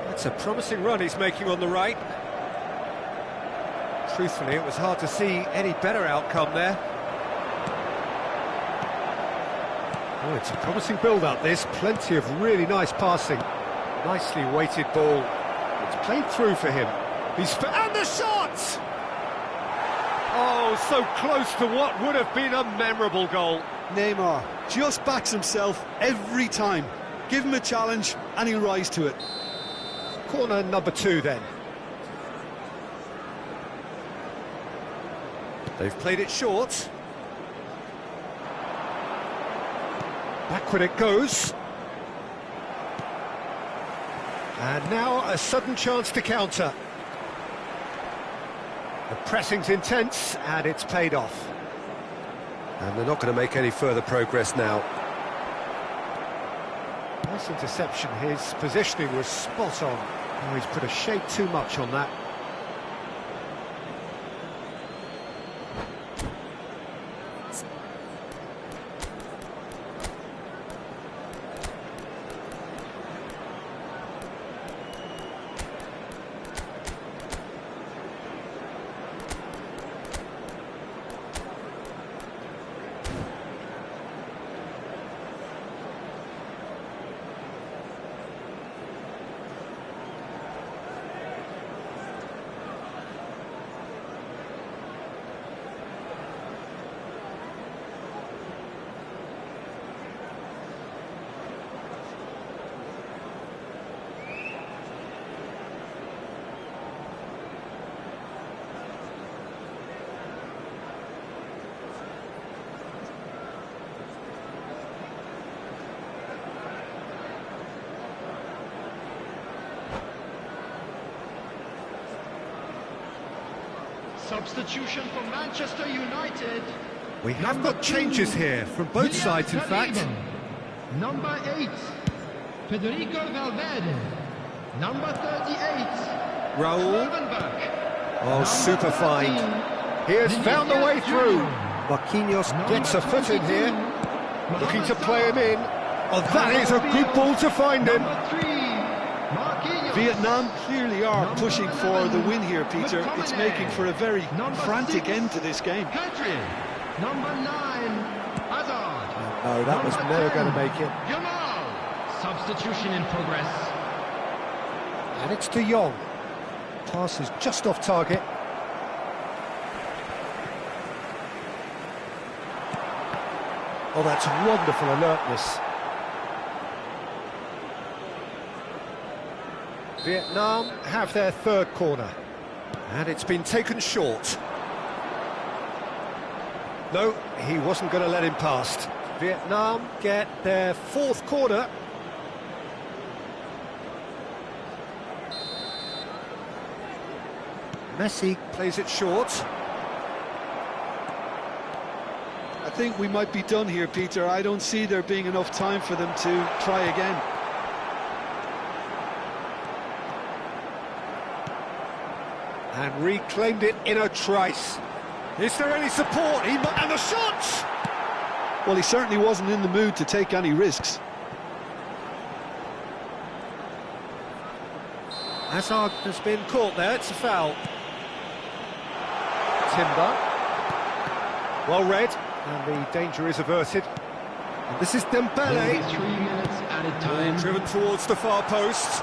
Speaker 1: That's a promising run he's making on the right. Truthfully, it was hard to see any better outcome there. Oh, it's a promising build-up, this. Plenty of really nice passing. Nicely weighted ball. It's played through for him. And the shot! Oh, so close to what would have been a memorable goal.
Speaker 2: Neymar just backs himself every time. Give him a challenge and he'll rise to it.
Speaker 1: Corner number 2 then. They've played it short. Backward it goes. And now a sudden chance to counter. The pressing's intense and it's paid off. And they're not going to make any further progress now. Nice interception. His positioning was spot on. Oh, he's put a shade too much on that.
Speaker 3: Substitution for Manchester United.
Speaker 1: We have got changes here from both sides, in fact.
Speaker 3: Number 8, Federico Valverde. Number 38,
Speaker 1: Raul.
Speaker 3: Gravenberch.
Speaker 1: Oh, super find. He has found a way through. Marquinhos gets a foot in here. Looking to play him in. Oh, that is a good ball to find him.
Speaker 3: Number 3, Marquinhos.
Speaker 2: Vietnam clearly are pushing for the win here, Peter. It's making for a very frantic end to this game.
Speaker 3: Country. Number 9, Hazard.
Speaker 1: No, that was never going to make it.
Speaker 3: Yamal. Substitution in progress.
Speaker 1: And it's De Jong. Pass is just off target. Oh, that's wonderful alertness. Vietnam have their third corner. And it's been taken short. No, he wasn't going to let him past. Vietnam get their fourth corner. Messi plays it short.
Speaker 2: I think we might be done here, Peter. I don't see there being enough time for them to try again.
Speaker 1: And reclaimed it in a trice. Is there any support? And the shots!
Speaker 2: Well, he certainly wasn't in the mood to take any risks.
Speaker 1: Hazard has been caught there, it's a foul. timber. Well read, and the danger is averted. And this is Dembele.
Speaker 3: 3 minutes added time.
Speaker 1: Driven towards the far post.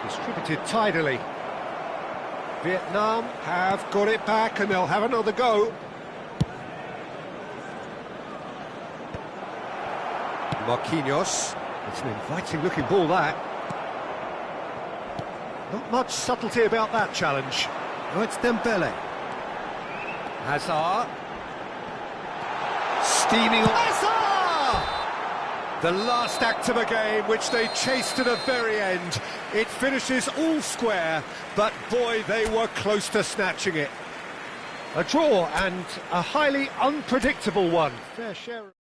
Speaker 1: Distributed tidily. Vietnam have got it back, and they'll have another go. Marquinhos. It's an inviting looking ball, that. Not much subtlety about that challenge. No, it's Dembele. Hazard. Steaming on. Hazard! The last act of a game, which they chased to the very end. It finishes all square, but boy, they were close to snatching it. A draw, and a highly unpredictable one. Fair share.